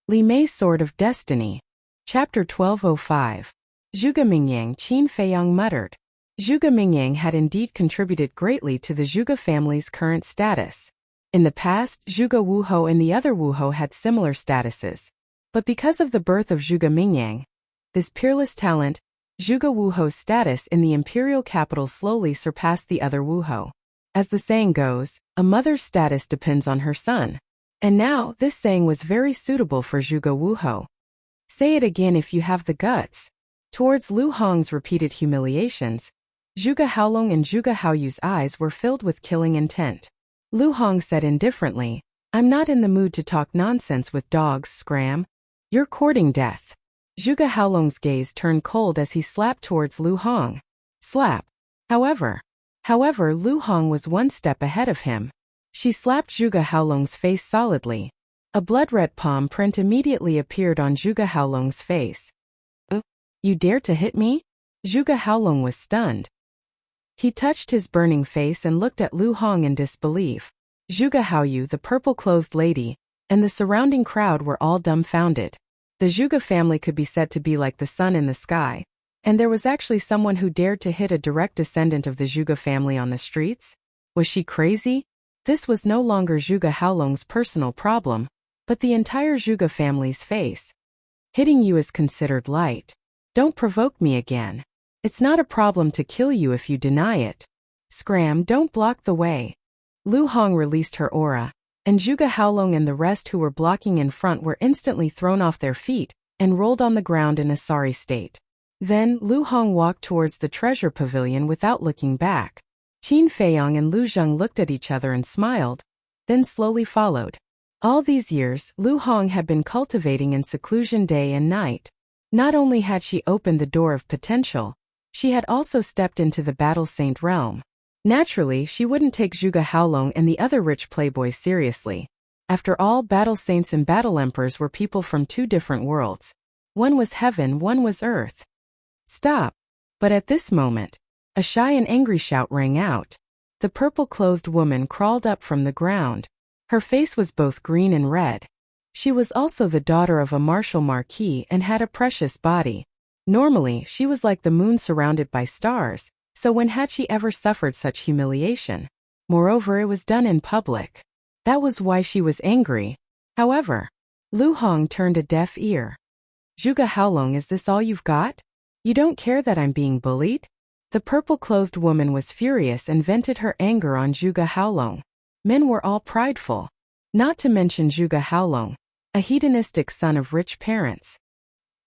Li Mei's Sword of Destiny. Chapter 1205. Zhuge Mingyang. Qin Feiyang muttered. Zhuge Mingyang had indeed contributed greatly to the Zhuge family's current status. In the past, Zhuge Wuhou and the other Wuhou had similar statuses. But because of the birth of Zhuge Mingyang, this peerless talent, Zhuge Wuhou's status in the imperial capital slowly surpassed the other Wuhou. As the saying goes, a mother's status depends on her son. And now, this saying was very suitable for Zhuge Wuhou. Say it again if you have the guts. Towards Lu Hong's repeated humiliations, Zhuge Haolong and Zhuge Haoyu's eyes were filled with killing intent. Lu Hong said indifferently, "I'm not in the mood to talk nonsense with dogs, Scram. You're courting death." Zhuge Haolong's gaze turned cold as he slapped towards Lu Hong. Slap. However, Lu Hong was one step ahead of him. She slapped Zhuge Haolong's face solidly. A blood-red palm print immediately appeared on Zhuge Haolong's face. You dare to hit me?" Zhuge Haolong was stunned. He touched his burning face and looked at Lu Hong in disbelief. Zhuge Haoyu, the purple-clothed lady, and the surrounding crowd were all dumbfounded. The Zhuge family could be said to be like the sun in the sky, and there was actually someone who dared to hit a direct descendant of the Zhuge family on the streets? Was she crazy? This was no longer Zhuge Haolong's personal problem, but the entire Zhuge family's face. Hitting you is considered light. Don't provoke me again. It's not a problem to kill you if you deny it. Scram, don't block the way. Lu Hong released her aura, and Zhuge Haolong and the rest who were blocking in front were instantly thrown off their feet and rolled on the ground in a sorry state. Then, Lu Hong walked towards the treasure pavilion without looking back. Qin Feiyang and Lu Zheng looked at each other and smiled, then slowly followed. All these years, Lu Hong had been cultivating in seclusion day and night. Not only had she opened the door of potential, she had also stepped into the Battle Saint realm. Naturally, she wouldn't take Zhuge Haolong and the other rich playboys seriously. After all, Battle Saints and Battle Emperors were people from two different worlds. One was heaven, one was earth. Stop! But at this moment, a shy and angry shout rang out. The purple-clothed woman crawled up from the ground. Her face was both green and red. She was also the daughter of a martial marquis and had a precious body. Normally, she was like the moon surrounded by stars, so when had she ever suffered such humiliation? Moreover, it was done in public. That was why she was angry. However, Lu Hong turned a deaf ear. Zhuge Haolong, is this all you've got? You don't care that I'm being bullied? The purple-clothed woman was furious and vented her anger on Zhuge Haolong. Men were all prideful. Not to mention Zhuge Haolong, a hedonistic son of rich parents.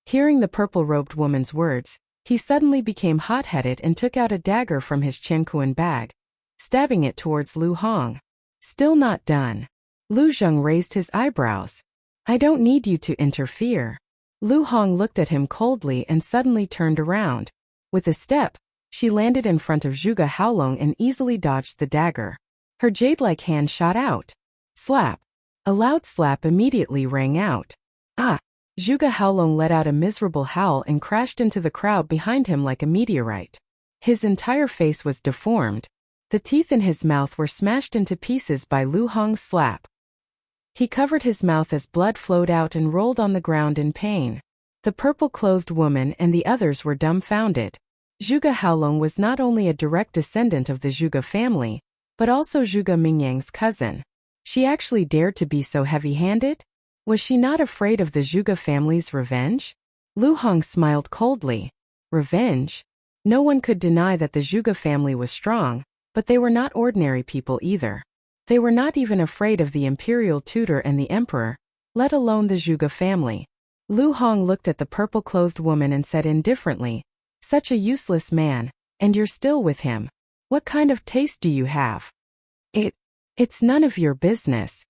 Hearing the purple-robed woman's words, he suddenly became hot-headed and took out a dagger from his Qianquan bag, stabbing it towards Lu Hong. Still not done. Lu Zheng raised his eyebrows. "I don't need you to interfere." Lu Hong looked at him coldly and suddenly turned around. With a step, she landed in front of Zhuge Haolong and easily dodged the dagger. Her jade-like hand shot out. Slap. A loud slap immediately rang out. Ah! Zhuge Haolong let out a miserable howl and crashed into the crowd behind him like a meteorite. His entire face was deformed. The teeth in his mouth were smashed into pieces by Lu Hong's slap. He covered his mouth as blood flowed out and rolled on the ground in pain. The purple-clothed woman and the others were dumbfounded. Zhuge Haolong was not only a direct descendant of the Zhuge family, but also Zhuge Mingyang's cousin. She actually dared to be so heavy-handed? Was she not afraid of the Zhuge family's revenge? Lu Hong smiled coldly. Revenge? No one could deny that the Zhuge family was strong, but they were not ordinary people either. They were not even afraid of the imperial tutor and the emperor, let alone the Zhuge family. Lu Hong looked at the purple-clothed woman and said indifferently, "Such a useless man, and you're still with him. What kind of taste do you have?" It's none of your business."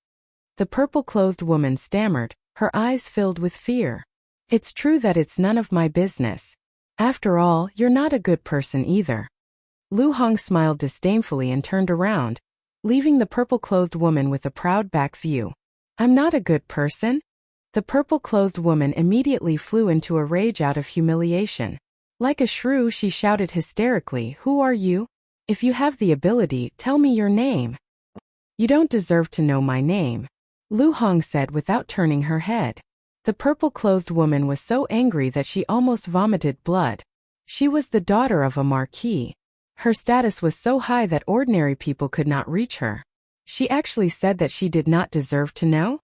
The purple-clothed woman stammered, her eyes filled with fear. "It's true that it's none of my business. After all, you're not a good person either." Lu Hong smiled disdainfully and turned around, leaving the purple-clothed woman with a proud back view. "I'm not a good person?" The purple-clothed woman immediately flew into a rage out of humiliation. Like a shrew, she shouted hysterically, "Who are you? If you have the ability, tell me your name." "You don't deserve to know my name," Lu Hong said without turning her head. The purple-clothed woman was so angry that she almost vomited blood. She was the daughter of a marquis. Her status was so high that ordinary people could not reach her. She actually said that she did not deserve to know?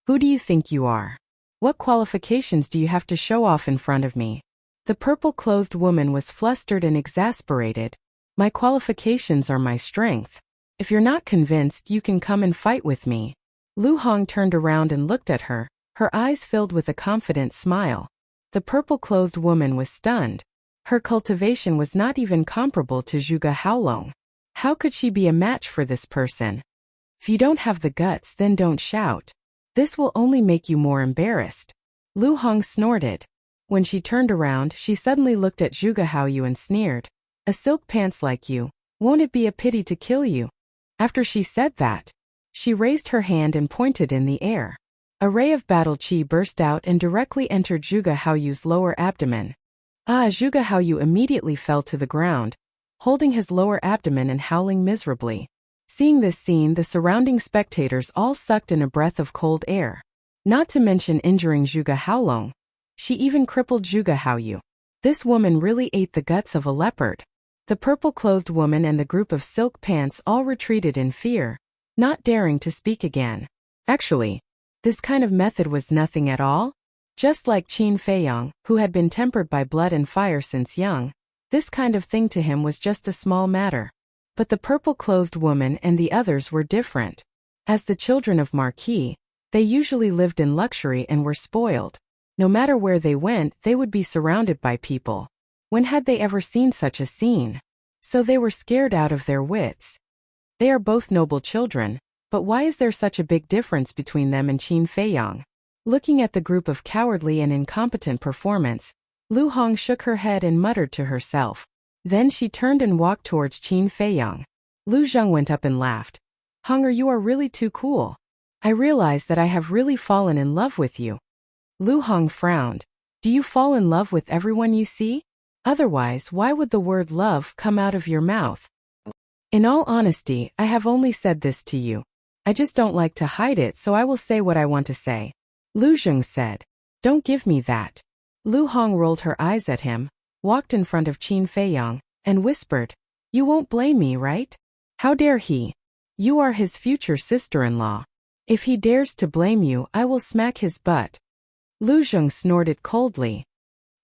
Who do you think you are? What qualifications do you have to show off in front of me? The purple-clothed woman was flustered and exasperated. My qualifications are my strength. If you're not convinced, you can come and fight with me. Lu Hong turned around and looked at her, her eyes filled with a confident smile. The purple-clothed woman was stunned. Her cultivation was not even comparable to Zhuge Haolong. How could she be a match for this person? If you don't have the guts, then don't shout. This will only make you more embarrassed. Lu Hong snorted. When she turned around, she suddenly looked at Zhuge Haoyu and sneered. A silk pants like you, won't it be a pity to kill you? After she said that, she raised her hand and pointed in the air. A ray of battle chi burst out and directly entered Zhuge Haoyu's lower abdomen. Zhuge Haoyu immediately fell to the ground, holding his lower abdomen and howling miserably. Seeing this scene, the surrounding spectators all sucked in a breath of cold air. Not to mention injuring Zhuge Haolong. She even crippled Zhuge Haoyu. This woman really ate the guts of a leopard. The purple-clothed woman and the group of silk pants all retreated in fear, not daring to speak again. Actually, this kind of method was nothing at all. Just like Qin Feiyang, who had been tempered by blood and fire since young, this kind of thing to him was just a small matter. But the purple-clothed woman and the others were different. As the children of marquis, they usually lived in luxury and were spoiled. No matter where they went, they would be surrounded by people. When had they ever seen such a scene? So they were scared out of their wits. They are both noble children, but why is there such a big difference between them and Qin Feiyang? Looking at the group of cowardly and incompetent performance, Lu Hong shook her head and muttered to herself. Then she turned and walked towards Qin Feiyang. Lu Zheng went up and laughed. Honger, you are really too cool. I realize that I have really fallen in love with you. Lu Hong frowned. Do you fall in love with everyone you see? Otherwise, why would the word love come out of your mouth? In all honesty, I have only said this to you. I just don't like to hide it, so I will say what I want to say. Lu Zheng said. Don't give me that. Lu Hong rolled her eyes at him, walked in front of Qin Feiyang, and whispered, You won't blame me, right? How dare he? You are his future sister-in-law. If he dares to blame you, I will smack his butt. Lu Zheng snorted coldly.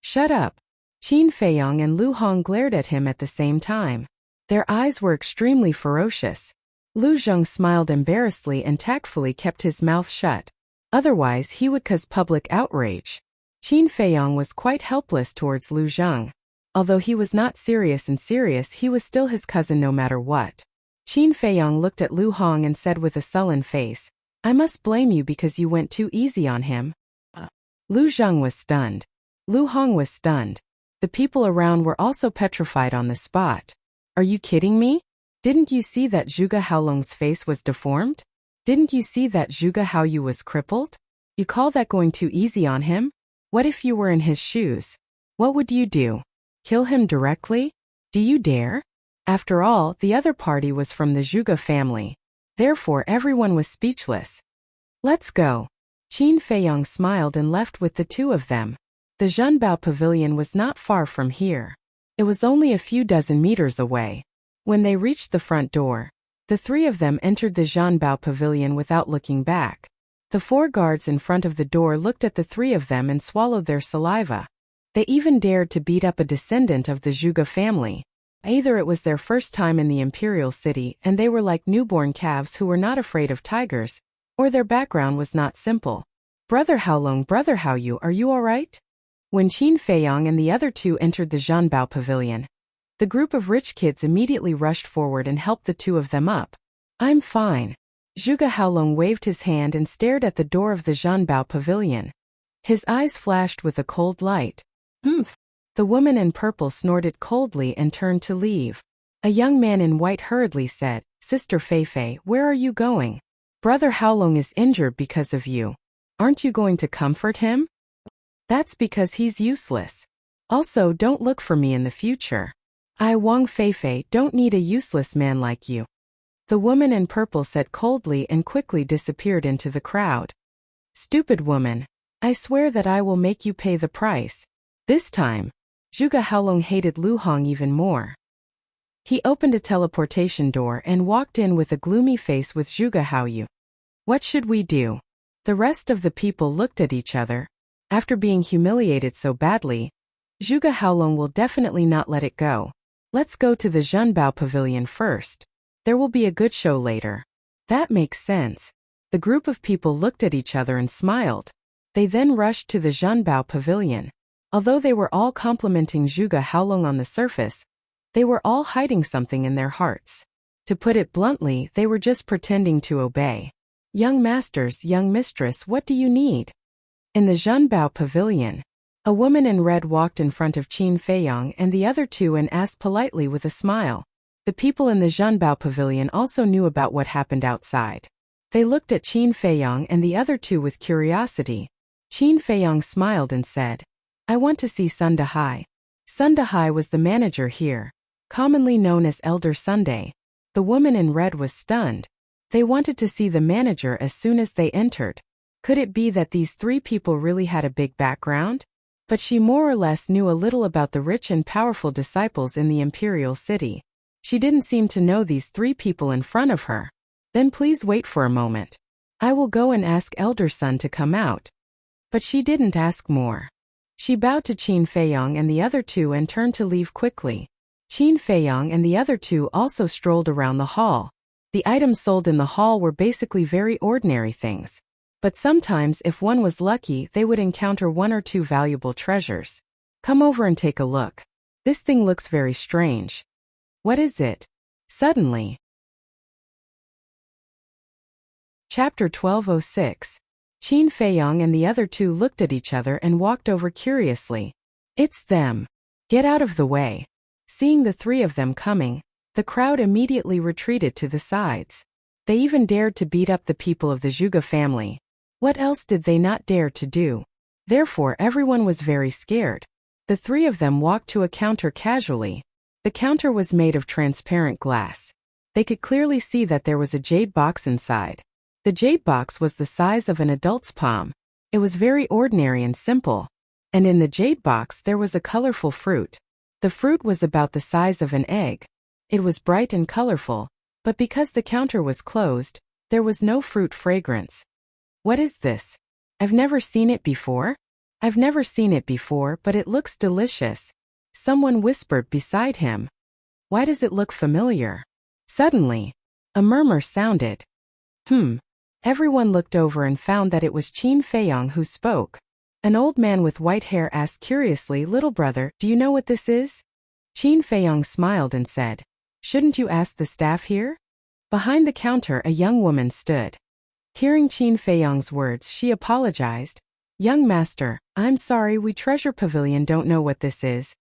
Shut up. Qin Feiyang and Lu Hong glared at him at the same time. Their eyes were extremely ferocious. Lu Zheng smiled embarrassedly and tactfully kept his mouth shut. Otherwise he would cause public outrage. Qin Feiyang was quite helpless towards Lu Zheng. Although he was not serious, he was still his cousin no matter what. Qin Feiyang looked at Lu Hong and said with a sullen face, I must blame you because you went too easy on him. Lu Zheng was stunned. Lu Hong was stunned. The people around were also petrified on the spot. Are you kidding me? Didn't you see that Zhuge Haolong's face was deformed? Didn't you see that Zhuge Haoyu was crippled? You call that going too easy on him? What if you were in his shoes? What would you do? Kill him directly? Do you dare? After all, the other party was from the Zhuge family. Therefore everyone was speechless. Let's go. Qin Feiyang smiled and left with the two of them. The Zhenbao Pavilion was not far from here. It was only a few dozen meters away. When they reached the front door, the three of them entered the Zhenbao Pavilion without looking back. The four guards in front of the door looked at the three of them and swallowed their saliva. They even dared to beat up a descendant of the Zhuge family. Either it was their first time in the imperial city and they were like newborn calves who were not afraid of tigers, or their background was not simple. Brother Haolong, Brother Haoyu, are you all right? When Qin Feiyang and the other two entered the Zhenbao Pavilion, the group of rich kids immediately rushed forward and helped the two of them up. I'm fine. Zhuge Haolong waved his hand and stared at the door of the Zhenbao Pavilion. His eyes flashed with a cold light. Humph. The woman in purple snorted coldly and turned to leave. A young man in white hurriedly said, Sister Feifei, where are you going? Brother Haolong is injured because of you. Aren't you going to comfort him? That's because he's useless. Also, don't look for me in the future. I, Wang Feifei, don't need a useless man like you. The woman in purple said coldly and quickly disappeared into the crowd. Stupid woman. I swear that I will make you pay the price. This time, Zhuge Haolong hated Lu Hong even more. He opened a teleportation door and walked in with a gloomy face with Zhuge Haoyu. What should we do? The rest of the people looked at each other. After being humiliated so badly, Zhuge Haolong will definitely not let it go. Let's go to the Zhenbao Pavilion first. There will be a good show later. That makes sense. The group of people looked at each other and smiled. They then rushed to the Zhenbao Pavilion. Although they were all complimenting Zhuge Haolong on the surface, they were all hiding something in their hearts. To put it bluntly, they were just pretending to obey. Young masters, young mistress, what do you need? In the Zhenbao Pavilion, a woman in red walked in front of Qin Feiyang and the other two and asked politely with a smile. The people in the Zhenbao Pavilion also knew about what happened outside. They looked at Qin Feiyang and the other two with curiosity. Qin Feiyang smiled and said, I want to see Sun Dahai. Sun Dahai was the manager here, commonly known as Elder Sunday. The woman in red was stunned. They wanted to see the manager as soon as they entered. Could it be that these three people really had a big background? But she more or less knew a little about the rich and powerful disciples in the imperial city. She didn't seem to know these three people in front of her. Then please wait for a moment. I will go and ask Elder Sun to come out. But she didn't ask more. She bowed to Qin Feiyang and the other two and turned to leave quickly. Qin Feiyang and the other two also strolled around the hall. The items sold in the hall were basically very ordinary things. But sometimes if one was lucky, they would encounter one or two valuable treasures. Come over and take a look. This thing looks very strange. What is it? Suddenly. Chapter 1206. Qin Feiyang and the other two looked at each other and walked over curiously. It's them. Get out of the way. Seeing the three of them coming, the crowd immediately retreated to the sides. They even dared to beat up the people of the Zhuge family. What else did they not dare to do? Therefore everyone was very scared. The three of them walked to a counter casually. The counter was made of transparent glass. They could clearly see that there was a jade box inside. The jade box was the size of an adult's palm. It was very ordinary and simple. And in the jade box there was a colorful fruit. The fruit was about the size of an egg. It was bright and colorful, but because the counter was closed, there was no fruit fragrance. What is this? I've never seen it before? I've never seen it before, but it looks delicious. Someone whispered beside him. Why does it look familiar? Suddenly, a murmur sounded. Everyone looked over and found that it was Qin Feiyang who spoke. An old man with white hair asked curiously, Little brother, do you know what this is? Qin Feiyang smiled and said, Shouldn't you ask the staff here? Behind the counter a young woman stood. Hearing Qin Feiyang's words, she apologized. Young master, I'm sorry, we Treasure Pavilion don't know what this is.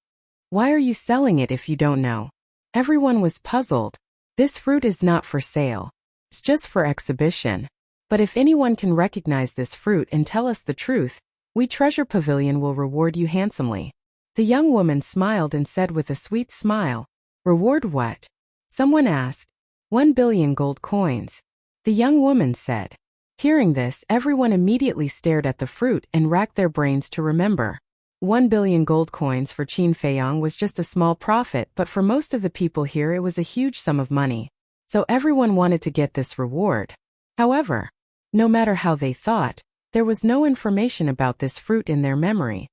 Why are you selling it if you don't know? Everyone was puzzled. This fruit is not for sale. It's just for exhibition. But if anyone can recognize this fruit and tell us the truth, we Treasure Pavilion will reward you handsomely. The young woman smiled and said with a sweet smile, Reward what? Someone asked. 1 billion gold coins. The young woman said. Hearing this, everyone immediately stared at the fruit and racked their brains to remember. 1 billion gold coins for Qin Feiyang was just a small profit, but for most of the people here it was a huge sum of money. So everyone wanted to get this reward. However, no matter how they thought, there was no information about this fruit in their memory.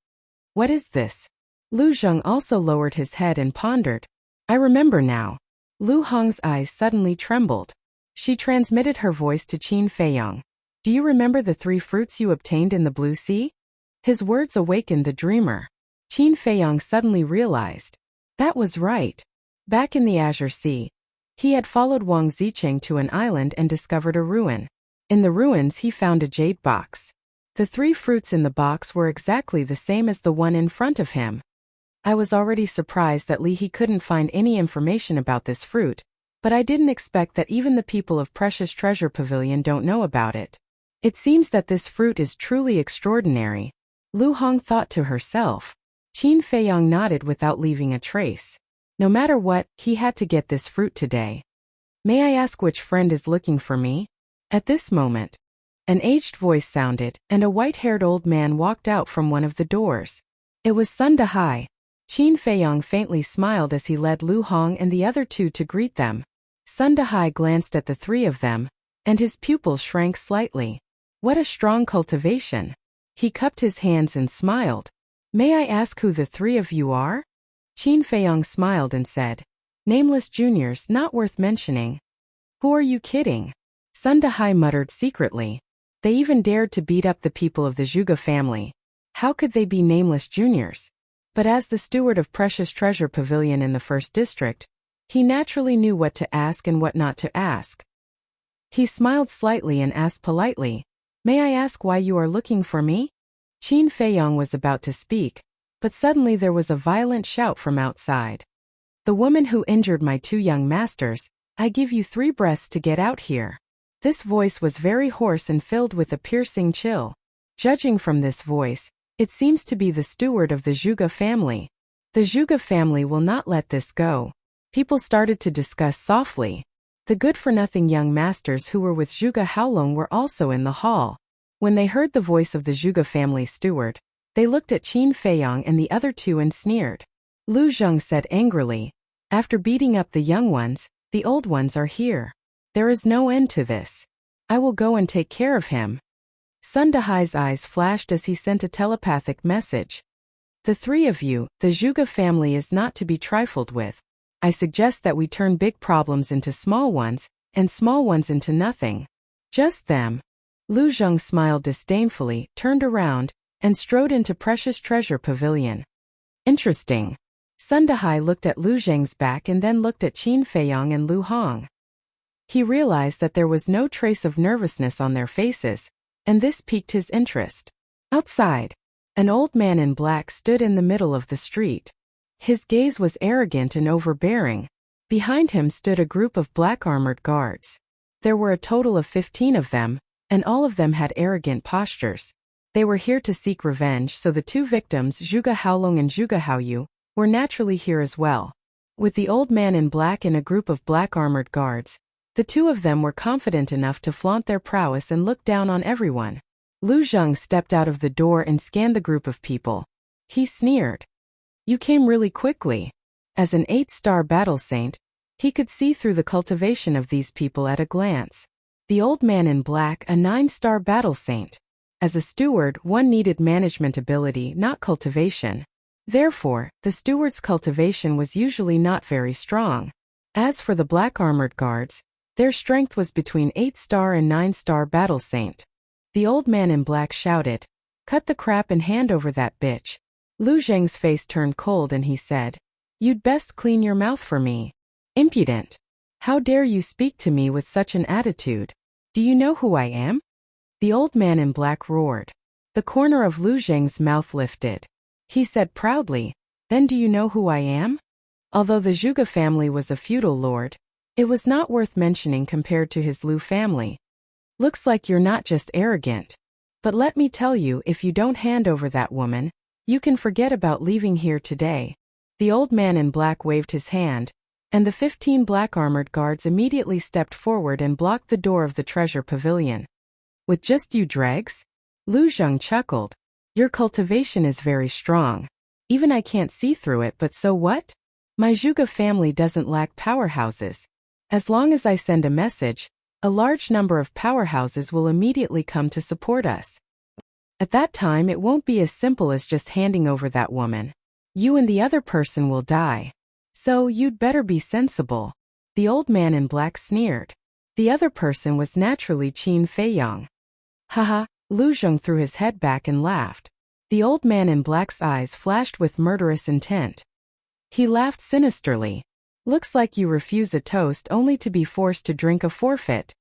What is this? Lu Zheng also lowered his head and pondered. I remember now. Lu Hong's eyes suddenly trembled. She transmitted her voice to Qin Feiyang. Do you remember the 3 fruits you obtained in the Blue Sea? His words awakened the dreamer. Qin Feiyang suddenly realized. That was right. Back in the Azure Sea, he had followed Wang Zicheng to an island and discovered a ruin. In the ruins he found a jade box. The 3 fruits in the box were exactly the same as the one in front of him. I was already surprised that Li He couldn't find any information about this fruit, but I didn't expect that even the people of Precious Treasure Pavilion don't know about it. It seems that this fruit is truly extraordinary. Lu Hong thought to herself. Qin Feiyang nodded without leaving a trace. No matter what, he had to get this fruit today. May I ask which friend is looking for me? At this moment, An aged voice sounded, and a white-haired old man walked out from one of the doors. It was Sun Dahai. Qin Feiyong faintly smiled as he led Lu Hong and the other two to greet them. Sun Dahai glanced at the three of them, and his pupils shrank slightly. What a strong cultivation! He cupped his hands and smiled. May I ask who the three of you are? Qin Feiyong smiled and said, Nameless juniors, not worth mentioning. Who are you kidding? Sun Dahai muttered secretly. They even dared to beat up the people of the Zhuge family. How could they be nameless juniors? But as the steward of Precious Treasure Pavilion in the First District, he naturally knew what to ask and what not to ask. He smiled slightly and asked politely, May I ask why you are looking for me? Qin Feiyong was about to speak, but suddenly there was a violent shout from outside. The woman who injured my two young masters, I give you 3 breaths to get out here. This voice was very hoarse and filled with a piercing chill. Judging from this voice, it seems to be the steward of the Zhuge family. The Zhuge family will not let this go. People started to discuss softly. The good-for-nothing young masters who were with Zhuge Haolong were also in the hall. When they heard the voice of the Zhuge family steward, they looked at Qin Feiyong and the other two and sneered. Lu Zheng said angrily, After beating up the young ones, the old ones are here. There is no end to this. I will go and take care of him. Sun Dahai's eyes flashed as he sent a telepathic message. The three of you, the Zhuge family is not to be trifled with. I suggest that we turn big problems into small ones, and small ones into nothing. Just them. Lu Zheng smiled disdainfully, turned around, and strode into Precious Treasure Pavilion. Interesting. Sun Dahai looked at Lu Zheng's back and then looked at Qin Feiyong and Lu Hong. He realized that there was no trace of nervousness on their faces, and this piqued his interest. Outside, an old man in black stood in the middle of the street. His gaze was arrogant and overbearing. Behind him stood a group of black-armored guards. There were a total of 15 of them, and all of them had arrogant postures. They were here to seek revenge, so the two victims, Zhuge Haolong and Zhuge Haoyu, were naturally here as well. With the old man in black and a group of black-armored guards, the two of them were confident enough to flaunt their prowess and look down on everyone. Lu Zheng stepped out of the door and scanned the group of people. He sneered. You came really quickly. As an 8-star battle saint, he could see through the cultivation of these people at a glance. The old man in black, a 9-star battle saint. As a steward, one needed management ability, not cultivation. Therefore, the steward's cultivation was usually not very strong. As for the black-armored guards, their strength was between 8-star and 9-star battle saint. The old man in black shouted, Cut the crap and hand over that bitch. Lu Zheng's face turned cold and he said, You'd best clean your mouth for me. Impudent. How dare you speak to me with such an attitude? Do you know who I am? The old man in black roared. The corner of Lu Zheng's mouth lifted. He said proudly, Then do you know who I am? Although the Zhuge family was a feudal lord, it was not worth mentioning compared to his Lu family. Looks like you're not just arrogant. But let me tell you, if you don't hand over that woman, you can forget about leaving here today. The old man in black waved his hand, and the 15 black-armored guards immediately stepped forward and blocked the door of the treasure pavilion. With just you dregs? Lu Zheng chuckled. Your cultivation is very strong. Even I can't see through it, but so what? My Zhuge family doesn't lack powerhouses. As long as I send a message, a large number of powerhouses will immediately come to support us. At that time it won't be as simple as just handing over that woman. You and the other person will die. So you'd better be sensible. The old man in black sneered. The other person was naturally Qin Feiyong. Haha, Lu Zheng threw his head back and laughed. The old man in black's eyes flashed with murderous intent. He laughed sinisterly. Looks like you refuse a toast only to be forced to drink a forfeit.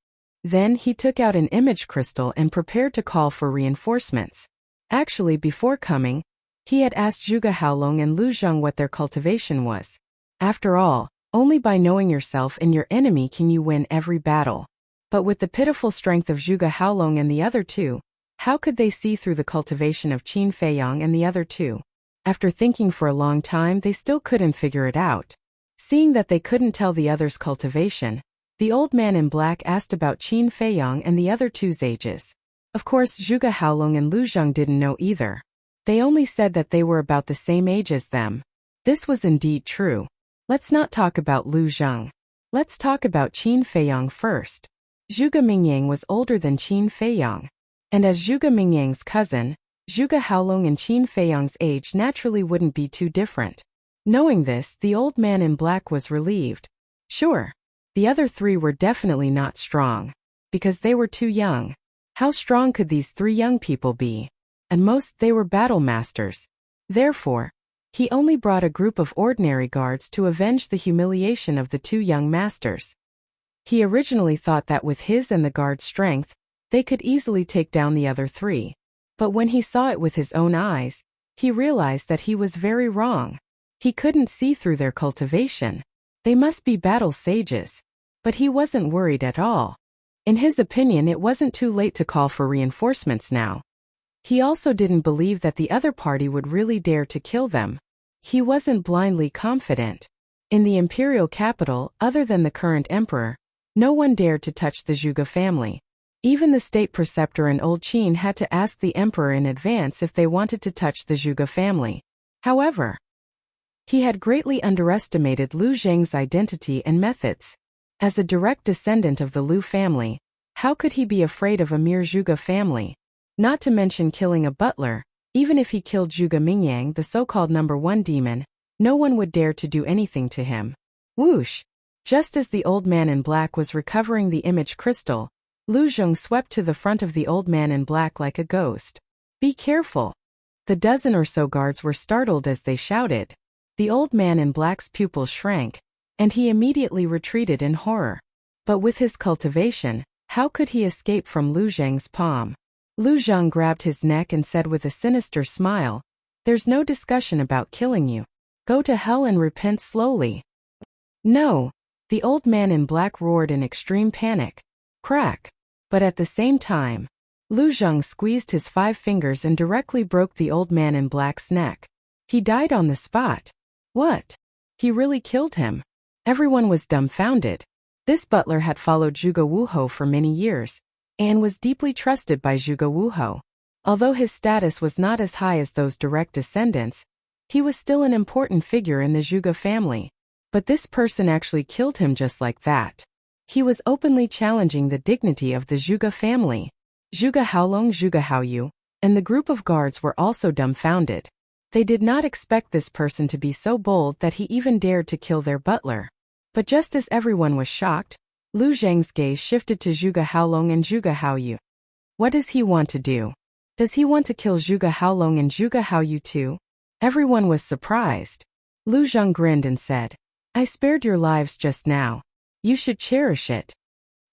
Then he took out an image crystal and prepared to call for reinforcements. Actually, before coming, he had asked Zhuge Haolong and Lu Zheng what their cultivation was. After all, only by knowing yourself and your enemy can you win every battle. But with the pitiful strength of Zhuge Haolong and the other two, how could they see through the cultivation of Qin Feiyong and the other two? After thinking for a long time, they still couldn't figure it out. Seeing that they couldn't tell the other's cultivation, the old man in black asked about Qin Feiyong and the other two's ages. Of course, Zhuge Haolong and Lu Zheng didn't know either. They only said that they were about the same age as them. This was indeed true. Let's not talk about Lu Zheng. Let's talk about Qin Feiyang first. Zhuge Mingyang was older than Qin Feiyang. And as Zhuge Mingyang's cousin, Zhuge Haolong and Qin Feiyang's age naturally wouldn't be too different. Knowing this, the old man in black was relieved. Sure, the other three were definitely not strong. Because they were too young. How strong could these three young people be? At most, they were battle masters. Therefore, he only brought a group of ordinary guards to avenge the humiliation of the two young masters. He originally thought that with his and the guards' strength, they could easily take down the other three. But when he saw it with his own eyes, he realized that he was very wrong. He couldn't see through their cultivation. They must be battle sages. But he wasn't worried at all. In his opinion, it wasn't too late to call for reinforcements now. He also didn't believe that the other party would really dare to kill them. He wasn't blindly confident. In the imperial capital, other than the current emperor, no one dared to touch the Zhuge family. Even the state preceptor and old Qin had to ask the emperor in advance if they wanted to touch the Zhuge family. However, he had greatly underestimated Lu Zheng's identity and methods. As a direct descendant of the Lu family, how could he be afraid of a mere Zhuge family? Not to mention killing a butler. Even if he killed Zhuge Mingyang, the so-called number one demon, no one would dare to do anything to him. Whoosh! Just as the old man in black was recovering the image crystal, Lu Zheng swept to the front of the old man in black like a ghost. Be careful! The dozen or so guards were startled as they shouted. The old man in black's pupils shrank, and he immediately retreated in horror. But with his cultivation, how could he escape from Lu Zheng's palm? Lu Zheng grabbed his neck and said with a sinister smile, "There's no discussion about killing you. Go to hell and repent slowly." No! The old man in black roared in extreme panic. Crack! But at the same time, Lu Zheng squeezed his 5 fingers and directly broke the old man in black's neck. He died on the spot. What? He really killed him? Everyone was dumbfounded. This butler had followed Zhuge Wuhou for many years, and was deeply trusted by Zhuge Wuhou. Although his status was not as high as those direct descendants, he was still an important figure in the Zhuge family. But this person actually killed him just like that. He was openly challenging the dignity of the Zhuge family. Zhuge Haolong, Zhuge Haoyu, and the group of guards were also dumbfounded. They did not expect this person to be so bold that he even dared to kill their butler. But just as everyone was shocked, Lu Zheng's gaze shifted to Zhuge Haolong and Zhuge Haoyu. What does he want to do? Does he want to kill Zhuge Haolong and Zhuge Haoyu too? Everyone was surprised. Lu Zheng grinned and said, "I spared your lives just now. You should cherish it."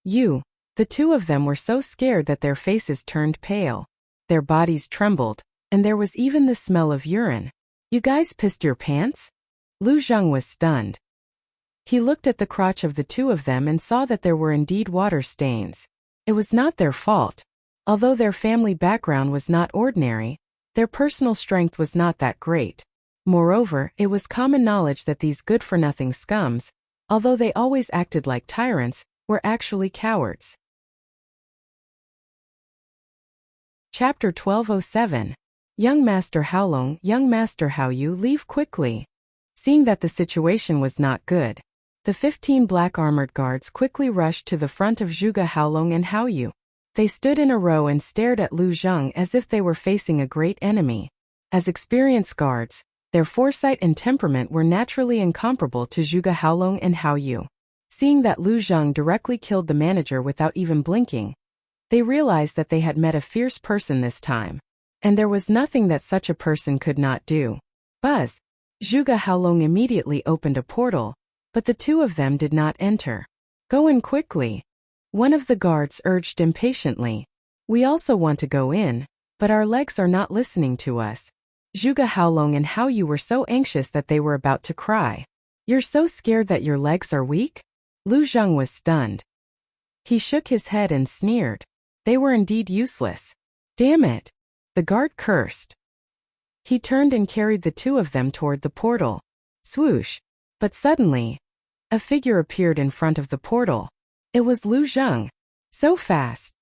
The two of them were so scared that their faces turned pale. Their bodies trembled, and there was even the smell of urine. "You guys pissed your pants?" Lu Zheng was stunned. He looked at the crotch of the two of them and saw that there were indeed water stains. It was not their fault. Although their family background was not ordinary, their personal strength was not that great. Moreover, it was common knowledge that these good-for-nothing scums, although they always acted like tyrants, were actually cowards. Chapter 1207. Young Master Haolong, Young Master Haoyu, leave quickly. Seeing that the situation was not good, the 15 black-armored guards quickly rushed to the front of Zhuge Haolong and Haoyu. They stood in a row and stared at Lu Zheng as if they were facing a great enemy. As experienced guards, their foresight and temperament were naturally incomparable to Zhuge Haolong and Haoyu. Seeing that Lu Zheng directly killed the manager without even blinking, they realized that they had met a fierce person this time, and there was nothing that such a person could not do. Buzz! Zhuge Haolong immediately opened a portal, but the two of them did not enter. "Go in quickly," one of the guards urged impatiently. "We also want to go in, but our legs are not listening to us." Zhuge Haolong and Haoyu were so anxious that they were about to cry. "You're so scared that your legs are weak?" Lu Zheng was stunned. He shook his head and sneered. They were indeed useless. "Damn it!" the guard cursed. He turned and carried the two of them toward the portal. Swoosh! But suddenly, a figure appeared in front of the portal. It was Lu Zheng. So fast.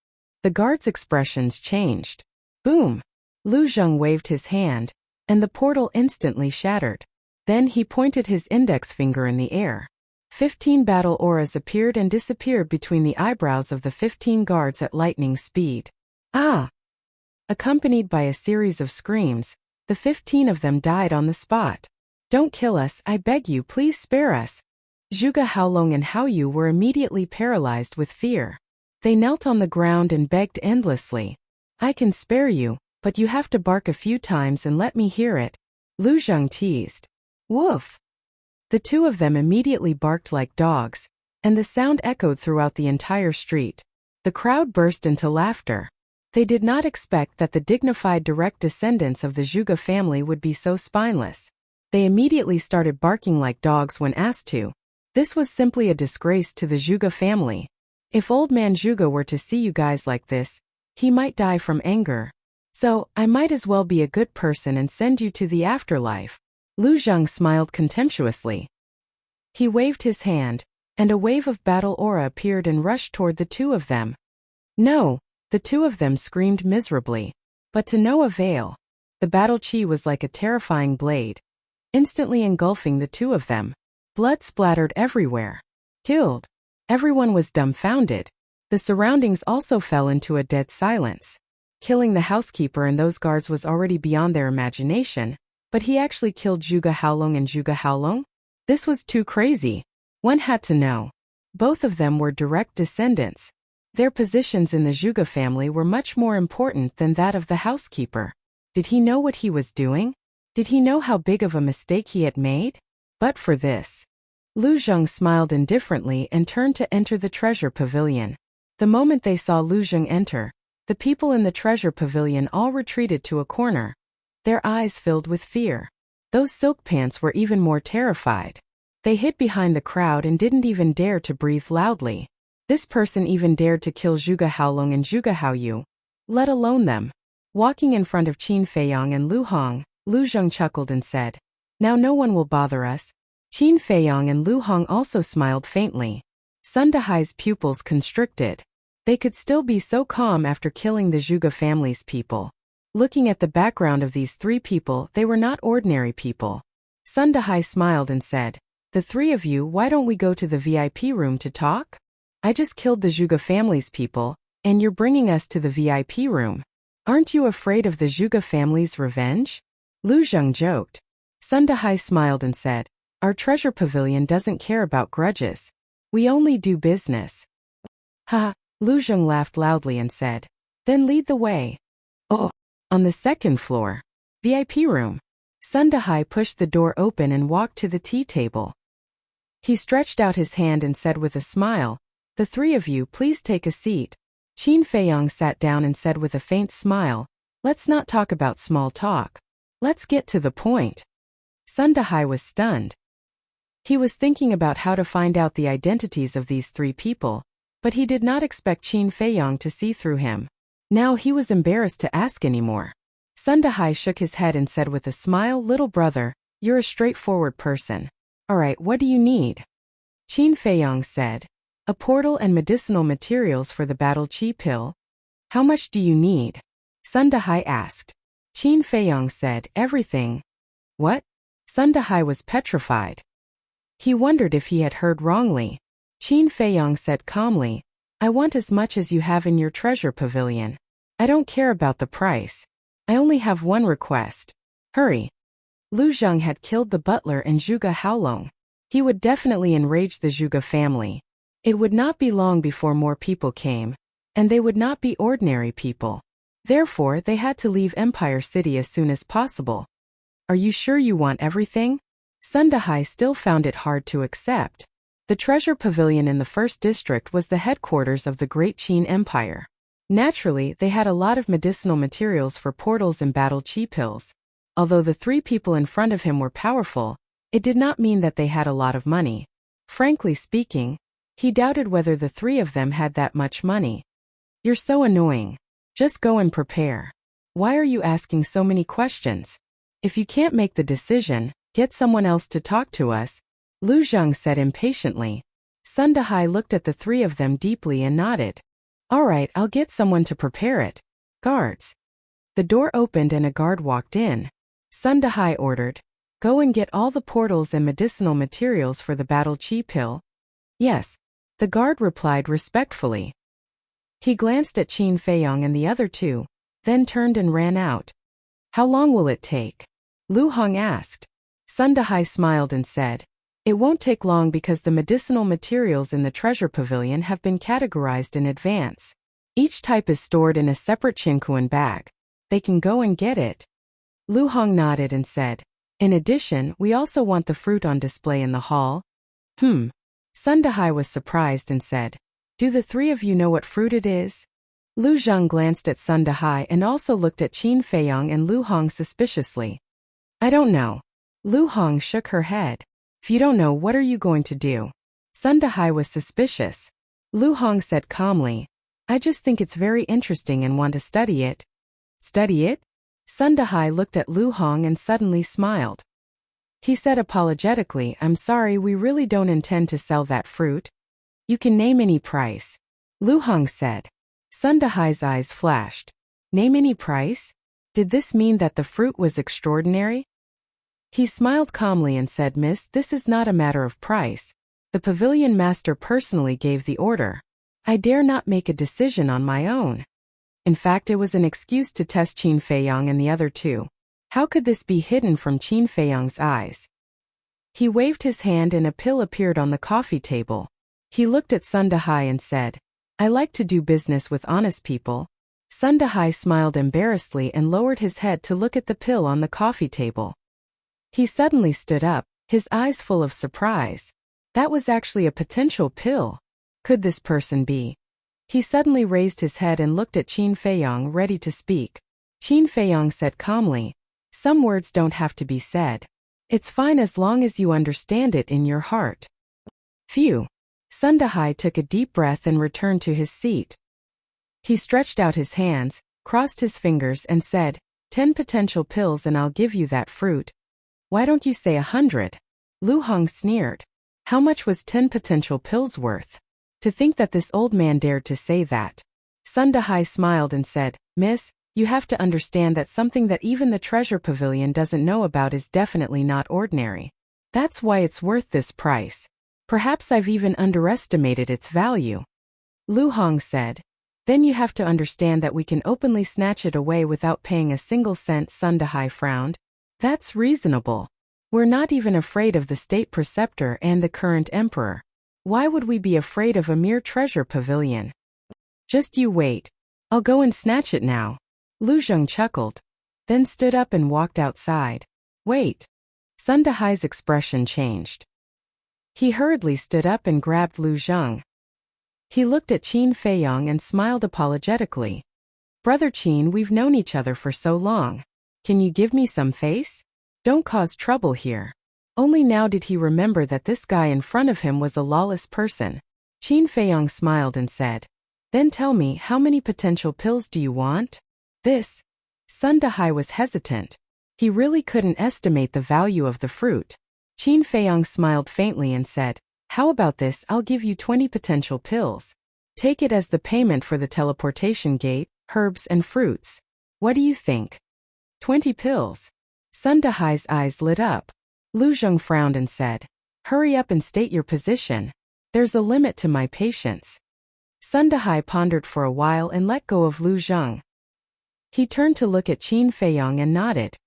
The guards' expressions changed. Boom! Lu Zheng waved his hand, and the portal instantly shattered. Then he pointed his index finger in the air. 15 battle auras appeared and disappeared between the eyebrows of the 15 guards at lightning speed. Ah! Accompanied by a series of screams, the 15 of them died on the spot. Don't kill us, I beg you, please spare us. Zhuge Haolong and Haoyu were immediately paralyzed with fear. They knelt on the ground and begged endlessly. I can spare you, but you have to bark a few times and let me hear it. Lu Zheng teased. Woof! The two of them immediately barked like dogs, and the sound echoed throughout the entire street. The crowd burst into laughter. They did not expect that the dignified direct descendants of the Zhuge family would be so spineless. They immediately started barking like dogs when asked to. This was simply a disgrace to the Zhuge family. If old man Zhuge were to see you guys like this, he might die from anger. So, I might as well be a good person and send you to the afterlife. Lu Zheng smiled contemptuously. He waved his hand, and a wave of battle aura appeared and rushed toward the two of them. No! The two of them screamed miserably. But to no avail. The battle chi was like a terrifying blade, instantly engulfing the two of them. Blood splattered everywhere. Killed. Everyone was dumbfounded. The surroundings also fell into a dead silence. Killing the housekeeper and those guards was already beyond their imagination, but he actually killed Zhuge Haolong and Zhuge Haolong? This was too crazy. One had to know. Both of them were direct descendants. Their positions in the Zhuge family were much more important than that of the housekeeper. Did he know what he was doing? Did he know how big of a mistake he had made? But for this. Lu Zheng smiled indifferently and turned to enter the treasure pavilion. The moment they saw Lu Zheng enter, the people in the treasure pavilion all retreated to a corner. Their eyes filled with fear. Those silk pants were even more terrified. They hid behind the crowd and didn't even dare to breathe loudly. This person even dared to kill Zhuge Haolong and Zhuge Haoyu, let alone them. Walking in front of Qin Feiyang and Lu Hong, Lu Zheng chuckled and said, Now no one will bother us. Qin Feiyang and Lu Hong also smiled faintly. Sun Dehai's pupils constricted. They could still be so calm after killing the Zhuge family's people. Looking at the background of these three people, they were not ordinary people. Sun Dehai smiled and said, The three of you, why don't we go to the VIP room to talk? I just killed the Zhuge family's people, and you're bringing us to the VIP room. Aren't you afraid of the Zhuge family's revenge? Lu Zheng joked. Sun Dehai smiled and said, Our treasure pavilion doesn't care about grudges. We only do business. Ha! Lu Zheng laughed loudly and said, Then lead the way. Oh! On the second floor. VIP room. Sun Dehai pushed the door open and walked to the tea table. He stretched out his hand and said with a smile, The three of you, please take a seat. Qin Feiyang sat down and said with a faint smile, Let's not talk about small talk. Let's get to the point. Sun Dehai was stunned. He was thinking about how to find out the identities of these three people, but he did not expect Qin Feiyang to see through him. Now he was embarrassed to ask anymore. Sun Dehai shook his head and said with a smile, Little brother, you're a straightforward person. Alright, what do you need? Qin Feiyang said, A portal and medicinal materials for the battle chi pill. How much do you need? Sun Dehai asked. Qin Feiyang said, Everything. What? Sun Dehai was petrified. He wondered if he had heard wrongly. Qin Feiyang said calmly, I want as much as you have in your treasure pavilion. I don't care about the price. I only have one request. Hurry. Lu Zheng had killed the butler and Zhuge Haolong. He would definitely enrage the Zhuge family. It would not be long before more people came, and they would not be ordinary people. Therefore, they had to leave Empire City as soon as possible. Are you sure you want everything? Sun Dehai still found it hard to accept. The treasure pavilion in the first district was the headquarters of the Great Qin Empire. Naturally, they had a lot of medicinal materials for portals and battle chi pills. Although the three people in front of him were powerful, it did not mean that they had a lot of money. Frankly speaking, he doubted whether the three of them had that much money. You're so annoying. Just go and prepare. Why are you asking so many questions? If you can't make the decision, get someone else to talk to us, Lu Zheng said impatiently. Sun Dehai looked at the three of them deeply and nodded. All right, I'll get someone to prepare it. Guards. The door opened and a guard walked in. Sun Dahai ordered, go and get all the portals and medicinal materials for the battle chi pill. Yes. The guard replied respectfully. He glanced at Qin Feiyong and the other two, then turned and ran out. How long will it take? Lu Hong asked. Sun Dahai smiled and said, it won't take long because the medicinal materials in the treasure pavilion have been categorized in advance. Each type is stored in a separate Qinkuan bag. They can go and get it. Lu Hong nodded and said, in addition, we also want the fruit on display in the hall. Sun Dahai was surprised and said, do the three of you know what fruit it is? Lu Zheng glanced at Sun Dahai and also looked at Qin Feiyong and Lu Hong suspiciously. I don't know. Lu Hong shook her head. If you don't know, what are you going to do? Sun Dahai was suspicious. Lu Hong said calmly, I just think it's very interesting and want to study it. Study it? Sun Dahai looked at Lu Hong and suddenly smiled. He said apologetically, I'm sorry, we really don't intend to sell that fruit. You can name any price. Lu Hong said. Sun Dahai's eyes flashed. Name any price? Did this mean that the fruit was extraordinary? He smiled calmly and said, Miss, this is not a matter of price. The pavilion master personally gave the order. I dare not make a decision on my own. In fact, it was an excuse to test Qin Feiyong and the other two. How could this be hidden from Qin Feiyong's eyes? He waved his hand and a pill appeared on the coffee table. He looked at Sun Dahai and said, I like to do business with honest people. Sun Dahai smiled embarrassedly and lowered his head to look at the pill on the coffee table. He suddenly stood up, his eyes full of surprise. That was actually a potential pill. Could this person be? He suddenly raised his head and looked at Qin Feiyong, ready to speak. Qin Feiyong said calmly, some words don't have to be said. It's fine as long as you understand it in your heart. Phew. Sun Dahai took a deep breath and returned to his seat. He stretched out his hands, crossed his fingers and said, 10 potential pills and I'll give you that fruit. Why don't you say 100? Lu Hong sneered. How much was 10 potential pills worth? To think that this old man dared to say that. Sun Dahai smiled and said, Miss, you have to understand that something that even the treasure pavilion doesn't know about is definitely not ordinary. That's why it's worth this price. Perhaps I've even underestimated its value. Lu Hong said, then you have to understand that we can openly snatch it away without paying a single cent. Sun Dahai frowned. That's reasonable. We're not even afraid of the state preceptor and the current emperor. Why would we be afraid of a mere treasure pavilion? Just you wait. I'll go and snatch it now. Lu Zheng chuckled, then stood up and walked outside. Wait. Sun Dahai's expression changed. He hurriedly stood up and grabbed Lu Zheng. He looked at Qin Feiyong and smiled apologetically. Brother Qin, we've known each other for so long. Can you give me some face? Don't cause trouble here. Only now did he remember that this guy in front of him was a lawless person. Qin Feiyong smiled and said, then tell me, how many potential pills do you want? This. Sun Dahai was hesitant. He really couldn't estimate the value of the fruit. Qin Feiyong smiled faintly and said, how about this, I'll give you 20 potential pills. Take it as the payment for the teleportation gate, herbs and fruits. What do you think? 20 pills. Sun Dahai's eyes lit up. Lu Zheng frowned and said, hurry up and state your position. There's a limit to my patience. Sun Dahai pondered for a while and let go of Lu Zheng. He turned to look at Qin Feiyong and nodded.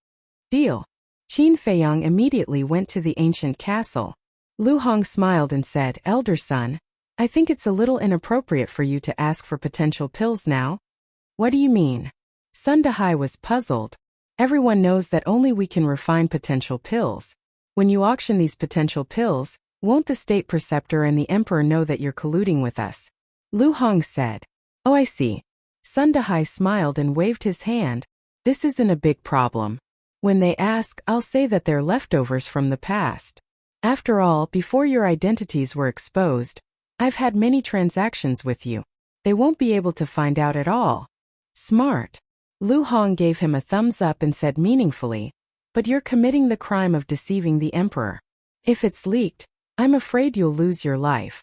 Deal. Qin Feiyong immediately went to the ancient castle. Lu Hong smiled and said, elder son, I think it's a little inappropriate for you to ask for potential pills now. What do you mean? Sun Dahai was puzzled. Everyone knows that only we can refine potential pills. When you auction these potential pills, won't the state preceptor and the emperor know that you're colluding with us? Lu Hong said. Oh, I see. Sun Dahai smiled and waved his hand. This isn't a big problem. When they ask, I'll say that they're leftovers from the past. After all, before your identities were exposed, I've had many transactions with you. They won't be able to find out at all. Smart. Lu Hong gave him a thumbs up and said meaningfully, but you're committing the crime of deceiving the emperor. If it's leaked, I'm afraid you'll lose your life.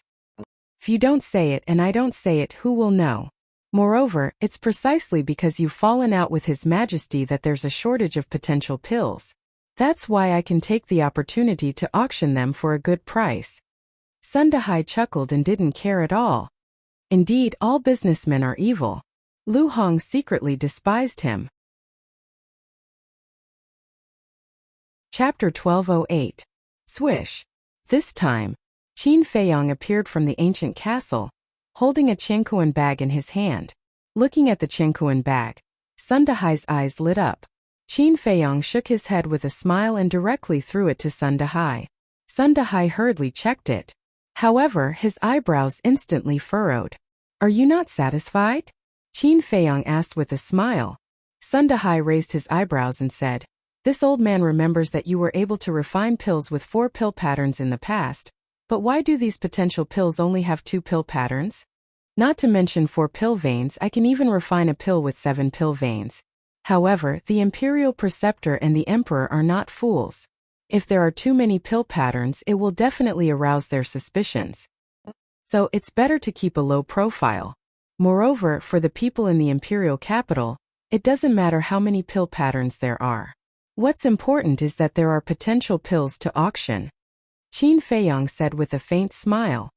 If you don't say it and I don't say it, who will know? Moreover, it's precisely because you've fallen out with His Majesty that there's a shortage of potential pills. That's why I can take the opportunity to auction them for a good price." Sun Dahai chuckled and didn't care at all. Indeed, all businessmen are evil. Lu Hong secretly despised him. Chapter 1208. Swish. This time, Qin Feiyang appeared from the ancient castle, holding a Qiankuan bag in his hand. Looking at the Qiankuan bag, Sun Dahai's eyes lit up. Qin Feiyang shook his head with a smile and directly threw it to Sun Dahai. Sun Dahai hurriedly checked it. However, his eyebrows instantly furrowed. "Are you not satisfied?" Qin Feiyang asked with a smile. Sun Dahai raised his eyebrows and said, "This old man remembers that you were able to refine pills with 4 pill patterns in the past, but why do these potential pills only have 2 pill patterns? Not to mention 4 pill veins, I can even refine a pill with 7 pill veins. However, the Imperial Preceptor and the Emperor are not fools. If there are too many pill patterns, it will definitely arouse their suspicions. So it's better to keep a low profile. Moreover, for the people in the imperial capital, it doesn't matter how many pill patterns there are. What's important is that there are potential pills to auction." Qin Feiyang said with a faint smile.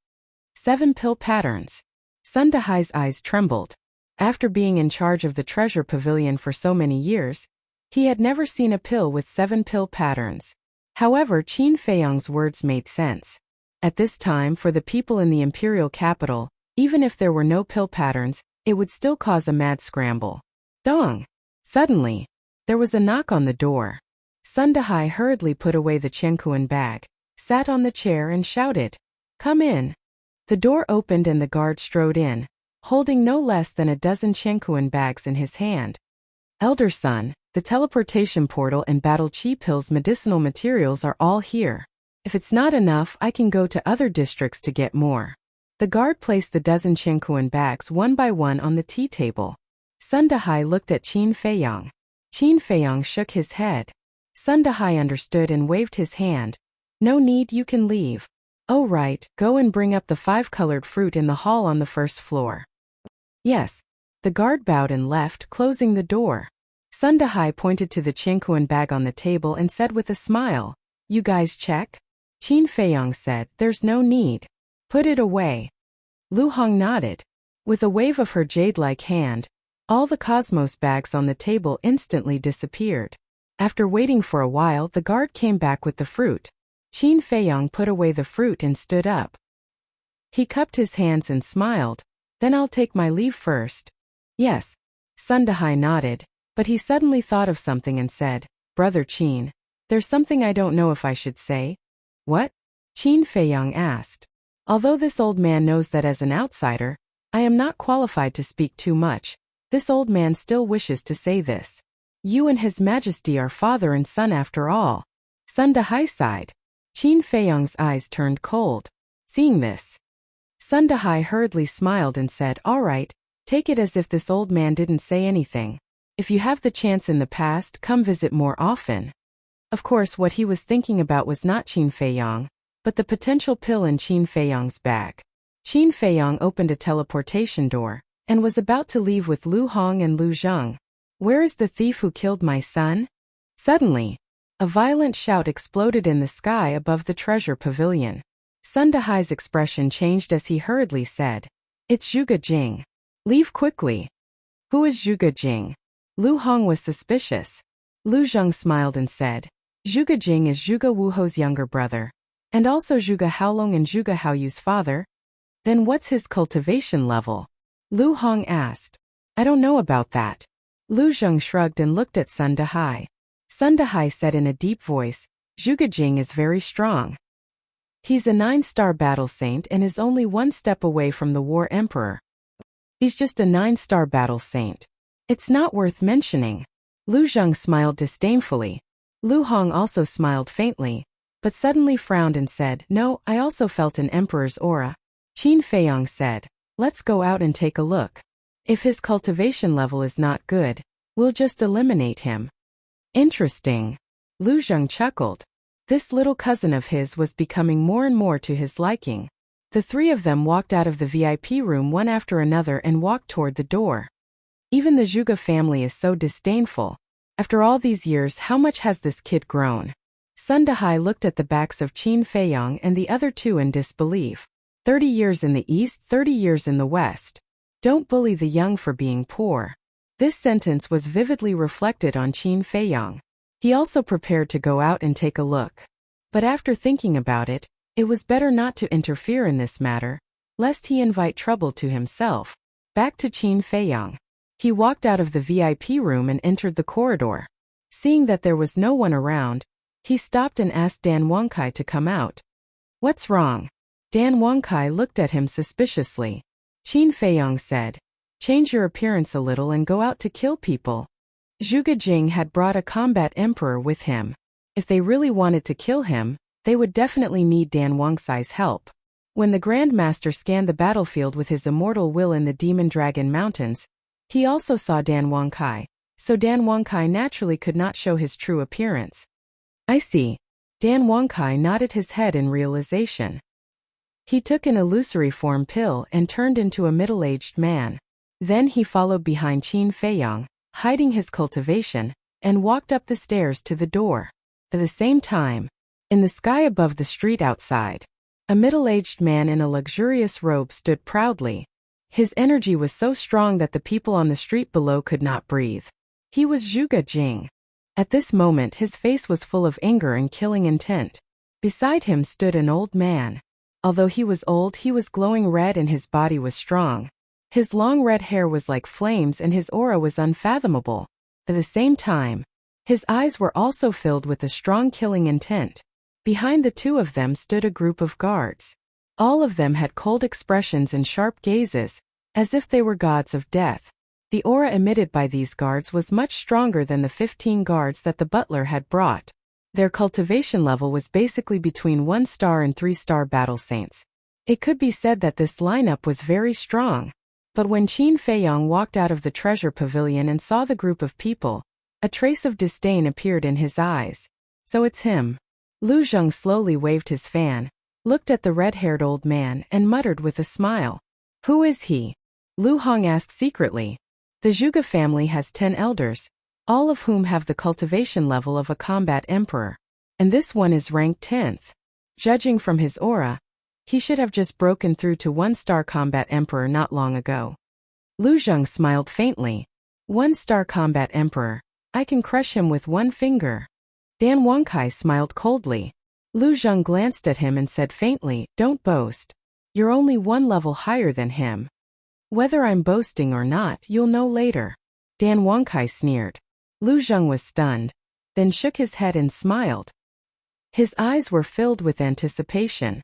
7 pill patterns. Sun Dahai's eyes trembled. After being in charge of the treasure pavilion for so many years, he had never seen a pill with 7 pill patterns. However, Qin Feiyang's words made sense. At this time, for the people in the imperial capital, even if there were no pill patterns, it would still cause a mad scramble. Dong! Suddenly, there was a knock on the door. Sun Dahai hurriedly put away the Qiankuan bag, sat on the chair and shouted, "Come in." The door opened and the guard strode in, holding no less than a dozen Qiankuan bags in his hand. "Elder son, the teleportation portal and battle chi pills medicinal materials are all here. If it's not enough, I can go to other districts to get more." The guard placed the dozen Qiankuan bags one by one on the tea table. Sun Dahai looked at Qin Feiyang. Qin Feiyang shook his head. Sun Dahai understood and waved his hand. "No need, you can leave." "Oh right, go and bring up the 5-colored fruit in the hall on the first floor." "Yes." The guard bowed and left, closing the door. Sun Dahai pointed to the Qiankuan bag on the table and said with a smile, "You guys check?" Qin Feiyang said, "There's no need. Put it away." Lu Hong nodded. With a wave of her jade-like hand, all the cosmos bags on the table instantly disappeared. After waiting for a while, the guard came back with the fruit. Qin Feiyang put away the fruit and stood up. He cupped his hands and smiled. "Then I'll take my leave first." "Yes." Sun Dahai nodded, but he suddenly thought of something and said, "Brother Qin, there's something I don't know if I should say." "What?" Qin Feiyang asked. "Although this old man knows that as an outsider, I am not qualified to speak too much, this old man still wishes to say this. You and His Majesty are father and son after all." Sun Dahai sighed. Qin Feiyang's eyes turned cold. Seeing this, Sun Dahai hurriedly smiled and said, "All right, take it as if this old man didn't say anything. If you have the chance in the past, come visit more often." Of course, what he was thinking about was not Qin Feiyang, but the potential pill in Qin Feiyang's bag. Qin Feiyang opened a teleportation door, and was about to leave with Lu Hong and Lu Zheng. "Where is the thief who killed my son?" Suddenly, a violent shout exploded in the sky above the treasure pavilion. Sun Dahai's expression changed as he hurriedly said, "It's Zhuge Jing. Leave quickly." "Who is Zhuge Jing?" Lu Hong was suspicious. Lu Zheng smiled and said, "Zhuge Jing is Zhuge Wuho's younger brother, and also Zhuge Haolong and Zhuge Haoyu's father." "Then what's his cultivation level?" Lu Hong asked. "I don't know about that." Lu Zheng shrugged and looked at Sun Dahai. Sun Dahai said in a deep voice, "Zhuge Jing is very strong. He's a 9-star battle saint and is only 1 step away from the War Emperor." "He's just a 9-star battle saint. It's not worth mentioning." Lu Zheng smiled disdainfully. Lu Hong also smiled faintly, but suddenly frowned and said, "No, I also felt an emperor's aura." Qin Feiyang said, "Let's go out and take a look. If his cultivation level is not good, we'll just eliminate him." "Interesting." Lu Zheng chuckled. This little cousin of his was becoming more and more to his liking. The three of them walked out of the VIP room one after another and walked toward the door. Even the Zhuge family is so disdainful. After all these years, how much has this kid grown? Sun Dehai looked at the backs of Qin Feiyang and the other two in disbelief. 30 years in the east, 30 years in the west. Don't bully the young for being poor. This sentence was vividly reflected on Qin Feiyang. He also prepared to go out and take a look. But after thinking about it, it was better not to interfere in this matter, lest he invite trouble to himself. Back to Qin Feiyang. He walked out of the VIP room and entered the corridor. Seeing that there was no one around, he stopped and asked Dan Wangkai to come out. What's wrong? Dan Wangkai looked at him suspiciously. Qin Feiyang said, change your appearance a little and go out to kill people. Zhuge Jing had brought a combat emperor with him. If they really wanted to kill him, they would definitely need Dan Wangkai's help. When the Grand Master scanned the battlefield with his immortal will in the Demon Dragon Mountains, he also saw Dan Wangkai, so Dan Wangkai naturally could not show his true appearance. I see. Dan Wangkai nodded his head in realization. He took an illusory form pill and turned into a middle-aged man. Then he followed behind Qin Feiyang, hiding his cultivation, and walked up the stairs to the door. At the same time, in the sky above the street outside, a middle-aged man in a luxurious robe stood proudly. His energy was so strong that the people on the street below could not breathe. He was Zhuge Jing. At this moment his face was full of anger and killing intent. Beside him stood an old man. Although he was old, he was glowing red and his body was strong. His long red hair was like flames and his aura was unfathomable. At the same time, his eyes were also filled with a strong killing intent. Behind the two of them stood a group of guards. All of them had cold expressions and sharp gazes, as if they were gods of death. The aura emitted by these guards was much stronger than the 15 guards that the butler had brought. Their cultivation level was basically between 1-star and 3-star battle saints. It could be said that this lineup was very strong. But when Qin Feiyang walked out of the treasure pavilion and saw the group of people, a trace of disdain appeared in his eyes. So it's him. Lu Zheng slowly waved his fan, looked at the red-haired old man and muttered with a smile. Who is he? Lu Hong asked secretly. The Zhuge family has 10 elders, all of whom have the cultivation level of a combat emperor. And this one is ranked 10th. Judging from his aura, he should have just broken through to 1-star combat emperor not long ago. Lu Zheng smiled faintly. 1-star combat emperor, I can crush him with one finger. Dan Wangkai smiled coldly. Lu Zheng glanced at him and said faintly, don't boast. You're only one level higher than him. Whether I'm boasting or not, you'll know later. Dan Wangkai sneered. Lu Zheng was stunned, then shook his head and smiled. His eyes were filled with anticipation.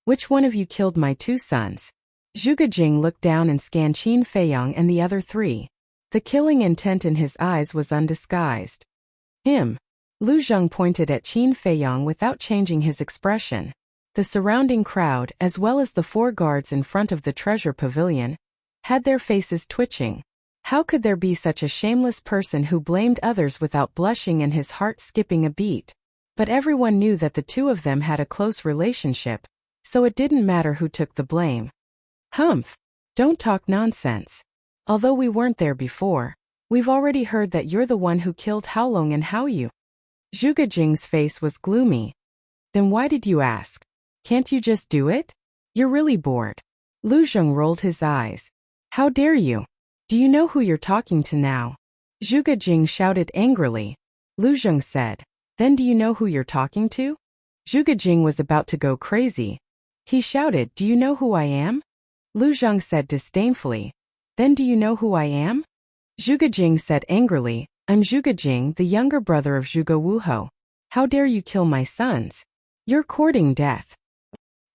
Which one of you killed my 2 sons? Zhuge Jing looked down and scanned Qin Feiyang and the other 3. The killing intent in his eyes was undisguised. Him. Lu Zheng pointed at Qin Feiyang without changing his expression. The surrounding crowd, as well as the 4 guards in front of the treasure pavilion, had their faces twitching. How could there be such a shameless person who blamed others without blushing and his heart skipping a beat? But everyone knew that the two of them had a close relationship, so it didn't matter who took the blame. Humph! Don't talk nonsense. Although we weren't there before, we've already heard that you're the one who killed Haolong and Haoyu. Zhuge Jing's face was gloomy. Then why did you ask? Can't you just do it? You're really bored. Lu Zheng rolled his eyes. How dare you? Do you know who you're talking to now? Zhuge Jing shouted angrily. Lu Zheng said, then do you know who you're talking to? Zhuge Jing was about to go crazy. He shouted, do you know who I am? Lu Zheng said disdainfully, then do you know who I am? Zhuge Jing said angrily, I'm Zhuge Jing, the younger brother of Zhuge Wuhou. How dare you kill my sons? You're courting death.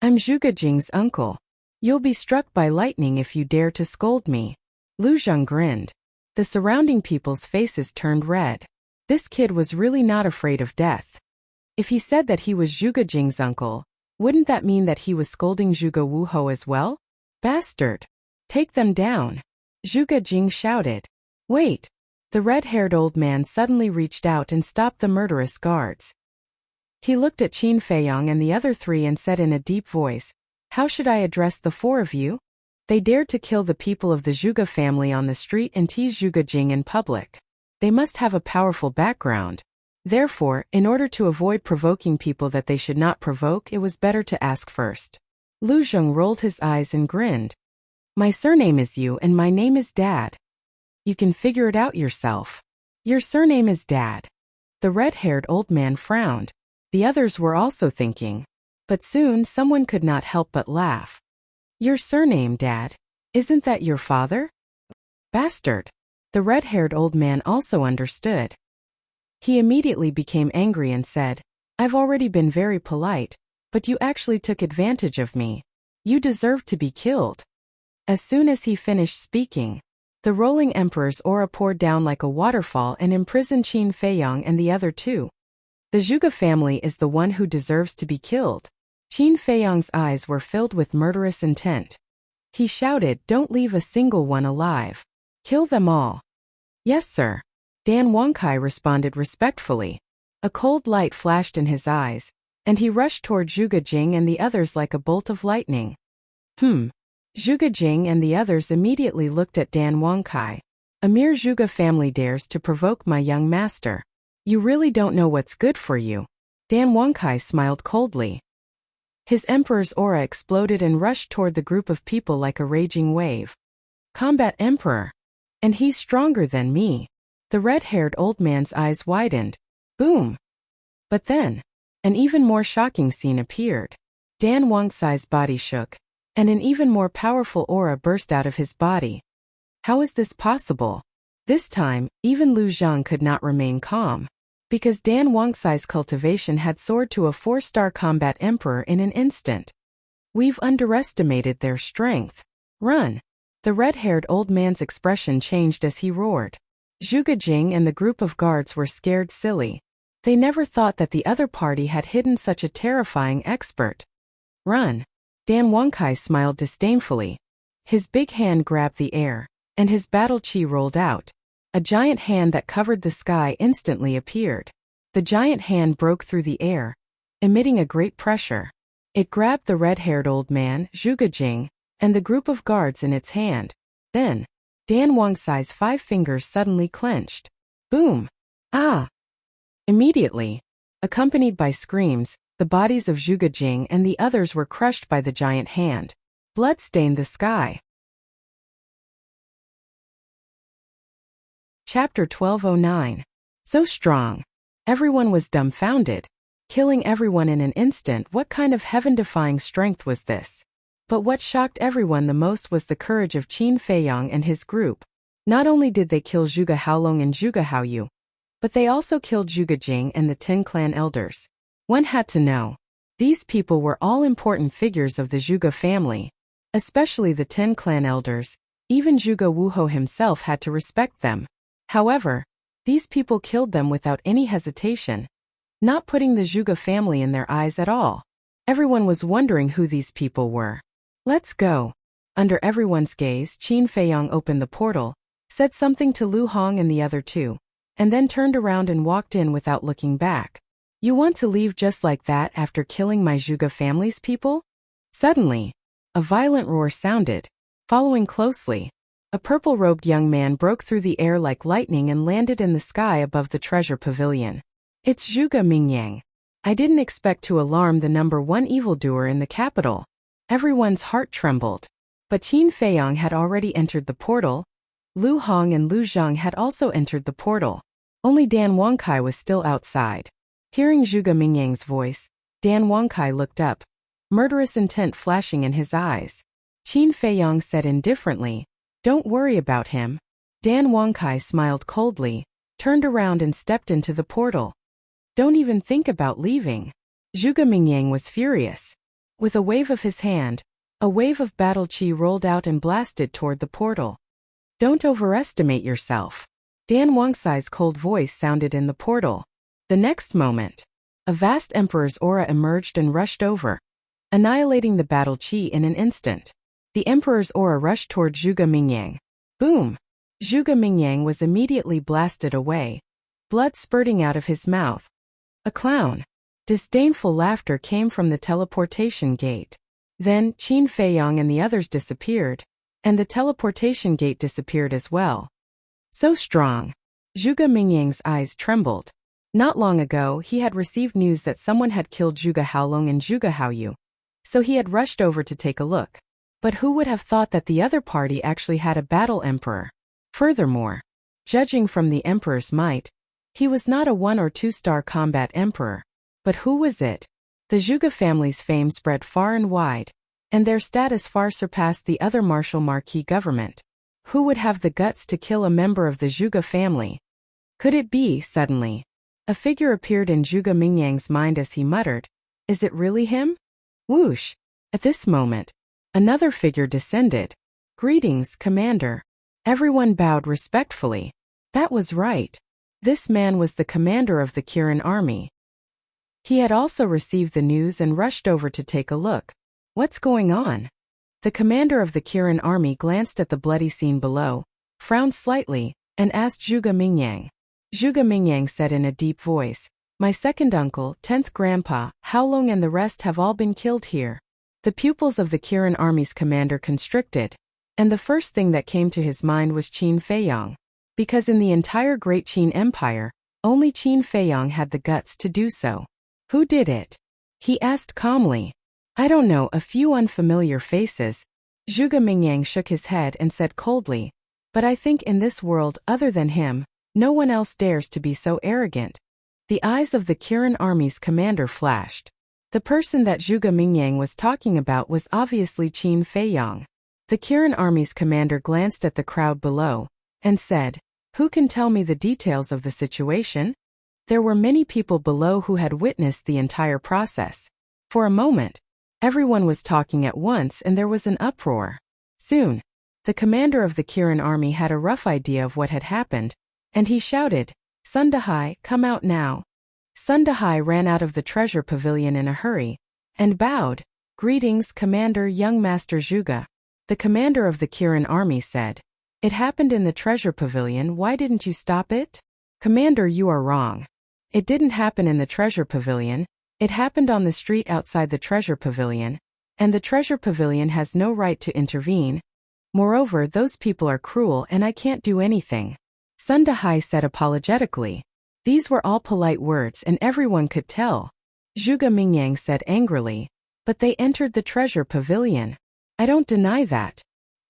I'm Zhuge Jing's uncle. You'll be struck by lightning if you dare to scold me. Lu Zheng grinned. The surrounding people's faces turned red. This kid was really not afraid of death. If he said that he was Zhuge Jing's uncle, wouldn't that mean that he was scolding Zhuge Wuhou as well? Bastard! Take them down! Zhuge Jing shouted. Wait! The red-haired old man suddenly reached out and stopped the murderous guards. He looked at Qin Feiyang and the other 3 and said in a deep voice, How should I address the four of you? They dared to kill the people of the Zhuge family on the street and tease Zhuge Jing in public. They must have a powerful background. Therefore, in order to avoid provoking people that they should not provoke, it was better to ask first. Lu Zheng rolled his eyes and grinned. My surname is Yu and my name is Dad. You can figure it out yourself. Your surname is Dad. The red-haired old man frowned. The others were also thinking. But soon someone could not help but laugh. Your surname, Dad? Isn't that your father? Bastard. The red-haired old man also understood. He immediately became angry and said, I've already been very polite, but you actually took advantage of me. You deserve to be killed. As soon as he finished speaking, the rolling emperor's aura poured down like a waterfall and imprisoned Qin Feiyang and the other two. The Zhuge family is the one who deserves to be killed. Qin Feiyang's eyes were filled with murderous intent. He shouted, Don't leave a single one alive. Kill them all. Yes, sir. Dan Wangkai responded respectfully. A cold light flashed in his eyes, and he rushed toward Zhuge Jing and the others like a bolt of lightning. Zhuge Jing and the others immediately looked at Dan Wangkai. A mere Zhuge family dares to provoke my young master. You really don't know what's good for you. Dan Wangkai smiled coldly. His emperor's aura exploded and rushed toward the group of people like a raging wave. Combat Emperor. And he's stronger than me. The red-haired old man's eyes widened. Boom! But then, an even more shocking scene appeared. Dan Wangkai's body shook, and an even more powerful aura burst out of his body. How is this possible? This time, even Lu Zhang could not remain calm. Because Dan Wangkai's cultivation had soared to a 4-star combat emperor in an instant. We've underestimated their strength. Run! The red-haired old man's expression changed as he roared. Zhuge Jing and the group of guards were scared silly. They never thought that the other party had hidden such a terrifying expert. Run! Dan Wangkai smiled disdainfully. His big hand grabbed the air, and his battle chi rolled out. A giant hand that covered the sky instantly appeared. The giant hand broke through the air, emitting a great pressure. It grabbed the red-haired old man, Zhuge Jing, and the group of guards in its hand. Then, Dan Wangkai's 5 fingers suddenly clenched. Boom! Ah! Immediately, accompanied by screams, the bodies of Zhuge Jing and the others were crushed by the giant hand. Blood stained the sky. Chapter 1209. So strong. Everyone was dumbfounded. Killing everyone in an instant, what kind of heaven-defying strength was this? But what shocked everyone the most was the courage of Qin Feiyang and his group. Not only did they kill Zhuge Haolong and Zhuge Haoyu, but they also killed Zhuge Jing and the 10 clan elders. One had to know. These people were all important figures of the Zhuge family, especially the 10 clan elders. Even Zhuge Wuhou himself had to respect them. However, these people killed them without any hesitation, not putting the Zhuge family in their eyes at all. Everyone was wondering who these people were. Let's go. Under everyone's gaze, Qin Feiyang opened the portal, said something to Lu Hong and the other two, and then turned around and walked in without looking back. You want to leave just like that after killing my Zhuge family's people? Suddenly, a violent roar sounded. Following closely, a purple-robed young man broke through the air like lightning and landed in the sky above the treasure pavilion. It's Zhuge Mingyang. I didn't expect to alarm the number 1 evildoer in the capital. Everyone's heart trembled. But Qin Feiyang had already entered the portal. Lu Hong and Lu Zhang had also entered the portal. Only Dan Wangkai was still outside. Hearing Zhuge Mingyang's voice, Dan Wangkai looked up, murderous intent flashing in his eyes. Qin Feiyang said indifferently, Don't worry about him. Dan Wangkai smiled coldly, turned around and stepped into the portal. Don't even think about leaving. Zhuge Mingyang was furious. With a wave of his hand, a wave of battle chi rolled out and blasted toward the portal. Don't overestimate yourself. Dan Wangkai's cold voice sounded in the portal. The next moment, a vast emperor's aura emerged and rushed over, annihilating the battle chi in an instant. The emperor's aura rushed toward Zhuge Mingyang. Boom! Zhuge Mingyang was immediately blasted away, blood spurting out of his mouth. A clown. Disdainful laughter came from the teleportation gate. Then, Qin Feiyang and the others disappeared, and the teleportation gate disappeared as well. So strong. Zhuge Mingyang's eyes trembled. Not long ago, he had received news that someone had killed Zhuge Haolong and Zhuge Haoyu. So he had rushed over to take a look. But who would have thought that the other party actually had a battle emperor? Furthermore, judging from the emperor's might, he was not a 1- or 2-star combat emperor. But who was it? The Zhuge family's fame spread far and wide, and their status far surpassed the other martial marquis government. Who would have the guts to kill a member of the Zhuge family? Could it be, suddenly? A figure appeared in Zhuge Mingyang's mind as he muttered, "Is it really him?" Whoosh! At this moment, another figure descended. "Greetings, Commander." Everyone bowed respectfully. That was right. This man was the commander of the Kirin army. He had also received the news and rushed over to take a look. What's going on? The commander of the Kirin army glanced at the bloody scene below, frowned slightly, and asked Zhuge Mingyang. Zhuge Mingyang said in a deep voice, "My second uncle, 10th grandpa, Haolong and the rest have all been killed here." The pupils of the Kirin army's commander constricted, and the first thing that came to his mind was Qin Feiyang. Because in the entire Great Qin Empire, only Qin Feiyang had the guts to do so. Who did it? He asked calmly. I don't know, a few unfamiliar faces. Zhuge Mingyang shook his head and said coldly, "But I think in this world, other than him, no one else dares to be so arrogant." The eyes of the Kirin army's commander flashed. The person that Zhuge Mingyang was talking about was obviously Qin Feiyang. The Kirin army's commander glanced at the crowd below, and said, "Who can tell me the details of the situation?" There were many people below who had witnessed the entire process. For a moment, everyone was talking at once and there was an uproar. Soon, the commander of the Kirin army had a rough idea of what had happened, and he shouted, "Sun Dahai, come out now." Sun Dahai ran out of the treasure pavilion in a hurry, and bowed. "Greetings, Commander Young Master Zhuge." The commander of the Kirin army said, "It happened in the treasure pavilion, why didn't you stop it?" "Commander, you are wrong. It didn't happen in the treasure pavilion, it happened on the street outside the treasure pavilion, and the treasure pavilion has no right to intervene. Moreover, those people are cruel and I can't do anything." Sun Dahai said apologetically. These were all polite words and everyone could tell. Zhuge Mingyang said angrily, "But they entered the treasure pavilion." "I don't deny that.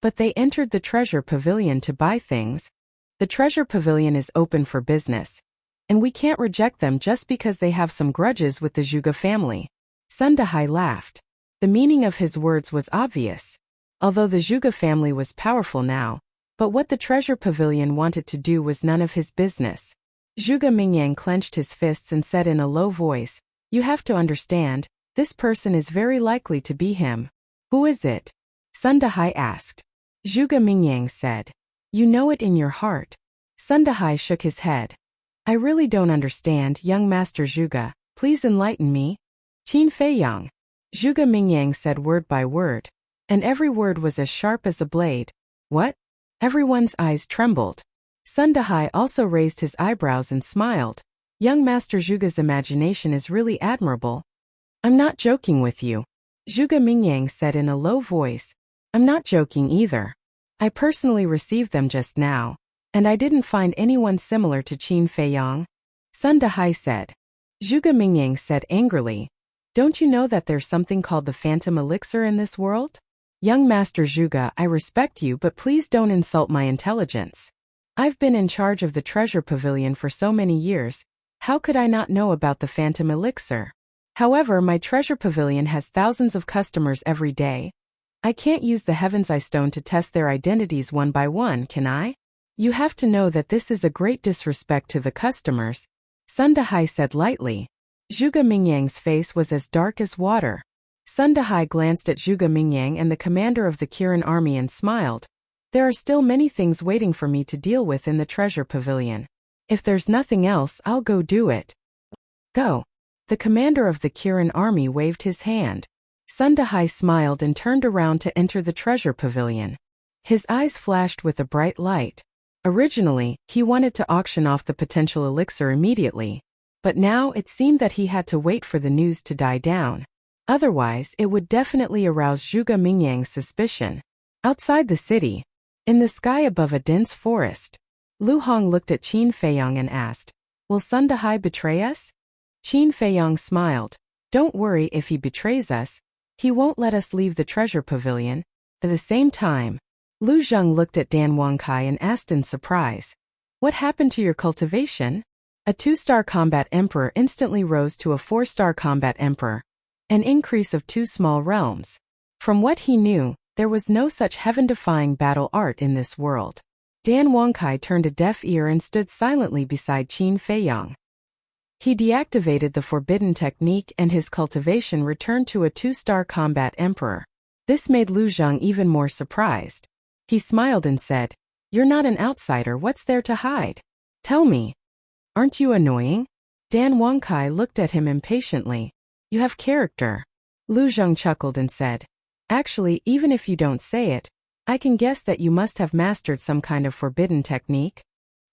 But they entered the treasure pavilion to buy things. The treasure pavilion is open for business, and we can't reject them just because they have some grudges with the Zhuge family." Sun Dahai laughed. The meaning of his words was obvious. Although the Zhuge family was powerful now, but what the treasure pavilion wanted to do was none of his business. Zhuge Mingyang clenched his fists and said in a low voice, "You have to understand, this person is very likely to be him." "Who is it?" Sun Dahai asked. Zhuge Mingyang said, "You know it in your heart." Sun Dahai shook his head. "I really don't understand, young Master Zhuge, please enlighten me." "Qin Feiyang." Zhuge Mingyang said word by word, and every word was as sharp as a blade. "What?" Everyone's eyes trembled. Sun Dahai also raised his eyebrows and smiled. "Young Master Zhuge's imagination is really admirable." "I'm not joking with you," Zhuge Mingyang said in a low voice. "I'm not joking either. I personally received them just now, and I didn't find anyone similar to Qin Feiyang." Sun Dahai said. Zhuge Mingyang said angrily, "Don't you know that there's something called the phantom elixir in this world?" "Young Master Zhuge, I respect you, but please don't insult my intelligence. I've been in charge of the treasure pavilion for so many years, how could I not know about the phantom elixir? However, my treasure pavilion has thousands of customers every day. I can't use the Heaven's Eye Stone to test their identities one by one, can I? You have to know that this is a great disrespect to the customers," Sun Dahai said lightly. Zhuge Mingyang's face was as dark as water. Sun Dahai glanced at Zhuge Mingyang and the commander of the Kirin army and smiled. "There are still many things waiting for me to deal with in the treasure pavilion. If there's nothing else, I'll go do it." "Go." The commander of the Kirin army waved his hand. Sun Dahai smiled and turned around to enter the treasure pavilion. His eyes flashed with a bright light. Originally, he wanted to auction off the potential elixir immediately, but now it seemed that he had to wait for the news to die down. Otherwise, it would definitely arouse Zhuge Mingyang's suspicion. Outside the city, in the sky above a dense forest, Lu Hong looked at Qin Feiyang and asked, "Will Sun Dahai betray us?" Qin Feiyang smiled. "Don't worry if he betrays us. He won't let us leave the treasure pavilion." At the same time, Lu Zheng looked at Dan Wangkai and asked in surprise, "What happened to your cultivation?" A 2-star combat emperor instantly rose to a 4-star combat emperor, an increase of 2 small realms. From what he knew, there was no such heaven-defying battle art in this world. Dan Wangkai turned a deaf ear and stood silently beside Qin Feiyang. He deactivated the forbidden technique and his cultivation returned to a 2-star combat emperor. This made Lu Zheng even more surprised. He smiled and said, "You're not an outsider, what's there to hide? Tell me. Aren't you annoying?" Dan Wangkai looked at him impatiently. "You have character." Lu Zheng chuckled and said, "Actually, even if you don't say it, I can guess that you must have mastered some kind of forbidden technique."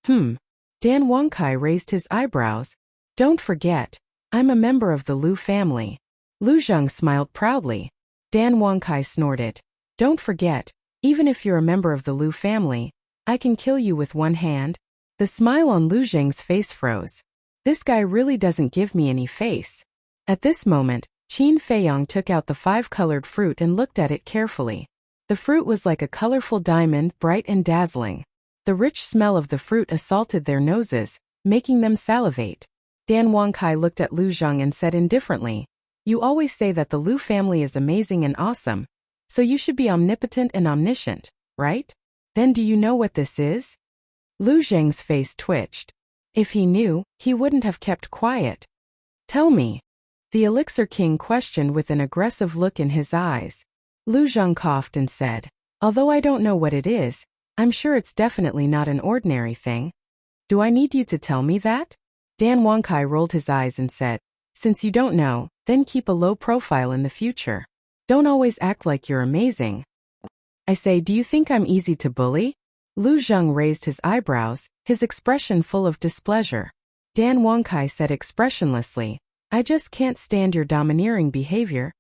Dan Wangkai raised his eyebrows. "Don't forget, I'm a member of the Lu family." Lu Zheng smiled proudly. Dan Wangkai snorted. "Don't forget, even if you're a member of the Lu family, I can kill you with one hand." The smile on Lu Zheng's face froze. This guy really doesn't give me any face. At this moment, Qin Feiyang took out the 5-colored fruit and looked at it carefully. The fruit was like a colorful diamond, bright and dazzling. The rich smell of the fruit assaulted their noses, making them salivate. Dan Wangkai looked at Lu Zheng and said indifferently, "You always say that the Lu family is amazing and awesome, so you should be omnipotent and omniscient, right? Then do you know what this is?" Lu Zheng's face twitched. If he knew, he wouldn't have kept quiet. "Tell me." The Elixir King questioned with an aggressive look in his eyes. Lu Zheng coughed and said, "Although I don't know what it is, I'm sure it's definitely not an ordinary thing." "Do I need you to tell me that?" Dan Wangkai rolled his eyes and said, "Since you don't know, then keep a low profile in the future. Don't always act like you're amazing." "I say, do you think I'm easy to bully?" Lu Zheng raised his eyebrows, his expression full of displeasure. Dan Wangkai said expressionlessly, "I just can't stand your domineering behavior."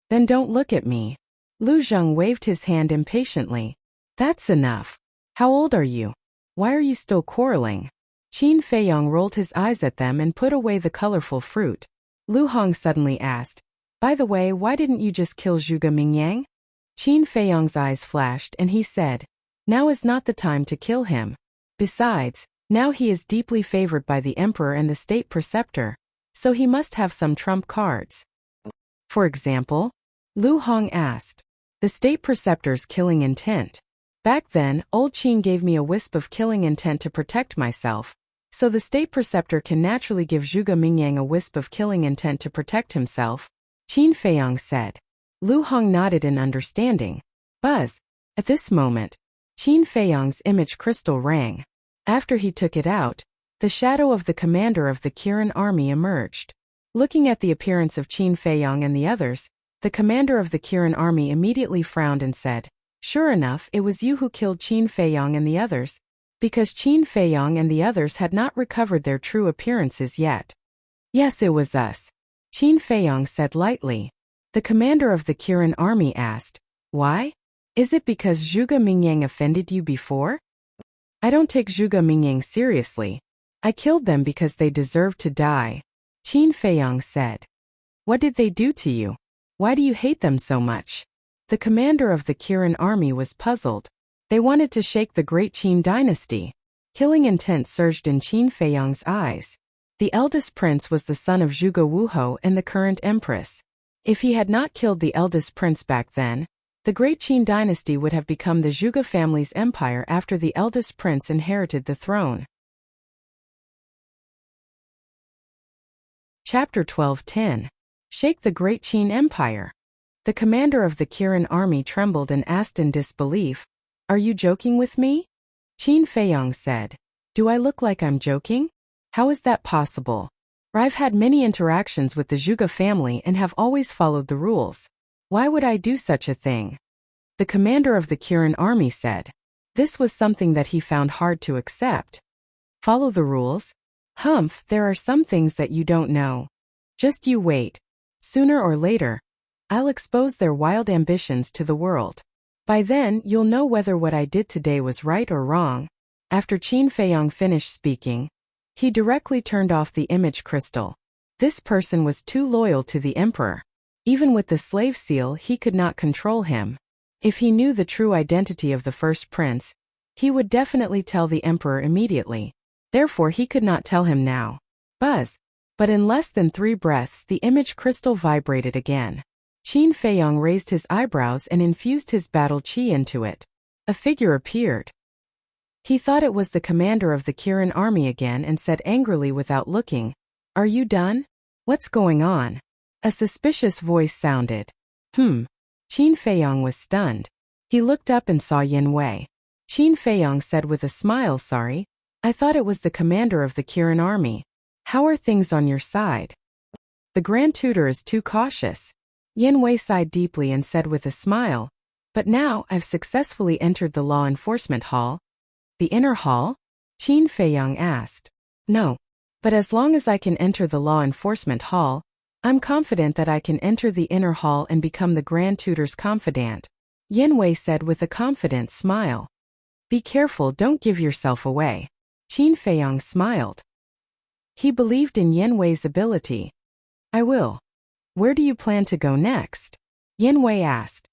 "Then don't look at me." Lu Zheng waved his hand impatiently. "That's enough. How old are you? Why are you still quarreling?" Qin Feiyang rolled his eyes at them and put away the colorful fruit. Lu Hong suddenly asked, "By the way, why didn't you just kill Zhuge Mingyang?" Qin Feiyang's eyes flashed and he said, "Now is not the time to kill him. Besides, now he is deeply favored by the emperor and the state preceptor, so he must have some trump cards." "For example?" Lu Hong asked. "The state preceptor's killing intent. Back then, old Qin gave me a wisp of killing intent to protect myself, so the state preceptor can naturally give Zhuge Mingyang a wisp of killing intent to protect himself," Qin Feiyang said. Lu Hong nodded in understanding. Buzz. At this moment, Qin Feiyang's image crystal rang. After he took it out, the shadow of the commander of the Kirin army emerged. Looking at the appearance of Qin Feiyang and the others, the commander of the Kirin army immediately frowned and said, "Sure enough, it was you who killed Qin Feiyang and the others," because Qin Feiyang and the others had not recovered their true appearances yet. "Yes, it was us," Qin Feiyang said lightly. The commander of the Kirin army asked, "Why? Is it because Zhuge Mingyang offended you before?" "I don't take Zhuge Mingyang seriously. I killed them because they deserved to die," Qin Feiyang said. "What did they do to you? Why do you hate them so much?" The commander of the Kirin army was puzzled. They wanted to shake the great Qin dynasty. Killing intent surged in Qin Feiyang's eyes. The eldest prince was the son of Zhuge Wuhou and the current empress. If he had not killed the eldest prince back then, the great Qin dynasty would have become the Zhuge family's empire after the eldest prince inherited the throne. Chapter 12:10. Shake the Great Qin Empire. The commander of the Kirin army trembled and asked in disbelief, "Are you joking with me?" Qin Feiyang said, "Do I look like I'm joking? How is that possible? I've had many interactions with the Zhuge family and have always followed the rules. Why would I do such a thing?" The commander of the Kirin army said. This was something that he found hard to accept. "Follow the rules? Humph, there are some things that you don't know. Just you wait. Sooner or later, I'll expose their wild ambitions to the world. By then, you'll know whether what I did today was right or wrong." After Qin Feiyong finished speaking, he directly turned off the image crystal. This person was too loyal to the emperor. Even with the slave seal, he could not control him. If he knew the true identity of the first prince, he would definitely tell the emperor immediately. Therefore, he could not tell him now. Buzz! But in less than 3 breaths, the image crystal vibrated again. Qin Feiyong raised his eyebrows and infused his battle qi into it. A figure appeared. He thought it was the commander of the Kirin army again and said angrily without looking, "Are you done? What's going on?" A suspicious voice sounded. Qin Feiyong was stunned. He looked up and saw Yin Wei. Qin Feiyong said with a smile, "Sorry, I thought it was the commander of the Kirin army. How are things on your side?" "The Grand Tutor is too cautious." Yin Wei sighed deeply and said with a smile, "But now I've successfully entered the law enforcement hall." "The inner hall?" Qin Feiyong asked. "No. But as long as I can enter the law enforcement hall, I'm confident that I can enter the inner hall and become the Grand Tutor's confidant," Yin Wei said with a confident smile. "Be careful, don't give yourself away." Qin Feiyong smiled. He believed in Yin Wei's ability. "I will." "Where do you plan to go next?" Yin Wei asked.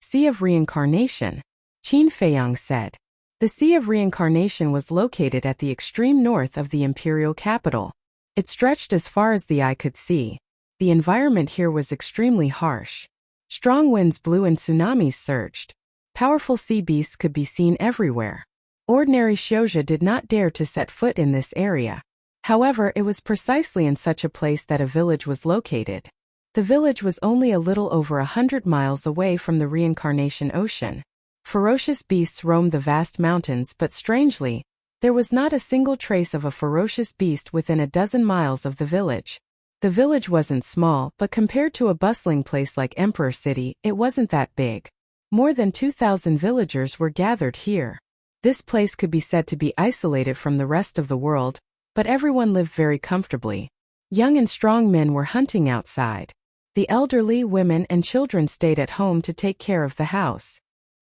"Sea of Reincarnation," Qin Feiyong said. The Sea of Reincarnation was located at the extreme north of the imperial capital. It stretched as far as the eye could see. The environment here was extremely harsh. Strong winds blew and tsunamis surged. Powerful sea beasts could be seen everywhere. Ordinary Xiuzha did not dare to set foot in this area. However, it was precisely in such a place that a village was located. The village was only a little over 100 miles away from the Reincarnation Ocean. Ferocious beasts roamed the vast mountains, but strangely, there was not a single trace of a ferocious beast within a dozen miles of the village. The village wasn't small, but compared to a bustling place like Emperor City, it wasn't that big. More than 2,000 villagers were gathered here. This place could be said to be isolated from the rest of the world, but everyone lived very comfortably. Young and strong men were hunting outside. The elderly, women, and children stayed at home to take care of the house.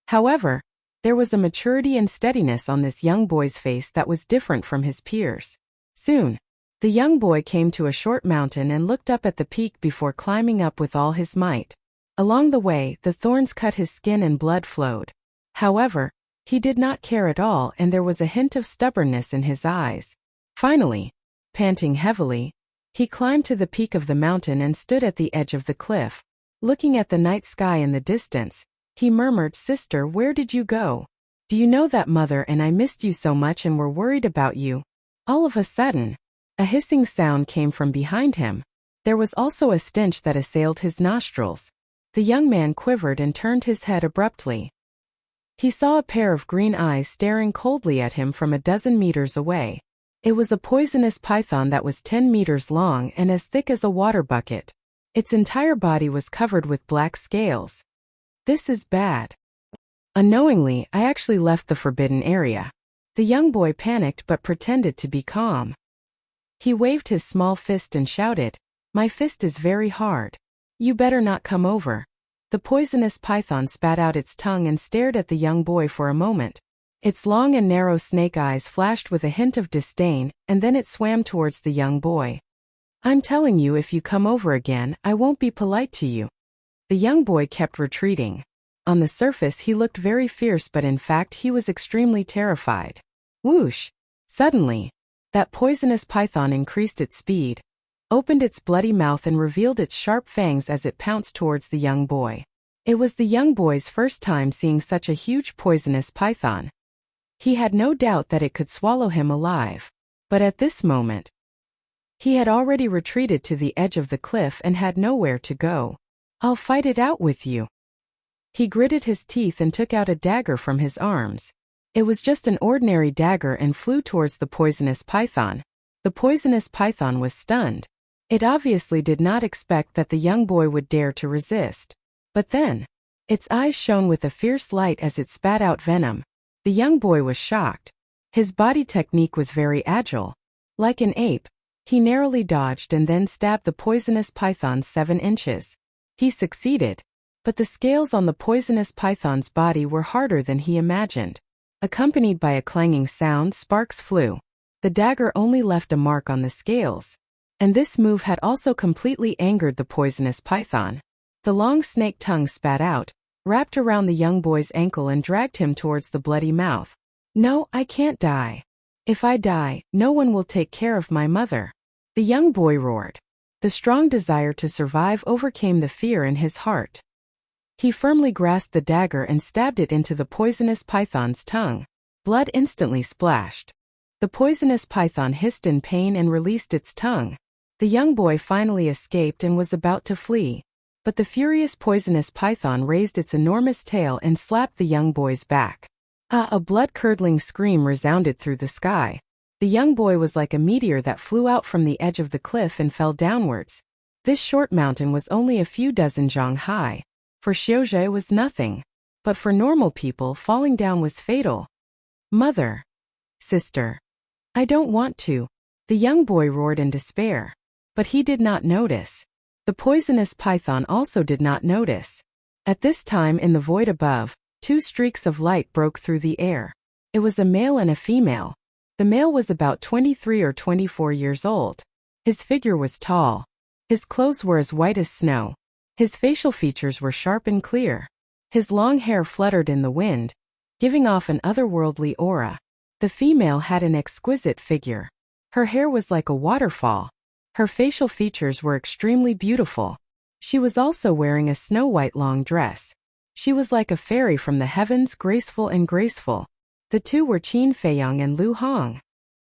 However, there was a maturity and steadiness on this young boy's face that was different from his peers. Soon, the young boy came to a short mountain and looked up at the peak before climbing up with all his might. Along the way, the thorns cut his skin and blood flowed. However, he did not care at all, and there was a hint of stubbornness in his eyes. Finally, panting heavily, he climbed to the peak of the mountain and stood at the edge of the cliff. Looking at the night sky in the distance, he murmured, "Sister, where did you go? Do you know that Mother and I missed you so much and were worried about you?" All of a sudden, a hissing sound came from behind him. There was also a stench that assailed his nostrils. The young man quivered and turned his head abruptly. He saw a pair of green eyes staring coldly at him from a dozen meters away. It was a poisonous python that was 10 meters long and as thick as a water bucket. Its entire body was covered with black scales. "This is bad." Unknowingly, I actually left the forbidden area. The young boy panicked but pretended to be calm. He waved his small fist and shouted, "My fist is very hard. You better not come over." The poisonous python spat out its tongue and stared at the young boy for a moment. Its long and narrow snake eyes flashed with a hint of disdain, and then it swam towards the young boy. "I'm telling you, if you come over again, I won't be polite to you." The young boy kept retreating. On the surface he looked very fierce, but in fact he was extremely terrified. Whoosh! Suddenly, that poisonous python increased its speed, opened its bloody mouth and revealed its sharp fangs as it pounced towards the young boy. It was the young boy's first time seeing such a huge poisonous python. He had no doubt that it could swallow him alive. But at this moment, he had already retreated to the edge of the cliff and had nowhere to go. "I'll fight it out with you." He gritted his teeth and took out a dagger from his arms. It was just an ordinary dagger and flew towards the poisonous python. The poisonous python was stunned. It obviously did not expect that the young boy would dare to resist. But then, its eyes shone with a fierce light as it spat out venom. The young boy was shocked. His body technique was very agile. Like an ape, he narrowly dodged and then stabbed the poisonous python 7 inches. He succeeded. But the scales on the poisonous python's body were harder than he imagined. Accompanied by a clanging sound, sparks flew. The dagger only left a mark on the scales. And this move had also completely angered the poisonous python. The long snake tongue spat out, wrapped around the young boy's ankle and dragged him towards the bloody mouth. "No, I can't die. If I die, no one will take care of my mother," the young boy roared. The strong desire to survive overcame the fear in his heart. He firmly grasped the dagger and stabbed it into the poisonous python's tongue. Blood instantly splashed. The poisonous python hissed in pain and released its tongue. The young boy finally escaped and was about to flee. But the furious poisonous python raised its enormous tail and slapped the young boy's back. A blood-curdling scream resounded through the sky. The young boy was like a meteor that flew out from the edge of the cliff and fell downwards. This short mountain was only a few dozen zhang high. For Xiaozhe it was nothing. But for normal people, falling down was fatal. "Mother. Sister. I don't want to," the young boy roared in despair. But he did not notice. The poisonous python also did not notice. At this time in the void above, two streaks of light broke through the air. It was a male and a female. The male was about 23 or 24 years old. His figure was tall. His clothes were as white as snow. His facial features were sharp and clear. His long hair fluttered in the wind, giving off an otherworldly aura. The female had an exquisite figure. Her hair was like a waterfall. Her facial features were extremely beautiful. She was also wearing a snow-white long dress. She was like a fairy from the heavens, graceful and graceful. The two were Qin Feiyang and Lu Hong.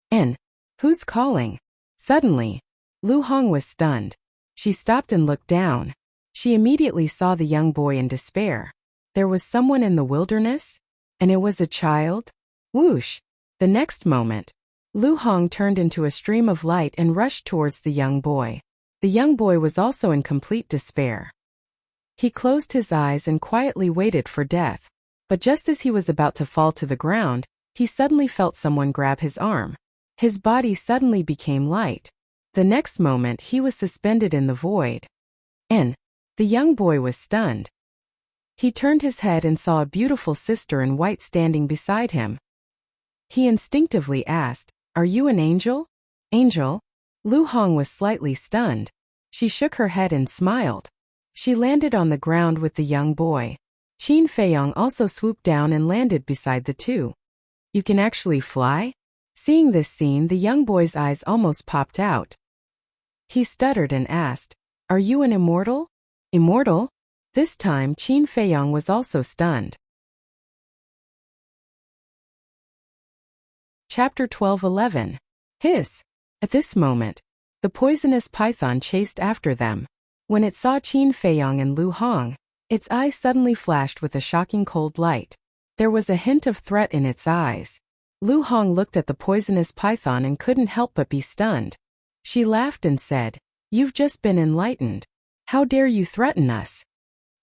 "And who's calling?" Suddenly, Lu Hong was stunned. She stopped and looked down. She immediately saw the young boy in despair. There was someone in the wilderness? And it was a child? Whoosh! The next moment, Lu Hong turned into a stream of light and rushed towards the young boy. The young boy was also in complete despair. He closed his eyes and quietly waited for death. But just as he was about to fall to the ground, he suddenly felt someone grab his arm. His body suddenly became light. The next moment he was suspended in the void. And the young boy was stunned. He turned his head and saw a beautiful sister in white standing beside him. He instinctively asked, "Are you an angel?" "Angel?" Lu Hong was slightly stunned. She shook her head and smiled. She landed on the ground with the young boy. Qin Feiyang also swooped down and landed beside the two. "You can actually fly?" Seeing this scene, the young boy's eyes almost popped out. He stuttered and asked, "Are you an immortal?" "Immortal?" This time Qin Feiyang was also stunned. Chapter 12:11. Hiss! At this moment, the poisonous python chased after them. When it saw Qin Feiyang and Lu Hong, its eyes suddenly flashed with a shocking cold light. There was a hint of threat in its eyes. Lu Hong looked at the poisonous python and couldn't help but be stunned. She laughed and said, "You've just been enlightened. How dare you threaten us?"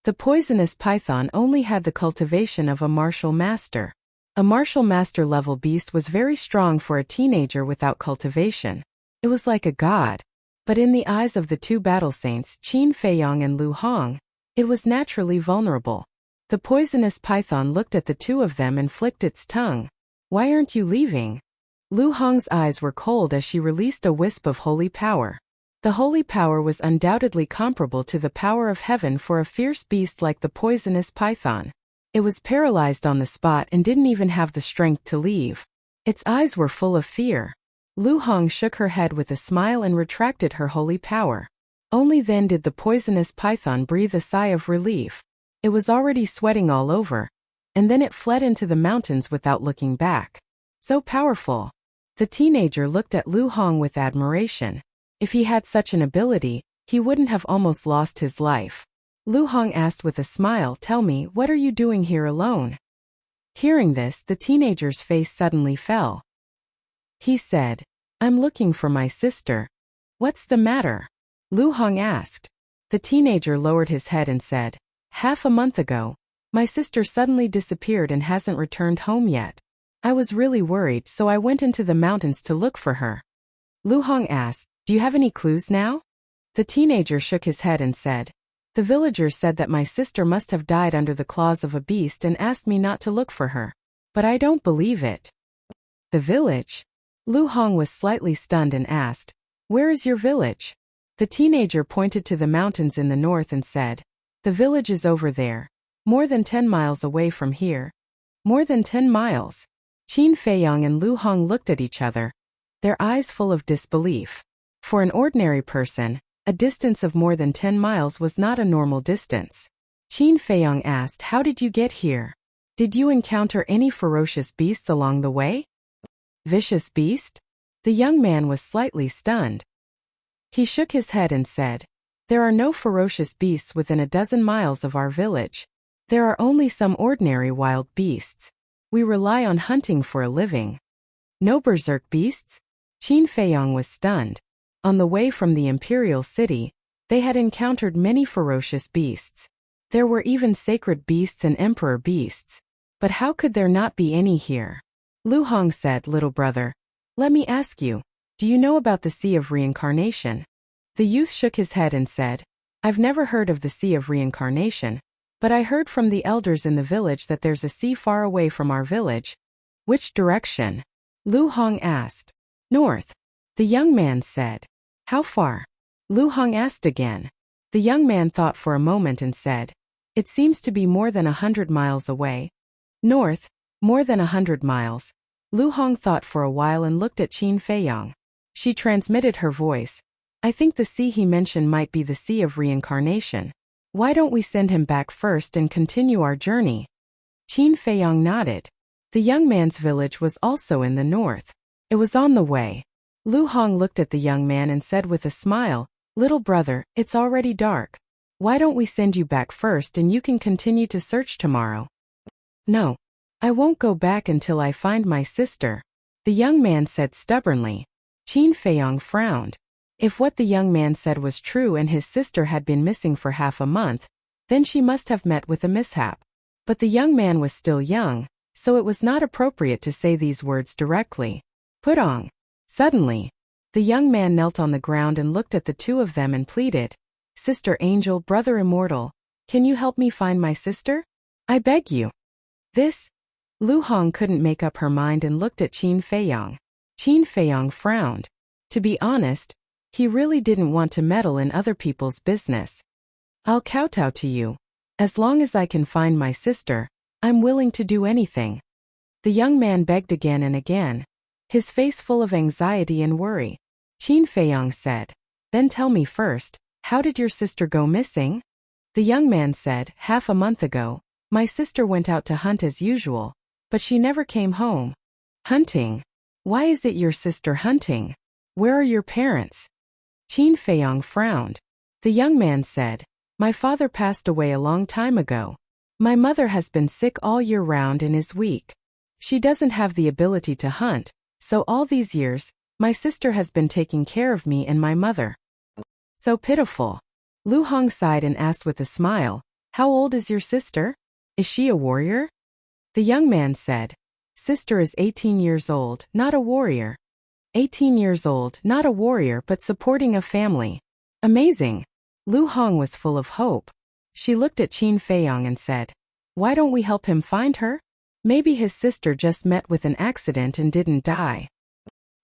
The poisonous python only had the cultivation of a martial master. A martial master level beast was very strong for a teenager without cultivation. It was like a god. But in the eyes of the two battle saints, Qin Feiyang and Lu Hong, it was naturally vulnerable. The poisonous python looked at the two of them and flicked its tongue. "Why aren't you leaving?" Lu Hong's eyes were cold as she released a wisp of holy power. The holy power was undoubtedly comparable to the power of heaven for a fierce beast like the poisonous python. It was paralyzed on the spot and didn't even have the strength to leave. Its eyes were full of fear. Lu Hong shook her head with a smile and retracted her holy power. Only then did the poisonous python breathe a sigh of relief. It was already sweating all over. And then it fled into the mountains without looking back. So powerful. The teenager looked at Lu Hong with admiration. If he had such an ability, he wouldn't have almost lost his life. Lu Hong asked with a smile, "Tell me, what are you doing here alone?" Hearing this, the teenager's face suddenly fell. He said, "I'm looking for my sister." "What's the matter?" Lu Hong asked. The teenager lowered his head and said, "Half a month ago, my sister suddenly disappeared and hasn't returned home yet. I was really worried, so I went into the mountains to look for her." Lu Hong asked, "Do you have any clues now?" The teenager shook his head and said, The villagers said that my sister must have died under the claws of a beast and asked me not to look for her. But I don't believe it. The village? Lu Hong was slightly stunned and asked, "Where is your village?" The teenager pointed to the mountains in the north and said, "The village is over there. More than 10 miles away from here." More than 10 miles? Qin Feiyang and Lu Hong looked at each other, their eyes full of disbelief. For an ordinary person, a distance of more than 10 miles was not a normal distance. Qin Feiyang asked, "How did you get here? Did you encounter any ferocious beasts along the way?" Vicious beast? The young man was slightly stunned. He shook his head and said, "There are no ferocious beasts within a dozen miles of our village. There are only some ordinary wild beasts. We rely on hunting for a living." No berserk beasts? Qin Feiyang was stunned. On the way from the imperial city, they had encountered many ferocious beasts. There were even sacred beasts and emperor beasts. But how could there not be any here? Lu Hong said, "Little brother, let me ask you, do you know about the Sea of Reincarnation?" The youth shook his head and said, "I've never heard of the Sea of Reincarnation, but I heard from the elders in the village that there's a sea far away from our village." "Which direction?" Lu Hong asked. "North." The young man said. "How far?" Lu Hong asked again. The young man thought for a moment and said, "It seems to be more than 100 miles away." "North? More than 100 miles." Lu Hong thought for a while and looked at Qin Feiyang. She transmitted her voice. "I think the sea he mentioned might be the Sea of Reincarnation. Why don't we send him back first and continue our journey?" Qin Feiyang nodded. The young man's village was also in the north. It was on the way. Lu Hong looked at the young man and said with a smile, "Little brother, it's already dark. Why don't we send you back first and you can continue to search tomorrow?" "No. I won't go back until I find my sister," the young man said stubbornly. Qin Feiyang frowned. If what the young man said was true and his sister had been missing for half a month, then she must have met with a mishap. But the young man was still young, so it was not appropriate to say these words directly. Putong. Suddenly, the young man knelt on the ground and looked at the two of them and pleaded, "Sister Angel, brother immortal, can you help me find my sister? I beg you." This? Lu Hong couldn't make up her mind and looked at Qin Feiyang. Qin Feiyang frowned. To be honest, he really didn't want to meddle in other people's business. "I'll kowtow to you. As long as I can find my sister, I'm willing to do anything." The young man begged again and again, his face full of anxiety and worry. Qin Feiyang said, "Then tell me first, how did your sister go missing?" The young man said, "Half a month ago, my sister went out to hunt as usual, but she never came home." "Hunting? Why is it your sister hunting? Where are your parents?" Qin Feiyang frowned. The young man said, "My father passed away a long time ago. My mother has been sick all year round and is weak. She doesn't have the ability to hunt, so all these years, my sister has been taking care of me and my mother." So pitiful. Lu Hong sighed and asked with a smile, "How old is your sister? Is she a warrior?" The young man said, "Sister is 18 years old, not a warrior." 18 years old, not a warrior but supporting a family. Amazing. Lu Hong was full of hope. She looked at Qin Feiyang and said, "Why don't we help him find her? Maybe his sister just met with an accident and didn't die."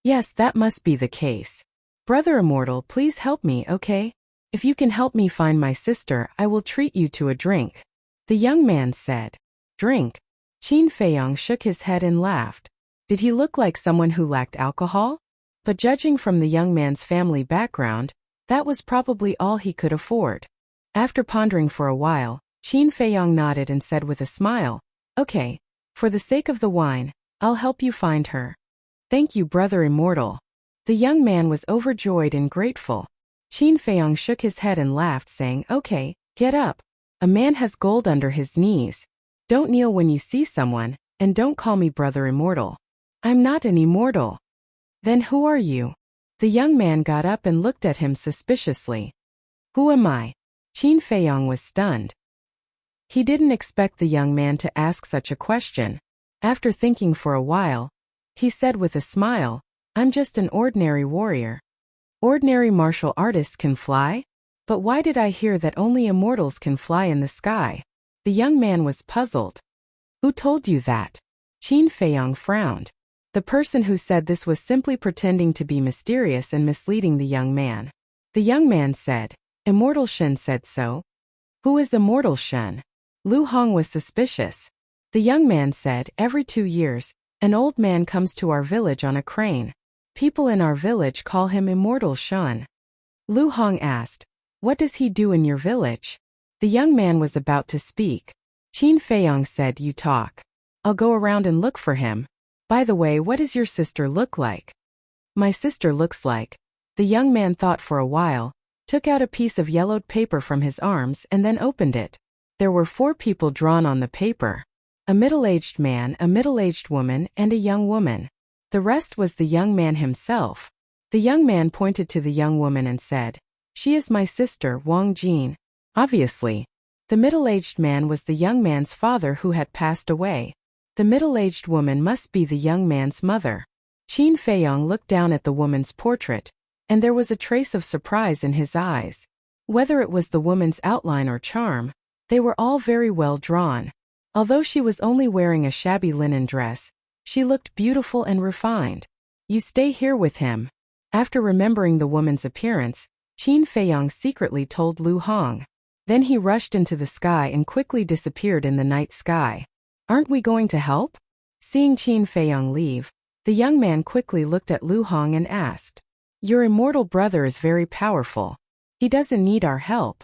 "Yes, that must be the case. Brother Immortal, please help me, okay? If you can help me find my sister, I will treat you to a drink." The young man said. "Drink?" Qin Feiyang shook his head and laughed. Did he look like someone who lacked alcohol? But judging from the young man's family background, that was probably all he could afford. After pondering for a while, Qin Feiyang nodded and said with a smile, "Okay, for the sake of the wine, I'll help you find her." "Thank you, brother immortal." The young man was overjoyed and grateful. Qin Feiyang shook his head and laughed, saying, "Okay, get up. A man has gold under his knees. Don't kneel when you see someone, and don't call me brother immortal. I'm not an immortal." "Then who are you?" The young man got up and looked at him suspiciously. "Who am I?" Qin Feiyang was stunned. He didn't expect the young man to ask such a question. After thinking for a while, he said with a smile, "I'm just an ordinary warrior." "Ordinary martial artists can fly? But why did I hear that only immortals can fly in the sky? The young man was puzzled. Who told you that? Qin Feiyang frowned. The person who said this was simply pretending to be mysterious and misleading the young man. The young man said, Immortal Shen said so. Who is Immortal Shen? Lu Hong was suspicious. The young man said, every 2 years, an old man comes to our village on a crane. People in our village call him Immortal Shen. Lu Hong asked, what does he do in your village? The young man was about to speak. Qin Feiyang said, you talk. I'll go around and look for him. By the way, what does your sister look like? My sister looks like. The young man thought for a while, took out a piece of yellowed paper from his arms and then opened it. There were 4 people drawn on the paper. A middle-aged man, a middle-aged woman, and a young woman. The rest was the young man himself. The young man pointed to the young woman and said, she is my sister, Wang Jin. Obviously. The middle-aged man was the young man's father who had passed away. The middle-aged woman must be the young man's mother. Qin Feiyang looked down at the woman's portrait, and there was a trace of surprise in his eyes. Whether it was the woman's outline or charm, they were all very well drawn. Although she was only wearing a shabby linen dress, she looked beautiful and refined. You stay here with him. After remembering the woman's appearance, Qin Feiyang secretly told Lu Hong. Then he rushed into the sky and quickly disappeared in the night sky. Aren't we going to help? Seeing Qin Feiyang leave, the young man quickly looked at Lu Hong and asked, your immortal brother is very powerful. He doesn't need our help.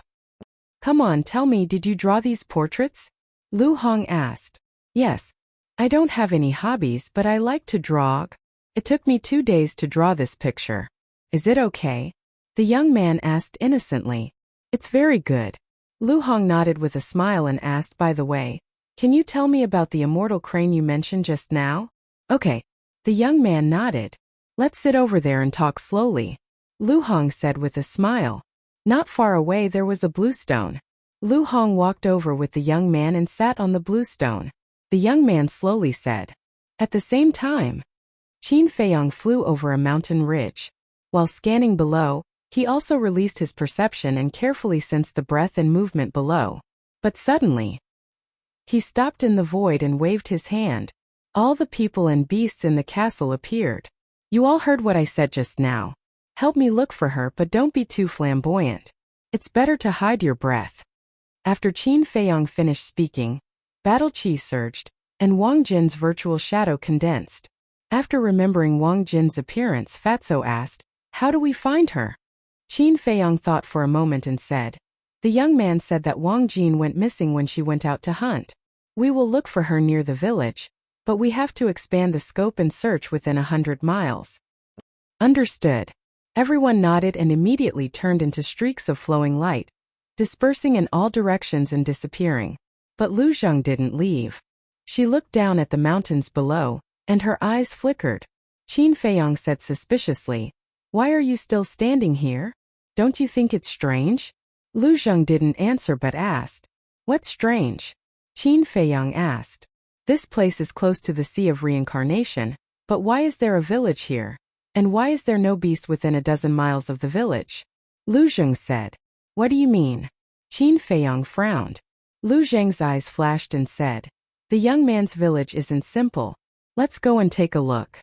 Come on, tell me, did you draw these portraits? Lu Hong asked. Yes. I don't have any hobbies, but I like to draw. It took me 2 days to draw this picture. Is it okay? The young man asked innocently. It's very good. Lu Hong nodded with a smile and asked, by the way, can you tell me about the immortal crane you mentioned just now? Okay. The young man nodded. Let's sit over there and talk slowly. Lu Hong said with a smile. Not far away there was a bluestone. Lu Hong walked over with the young man and sat on the bluestone. The young man slowly said. At the same time, Qin Feiyang flew over a mountain ridge. While scanning below, he also released his perception and carefully sensed the breath and movement below. But suddenly, he stopped in the void and waved his hand. All the people and beasts in the castle appeared. You all heard what I said just now. Help me look for her, but don't be too flamboyant. It's better to hide your breath. After Qin Feiyang finished speaking, battle chi surged, and Wang Jin's virtual shadow condensed. After remembering Wang Jin's appearance, Fatso asked, how do we find her? Qin Feiyang thought for a moment and said, the young man said that Wang Jin went missing when she went out to hunt. We will look for her near the village, but we have to expand the scope and search within 100 miles. Understood. Everyone nodded and immediately turned into streaks of flowing light, dispersing in all directions and disappearing. But Lu Zheng didn't leave. She looked down at the mountains below, and her eyes flickered. Qin Feiyang said suspiciously, why are you still standing here? Don't you think it's strange? Lu Zheng didn't answer but asked, what's strange? Qin Feiyang asked. This place is close to the Sea of Reincarnation, but why is there a village here? And why is there no beast within a dozen miles of the village? Lu Zheng said. What do you mean? Qin Feiyang frowned. Lu Zheng's eyes flashed and said, the young man's village isn't simple. Let's go and take a look.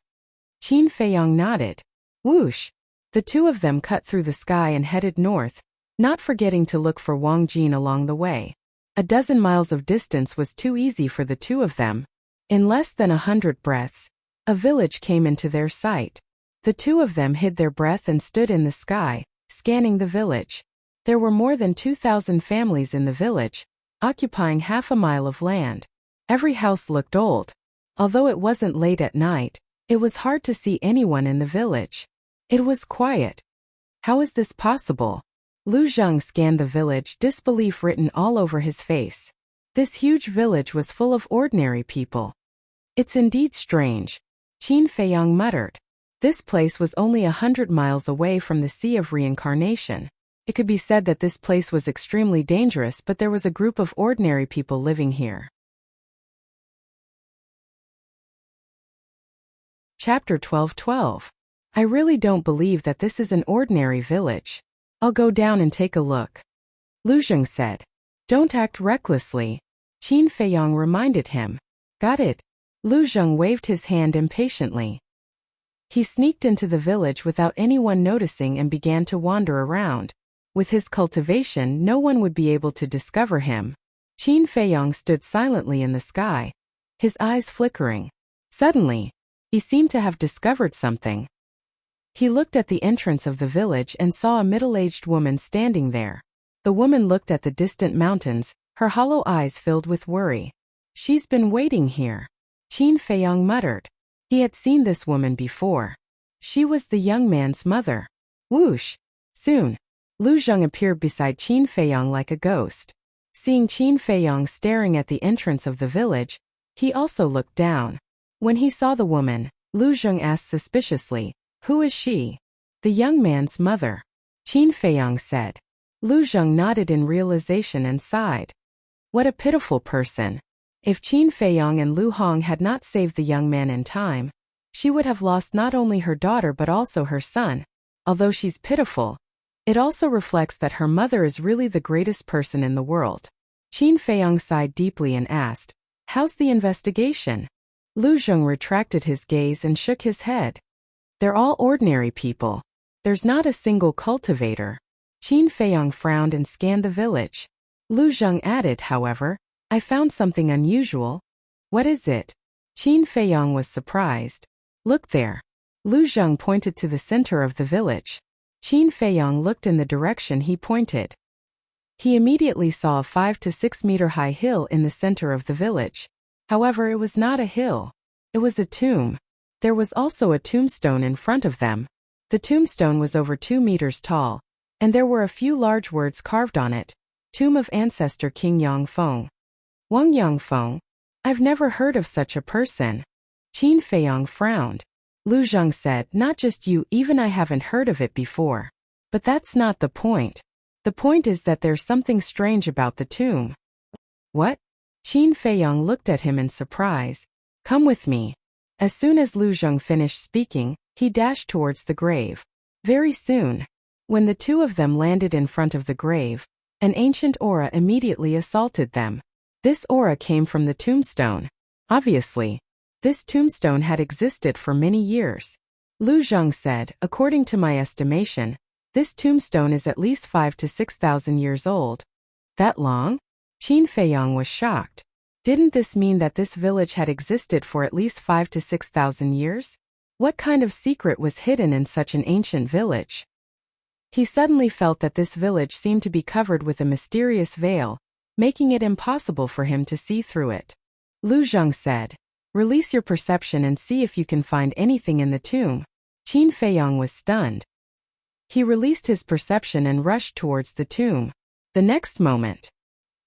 Qin Feiyang nodded. Whoosh! The two of them cut through the sky and headed north, not forgetting to look for Wang Jin along the way. A dozen miles of distance was too easy for the two of them. In less than 100 breaths, a village came into their sight. The two of them hid their breath and stood in the sky, scanning the village. There were more than 2,000 families in the village, occupying half a mile of land. Every house looked old. Although it wasn't late at night, it was hard to see anyone in the village. It was quiet. How is this possible? Lu Zheng scanned the village, disbelief written all over his face. This huge village was full of ordinary people. It's indeed strange, Qin Feiyang muttered. This place was only 100 miles away from the Sea of Reincarnation. It could be said that this place was extremely dangerous, but there was a group of ordinary people living here. Chapter 12:12. I really don't believe that this is an ordinary village. I'll go down and take a look, Lu Zheng said. Don't act recklessly, Qin Feiyang reminded him. Got it? Lu Zheng waved his hand impatiently. He sneaked into the village without anyone noticing and began to wander around. With his cultivation, no one would be able to discover him. Qin Feiyang stood silently in the sky, his eyes flickering. Suddenly, he seemed to have discovered something. He looked at the entrance of the village and saw a middle-aged woman standing there. The woman looked at the distant mountains, her hollow eyes filled with worry. She's been waiting here, Qin Feiyang muttered. He had seen this woman before. She was the young man's mother. Whoosh! Soon, Lu Zheng appeared beside Qin Feiyang like a ghost. Seeing Qin Feiyang staring at the entrance of the village, he also looked down. When he saw the woman, Lu Zheng asked suspiciously, "Who is she?" "The young man's mother," Qin Feiyang said. Lu Zheng nodded in realization and sighed. What a pitiful person. If Qin Feiyang and Lu Hong had not saved the young man in time, she would have lost not only her daughter but also her son. Although she's pitiful, it also reflects that her mother is really the greatest person in the world. Qin Feiyang sighed deeply and asked, "How's the investigation?" Lu Zheng retracted his gaze and shook his head. "They're all ordinary people. There's not a single cultivator." Qin Feiyang frowned and scanned the village. Lu Zheng added, however, "I found something unusual." "What is it?" Qin Feiyang was surprised. "Look there." Lu Zheng pointed to the center of the village. Qin Feiyang looked in the direction he pointed. He immediately saw a 5 to 6 meter high hill in the center of the village. However, it was not a hill. It was a tomb. There was also a tombstone in front of them. The tombstone was over 2 meters tall, and there were a few large words carved on it. Tomb of ancestor King Yangfeng. Wang Yangfeng? I've never heard of such a person. Qin Feiyang frowned. Lu Zheng said, "Not just you, even I haven't heard of it before. But that's not the point. The point is that there's something strange about the tomb." "What?" Qin Feiyang looked at him in surprise. "Come with me." As soon as Lu Zheng finished speaking, he dashed towards the grave. Very soon, when the two of them landed in front of the grave, an ancient aura immediately assaulted them. This aura came from the tombstone. Obviously, this tombstone had existed for many years. Lu Zheng said, "According to my estimation, this tombstone is at least 5 to 6,000 years old." That long? Qin Feiyang was shocked. Didn't this mean that this village had existed for at least 5 to 6,000 years? What kind of secret was hidden in such an ancient village? He suddenly felt that this village seemed to be covered with a mysterious veil, making it impossible for him to see through it. Lu Zheng said, "Release your perception and see if you can find anything in the tomb." Qin Feiyang was stunned. He released his perception and rushed towards the tomb. The next moment,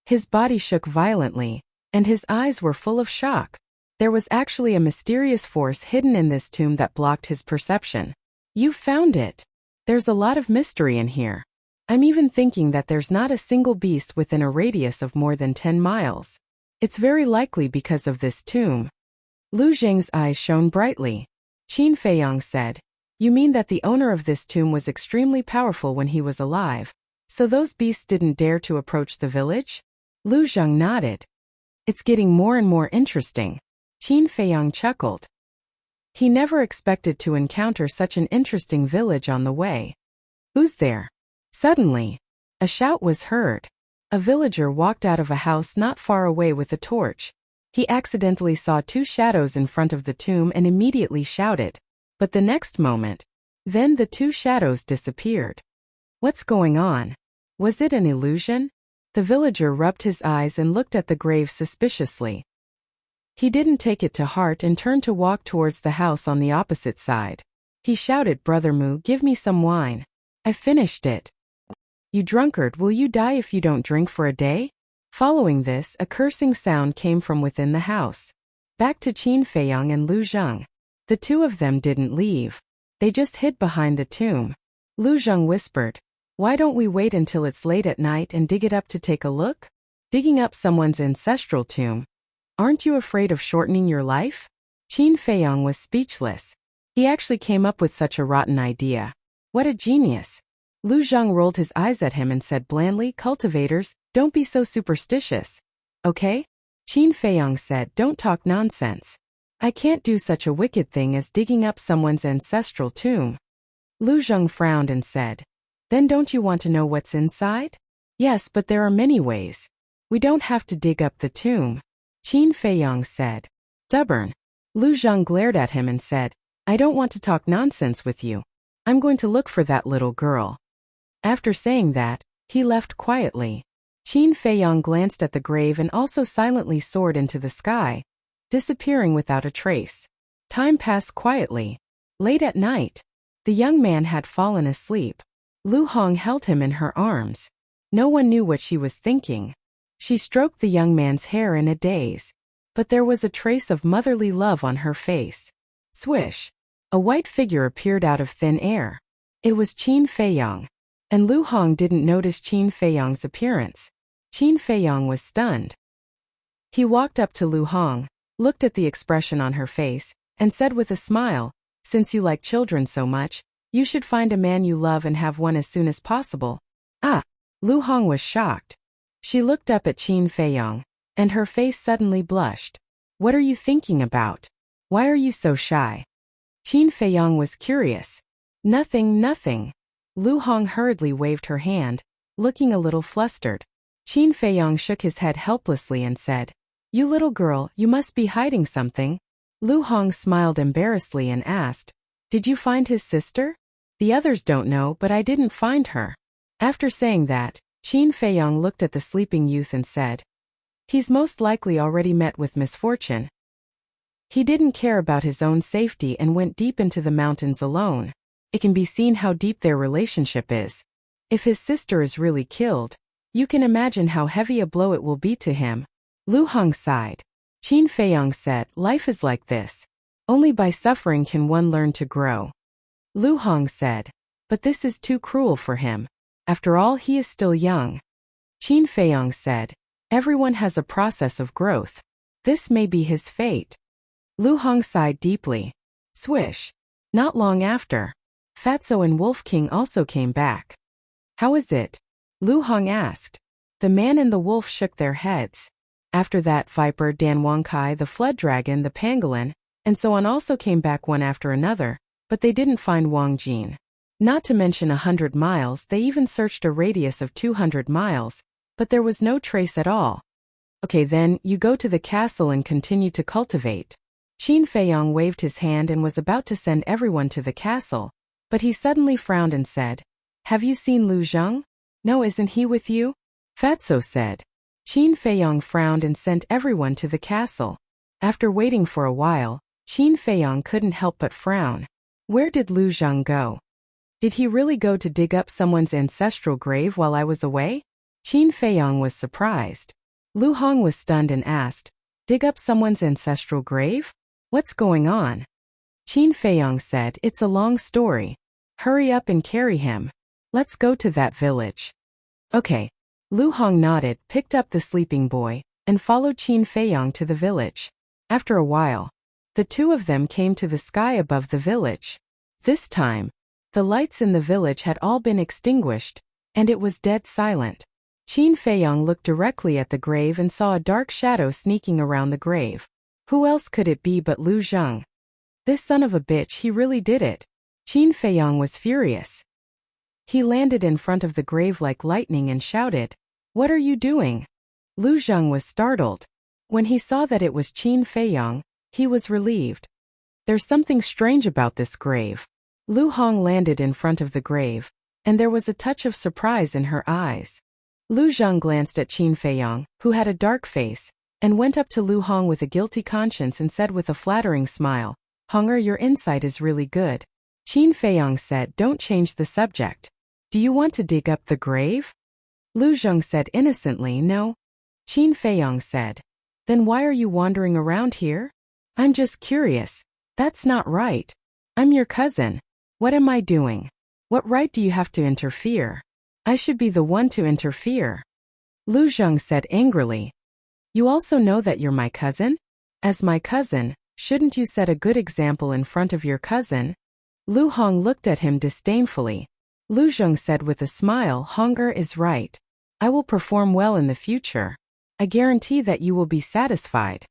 his body shook violently, and his eyes were full of shock. There was actually a mysterious force hidden in this tomb that blocked his perception. "You found it. There's a lot of mystery in here. I'm even thinking that there's not a single beast within a radius of more than 10 miles. It's very likely because of this tomb." Lu Zheng's eyes shone brightly. Qin Feiyang said, "You mean that the owner of this tomb was extremely powerful when he was alive, so those beasts didn't dare to approach the village?" Lu Zheng nodded. "It's getting more and more interesting." Qin Feiyang chuckled. He never expected to encounter such an interesting village on the way. "Who's there?" Suddenly, a shout was heard. A villager walked out of a house not far away with a torch. He accidentally saw 2 shadows in front of the tomb and immediately shouted. But the next moment, then the 2 shadows disappeared. What's going on? Was it an illusion? The villager rubbed his eyes and looked at the grave suspiciously. He didn't take it to heart and turned to walk towards the house on the opposite side. He shouted, "Brother Mu, give me some wine. I finished it." "You drunkard, will you die if you don't drink for a day?" Following this, a cursing sound came from within the house. Back to Qin Feiyang and Lu Zheng. The two of them didn't leave. They just hid behind the tomb. Lu Zheng whispered, "Why don't we wait until it's late at night and dig it up to take a look?" Digging up someone's ancestral tomb. Aren't you afraid of shortening your life? Qin Feiyang was speechless. He actually came up with such a rotten idea. What a genius. Lu Zhang rolled his eyes at him and said blandly, "Cultivators, don't be so superstitious. Okay?" Qin Feiyang said, "Don't talk nonsense. I can't do such a wicked thing as digging up someone's ancestral tomb." Lu Zhang frowned and said, "Then don't you want to know what's inside?" "Yes, but there are many ways. We don't have to dig up the tomb," Qin Feiyang said. Stubborn. Lu Zhang glared at him and said, "I don't want to talk nonsense with you. I'm going to look for that little girl." After saying that, he left quietly. Qin Feiyang glanced at the grave and also silently soared into the sky, disappearing without a trace. Time passed quietly. Late at night, the young man had fallen asleep. Lu Hong held him in her arms. No one knew what she was thinking. She stroked the young man's hair in a daze, but there was a trace of motherly love on her face. Swish! A white figure appeared out of thin air. It was Qin Feiyang. And Lu Hong didn't notice Qin Feiyang's appearance. Qin Feiyang was stunned. He walked up to Lu Hong, looked at the expression on her face, and said with a smile, "Since you like children so much, you should find a man you love and have one as soon as possible." Ah! Lu Hong was shocked. She looked up at Qin Feiyang, and her face suddenly blushed. "What are you thinking about? Why are you so shy?" Qin Feiyang was curious. "Nothing, nothing." Lu Hong hurriedly waved her hand, looking a little flustered. Qin Feiyang shook his head helplessly and said, "You little girl, you must be hiding something." Lu Hong smiled embarrassedly and asked, "Did you find his sister?" "The others don't know, but I didn't find her." After saying that, Qin Feiyang looked at the sleeping youth and said, "He's most likely already met with misfortune." He didn't care about his own safety and went deep into the mountains alone. It can be seen how deep their relationship is. If his sister is really killed, you can imagine how heavy a blow it will be to him. Lu Hong sighed. Qin Feiyang said, "Life is like this. Only by suffering can one learn to grow." Lu Hong said, "But this is too cruel for him. After all, he is still young." Qin Feiyang said, "Everyone has a process of growth. This may be his fate." Lu Hong sighed deeply. Swish! Not long after, Fatso and Wolf King also came back. "How is it?" Lu Hong asked. The man and the wolf shook their heads. After that, Viper, Dan Wangkai, the Flood Dragon, the Pangolin, and so on also came back one after another, but they didn't find Wang Jin. Not to mention 100 miles, they even searched a radius of 200 miles, but there was no trace at all. "Okay then, you go to the castle and continue to cultivate." Qin Feiyang waved his hand and was about to send everyone to the castle, but he suddenly frowned and said, "Have you seen Lu Zhang?" "No, isn't he with you?" Fatso said. Qin Feiyang frowned and sent everyone to the castle. After waiting for a while, Qin Feiyang couldn't help but frown. Where did Lu Zhang go? Did he really go to dig up someone's ancestral grave while I was away? Qin Feiyang was surprised. Lu Hong was stunned and asked, "Dig up someone's ancestral grave? What's going on?" Qin Feiyang said, "It's a long story. Hurry up and carry him. Let's go to that village." Okay. Lu Hong nodded, picked up the sleeping boy, and followed Qin Feiyang to the village. After a while, the two of them came to the sky above the village. This time, the lights in the village had all been extinguished, and it was dead silent. Qin Feiyang looked directly at the grave and saw a dark shadow sneaking around the grave. Who else could it be but Lu Zhang? This son of a bitch, he really did it. Qin Feiyang was furious. He landed in front of the grave like lightning and shouted, "What are you doing?" Lu Zhang was startled. When he saw that it was Qin Feiyang, he was relieved. There's something strange about this grave. Lu Hong landed in front of the grave, and there was a touch of surprise in her eyes. Lu Zhang glanced at Qin Feiyang, who had a dark face, and went up to Lu Hong with a guilty conscience and said with a flattering smile, "Honger, your insight is really good." Qin Feiyang said, "Don't change the subject. Do you want to dig up the grave?" Lu Zhang said innocently, "No." Qin Feiyang said, "Then why are you wandering around here?" "I'm just curious." "That's not right. I'm your cousin. What am I doing? What right do you have to interfere? I should be the one to interfere." Lu Zhang said angrily, "You also know that you're my cousin? As my cousin, shouldn't you set a good example in front of your cousin?" Lu Hong looked at him disdainfully. Lu Zheng said with a smile. Hunger is right. I will perform well in the future. I guarantee that you will be satisfied.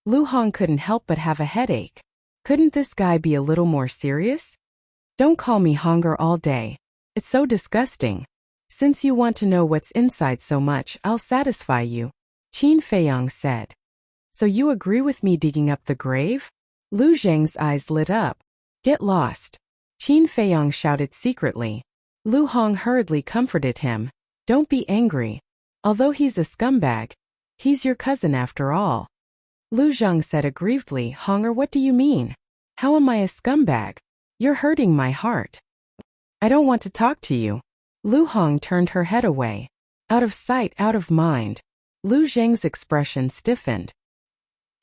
Lu Hong couldn't help but have a headache. Couldn't this guy be a little more serious? Don't call me Hunger all day. It's so disgusting. Since you want to know what's inside so much, I'll satisfy you, Qin Feiyang said. So you agree with me digging up the grave? Lu Zheng's eyes lit up. Get lost, Qin Feiyang shouted secretly. Lu Hong hurriedly comforted him. Don't be angry. Although he's a scumbag, he's your cousin after all. Lu Zheng said aggrievedly. Hunger, what do you mean? How am I a scumbag? You're hurting my heart. I don't want to talk to you. Lu Hong turned her head away. Out of sight, out of mind. Lu Zheng's expression stiffened.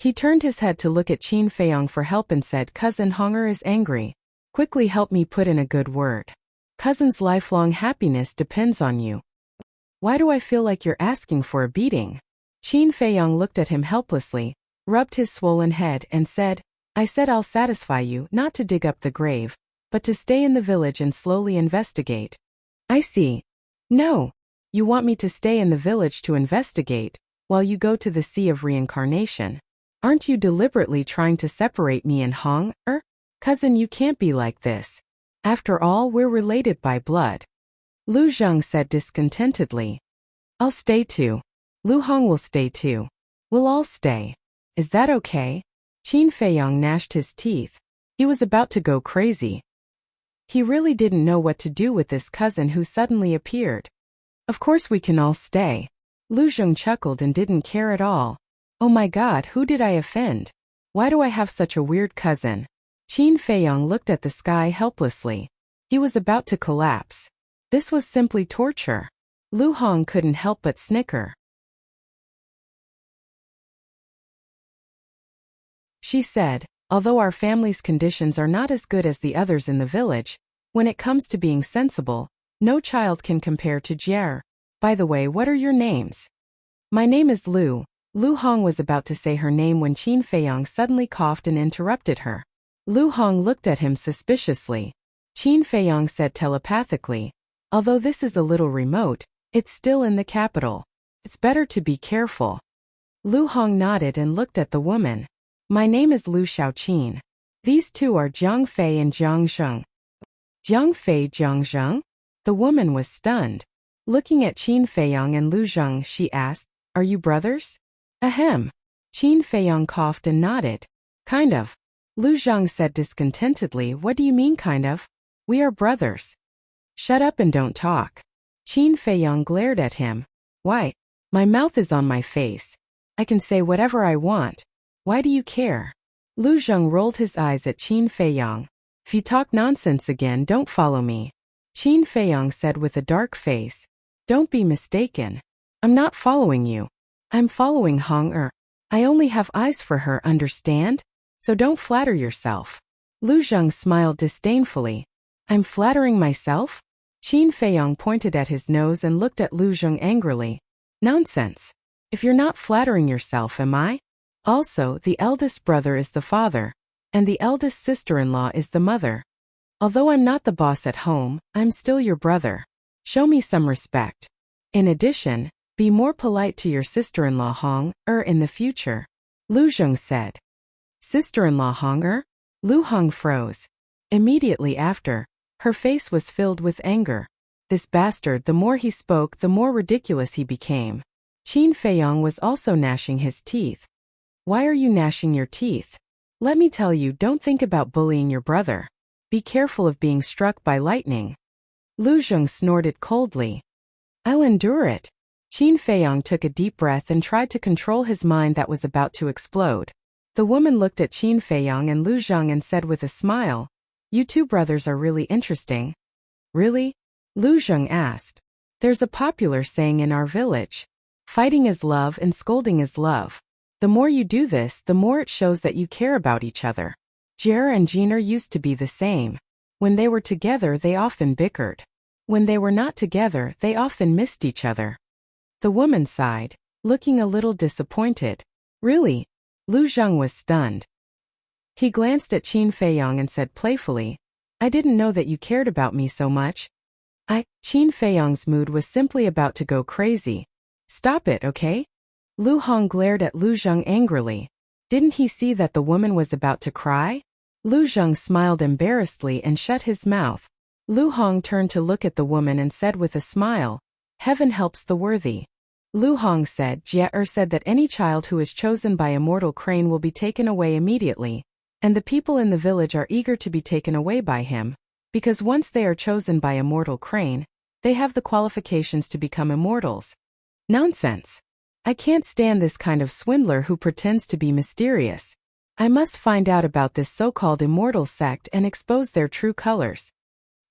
He turned his head to look at Qin Feiyang for help and said, Cousin, Hunger is angry. Quickly help me put in a good word. Cousin's lifelong happiness depends on you. Why do I feel like you're asking for a beating? Qin Feiyang looked at him helplessly, rubbed his swollen head and said, I said I'll satisfy you, not to dig up the grave, but to stay in the village and slowly investigate. I see. No. You want me to stay in the village to investigate, while you go to the Sea of Reincarnation. Aren't you deliberately trying to separate me and Hong? Cousin, you can't be like this. After all, we're related by blood. Lu Zheng said discontentedly. I'll stay too. Lu Hong will stay too. We'll all stay. Is that okay? Qin Feiyang gnashed his teeth. He was about to go crazy. He really didn't know what to do with this cousin who suddenly appeared. Of course we can all stay. Lu Zheng chuckled and didn't care at all. Oh my God, who did I offend? Why do I have such a weird cousin? Qin Feiyang looked at the sky helplessly. He was about to collapse. This was simply torture. Lu Hong couldn't help but snicker. She said, although our family's conditions are not as good as the others in the village, when it comes to being sensible, no child can compare to Jer. By the way, what are your names? My name is Lu. Lu Hong was about to say her name when Qin Feiyang suddenly coughed and interrupted her. Lu Hong looked at him suspiciously. Qin Feiyang said telepathically, although this is a little remote, it's still in the capital. It's better to be careful. Lu Hong nodded and looked at the woman. My name is Lu Xiaoqin. These two are Jiang Fei and Jiang Zheng. Jiang Fei, Jiang Zheng? The woman was stunned. Looking at Qin Feiyang and Lu Zheng, she asked, Are you brothers? Ahem. Qin Feiyang coughed and nodded. Kind of. Lu Zheng said discontentedly, What do you mean kind of? We are brothers. Shut up and don't talk. Qin Feiyang glared at him. Why? My mouth is on my face. I can say whatever I want. Why do you care? Lu Zheng rolled his eyes at Qin Feiyang. If you talk nonsense again, don't follow me. Qin Feiyang said with a dark face. Don't be mistaken. I'm not following you. I'm following Hong. I only have eyes for her, understand? So don't flatter yourself. Lu Zheng smiled disdainfully. I'm flattering myself? Qin Feiyang pointed at his nose and looked at Lu Zheng angrily. Nonsense. If you're not flattering yourself, am I? Also, the eldest brother is the father, and the eldest sister-in-law is the mother. Although I'm not the boss at home, I'm still your brother. Show me some respect. In addition, be more polite to your sister-in-law Hong, in the future. Lu Zheng said. Sister-in-law Hong? Lu Hong froze. Immediately after, her face was filled with anger. This bastard, the more he spoke, the more ridiculous he became. Qin Feiyang was also gnashing his teeth. Why are you gnashing your teeth? Let me tell you, don't think about bullying your brother. Be careful of being struck by lightning. Lu Zheng snorted coldly. I'll endure it. Qin Feiyang took a deep breath and tried to control his mind that was about to explode. The woman looked at Qin Feiyang and Lu Zheng and said with a smile, You two brothers are really interesting. Really? Lu Zheng asked. There's a popular saying in our village. Fighting is love and scolding is love. The more you do this, the more it shows that you care about each other. Jer and Jeaner used to be the same. When they were together, they often bickered. When they were not together, they often missed each other. The woman sighed, looking a little disappointed. Really? Lu Zheng was stunned. He glanced at Qin Feiyang and said playfully, I didn't know that you cared about me so much. Qin Feiyong's mood was simply about to go crazy. Stop it, okay? Lu Hong glared at Lu Zheng angrily. Didn't he see that the woman was about to cry? Lu Zheng smiled embarrassedly and shut his mouth. Lu Hong turned to look at the woman and said with a smile, "Heaven helps the worthy." Lu Hong said, "Jie said that any child who is chosen by Immortal Crane will be taken away immediately, and the people in the village are eager to be taken away by him, because once they are chosen by Immortal Crane, they have the qualifications to become immortals." Nonsense. I can't stand this kind of swindler who pretends to be mysterious. I must find out about this so-called immortal sect and expose their true colors.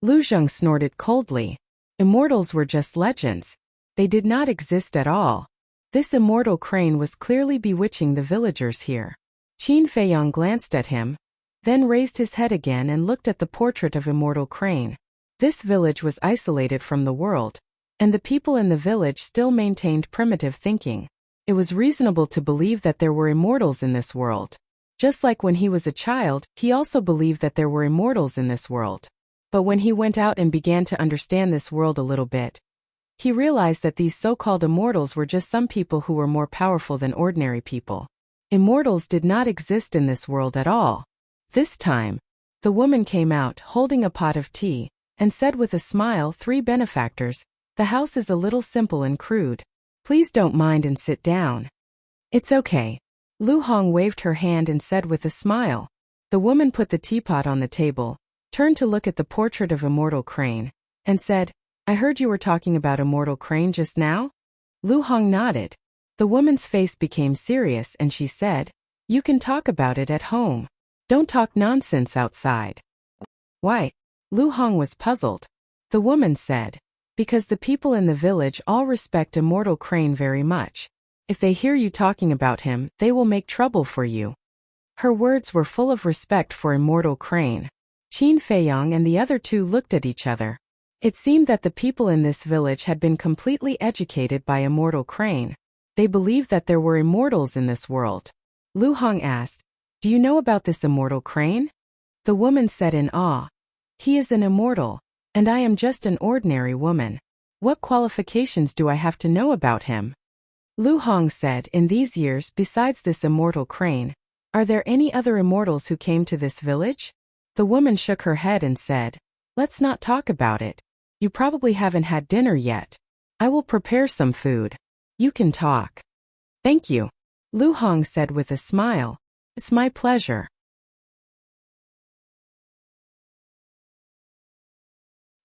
Lu Zheng snorted coldly. Immortals were just legends. They did not exist at all. This Immortal Crane was clearly bewitching the villagers here. Qin Feiyong glanced at him, then raised his head again and looked at the portrait of Immortal Crane. This village was isolated from the world, and the people in the village still maintained primitive thinking. It was reasonable to believe that there were immortals in this world. Just like when he was a child, he also believed that there were immortals in this world. But when he went out and began to understand this world a little bit, he realized that these so-called immortals were just some people who were more powerful than ordinary people. Immortals did not exist in this world at all. This time, the woman came out holding a pot of tea, and said with a smile, "3 benefactors, the house is a little simple and crude. Please don't mind and sit down." "It's okay." Lu Hong waved her hand and said with a smile. The woman put the teapot on the table, turned to look at the portrait of Immortal Crane, and said, "I heard you were talking about Immortal Crane just now?" Lu Hong nodded. The woman's face became serious and she said, "You can talk about it at home. Don't talk nonsense outside." "Why?" Lu Hong was puzzled. The woman said, "Because the people in the village all respect Immortal Crane very much. If they hear you talking about him, they will make trouble for you." Her words were full of respect for Immortal Crane. Qin Feiyong and the other 2 looked at each other. It seemed that the people in this village had been completely educated by Immortal Crane. They believed that there were immortals in this world. Lu Hong asked, "Do you know about this Immortal Crane?" The woman said in awe, "He is an immortal, and I am just an ordinary woman. What qualifications do I have to know about him?" Lu Hong said, "In these years, besides this Immortal Crane, are there any other immortals who came to this village?" The woman shook her head and said, "Let's not talk about it. You probably haven't had dinner yet. I will prepare some food. You can talk." "Thank you," Lu Hong said with a smile. "It's my pleasure."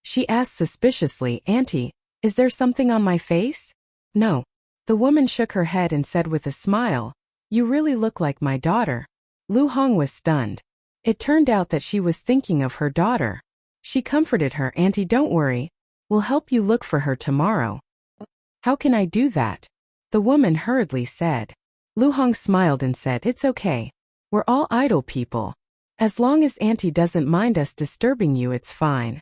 She asked suspiciously, "Auntie, is there something on my face?" "No." The woman shook her head and said with a smile, "You really look like my daughter." Lu Hong was stunned. It turned out that she was thinking of her daughter. She comforted her, "Auntie, don't worry. We'll help you look for her tomorrow." "How can I do that?" the woman hurriedly said. Lu Hong smiled and said, "It's okay. We're all idle people. As long as Auntie doesn't mind us disturbing you, it's fine."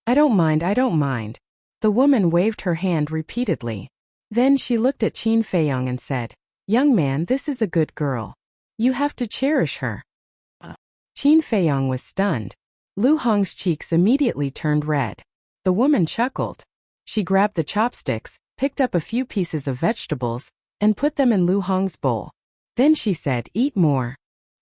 I don't mind. The woman waved her hand repeatedly. Then she looked at Qin Feiyong and said, "Young man, this is a good girl. You have to cherish her." Qin Feiyong was stunned. Lu Hong's cheeks immediately turned red. The woman chuckled. She grabbed the chopsticks, picked up a few pieces of vegetables, and put them in Lu Hong's bowl. Then she said, "Eat more."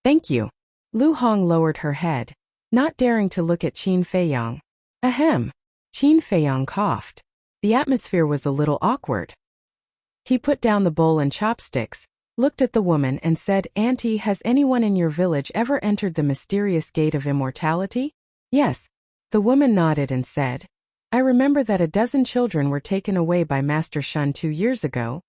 "Thank you." Lu Hong lowered her head, not daring to look at Qin Feiyong. Ahem. Qin Feiyong coughed. The atmosphere was a little awkward. He put down the bowl and chopsticks, looked at the woman and said, "Auntie, has anyone in your village ever entered the mysterious gate of immortality?" "Yes." The woman nodded and said, "I remember that a dozen children were taken away by Master Shun 2 years ago.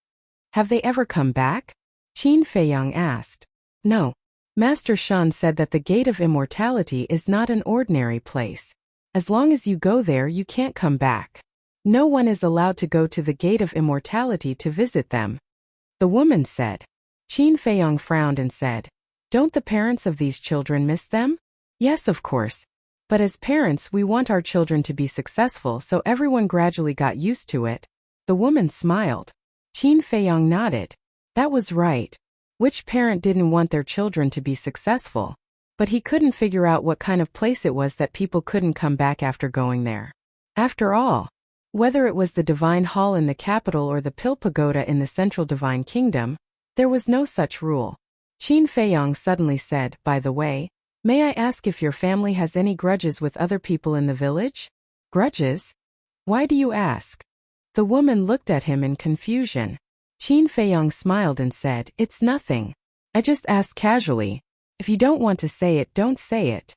Have they ever come back?" Qin Feiyong asked. "No." Master Shun said that the gate of immortality is not an ordinary place. As long as you go there, you can't come back. No one is allowed to go to the gate of immortality to visit them. The woman said. Qin Feiyong frowned and said, "Don't the parents of these children miss them?" "Yes, of course. But as parents, we want our children to be successful, so everyone gradually got used to it." The woman smiled. Qin Feiyong nodded. That was right. Which parent didn't want their children to be successful? But he couldn't figure out what kind of place it was that people couldn't come back after going there. After all, whether it was the Divine Hall in the capital or the Pil Pagoda in the central Divine Kingdom, there was no such rule. Qin Feiyong suddenly said, "By the way, may I ask if your family has any grudges with other people in the village?" "Grudges? Why do you ask?" The woman looked at him in confusion. Qin Feiyong smiled and said, "It's nothing. I just asked casually. If you don't want to say it, don't say it."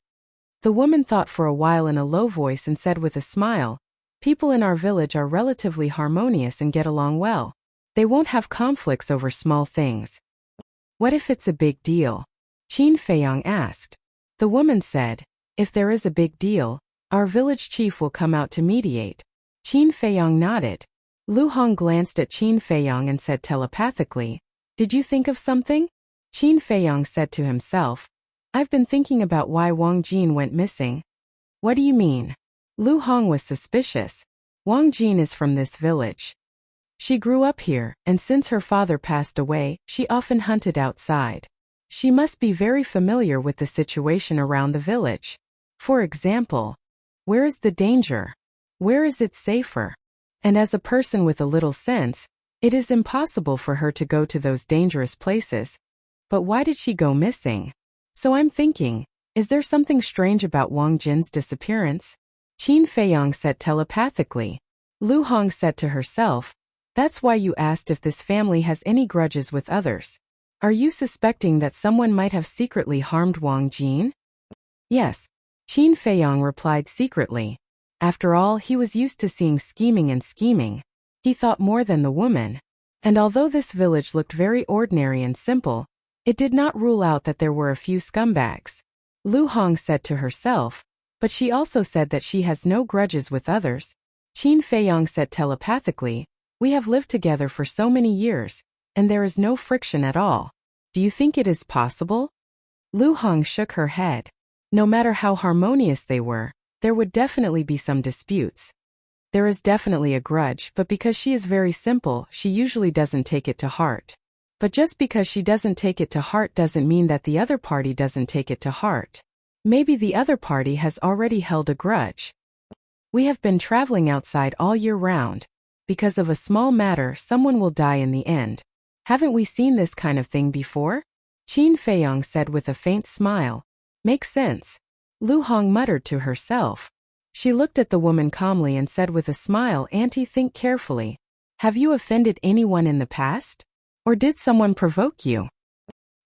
The woman thought for a while in a low voice and said with a smile, "People in our village are relatively harmonious and get along well. They won't have conflicts over small things." "What if it's a big deal?" Qin Feiyong asked. The woman said, "If there is a big deal, our village chief will come out to mediate." Qin Feiyong nodded. Lu Hong glanced at Qin Feiyong and said telepathically, "Did you think of something?" Qin Feiyong said to himself, "I've been thinking about why Wang Jin went missing." "What do you mean?" Lu Hong was suspicious. "Wang Jin is from this village. She grew up here, and since her father passed away, she often hunted outside. She must be very familiar with the situation around the village. For example, where is the danger? Where is it safer? And as a person with a little sense, it is impossible for her to go to those dangerous places. But why did she go missing? So I'm thinking, is there something strange about Wang Jin's disappearance?" Qin Feiyong said telepathically. Lu Hong said to herself, "That's why you asked if this family has any grudges with others. Are you suspecting that someone might have secretly harmed Wang Jin?" "Yes," Qin Feiyong replied secretly. After all, he was used to seeing scheming and scheming. He thought more than the woman. And although this village looked very ordinary and simple, it did not rule out that there were a few scumbags. Lu Hong said to herself, "But she also said that she has no grudges with others." Qin Feiyong said telepathically, "We have lived together for so many years, and there is no friction at all. Do you think it is possible?" Lu Hong shook her head. No matter how harmonious they were, there would definitely be some disputes. There is definitely a grudge, but because she is very simple, she usually doesn't take it to heart. But just because she doesn't take it to heart doesn't mean that the other party doesn't take it to heart. Maybe the other party has already held a grudge. "We have been traveling outside all year round. Because of a small matter, someone will die in the end. Haven't we seen this kind of thing before?" Qin Feiyong said with a faint smile. "Makes sense." Lu Hong muttered to herself. She looked at the woman calmly and said with a smile, "Auntie, think carefully. Have you offended anyone in the past? Or did someone provoke you?"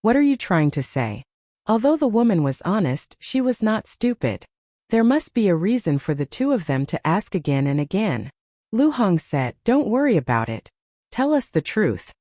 "What are you trying to say?" Although the woman was honest, she was not stupid. There must be a reason for the two of them to ask again and again. Lu Hong said, "Don't worry about it. Tell us the truth."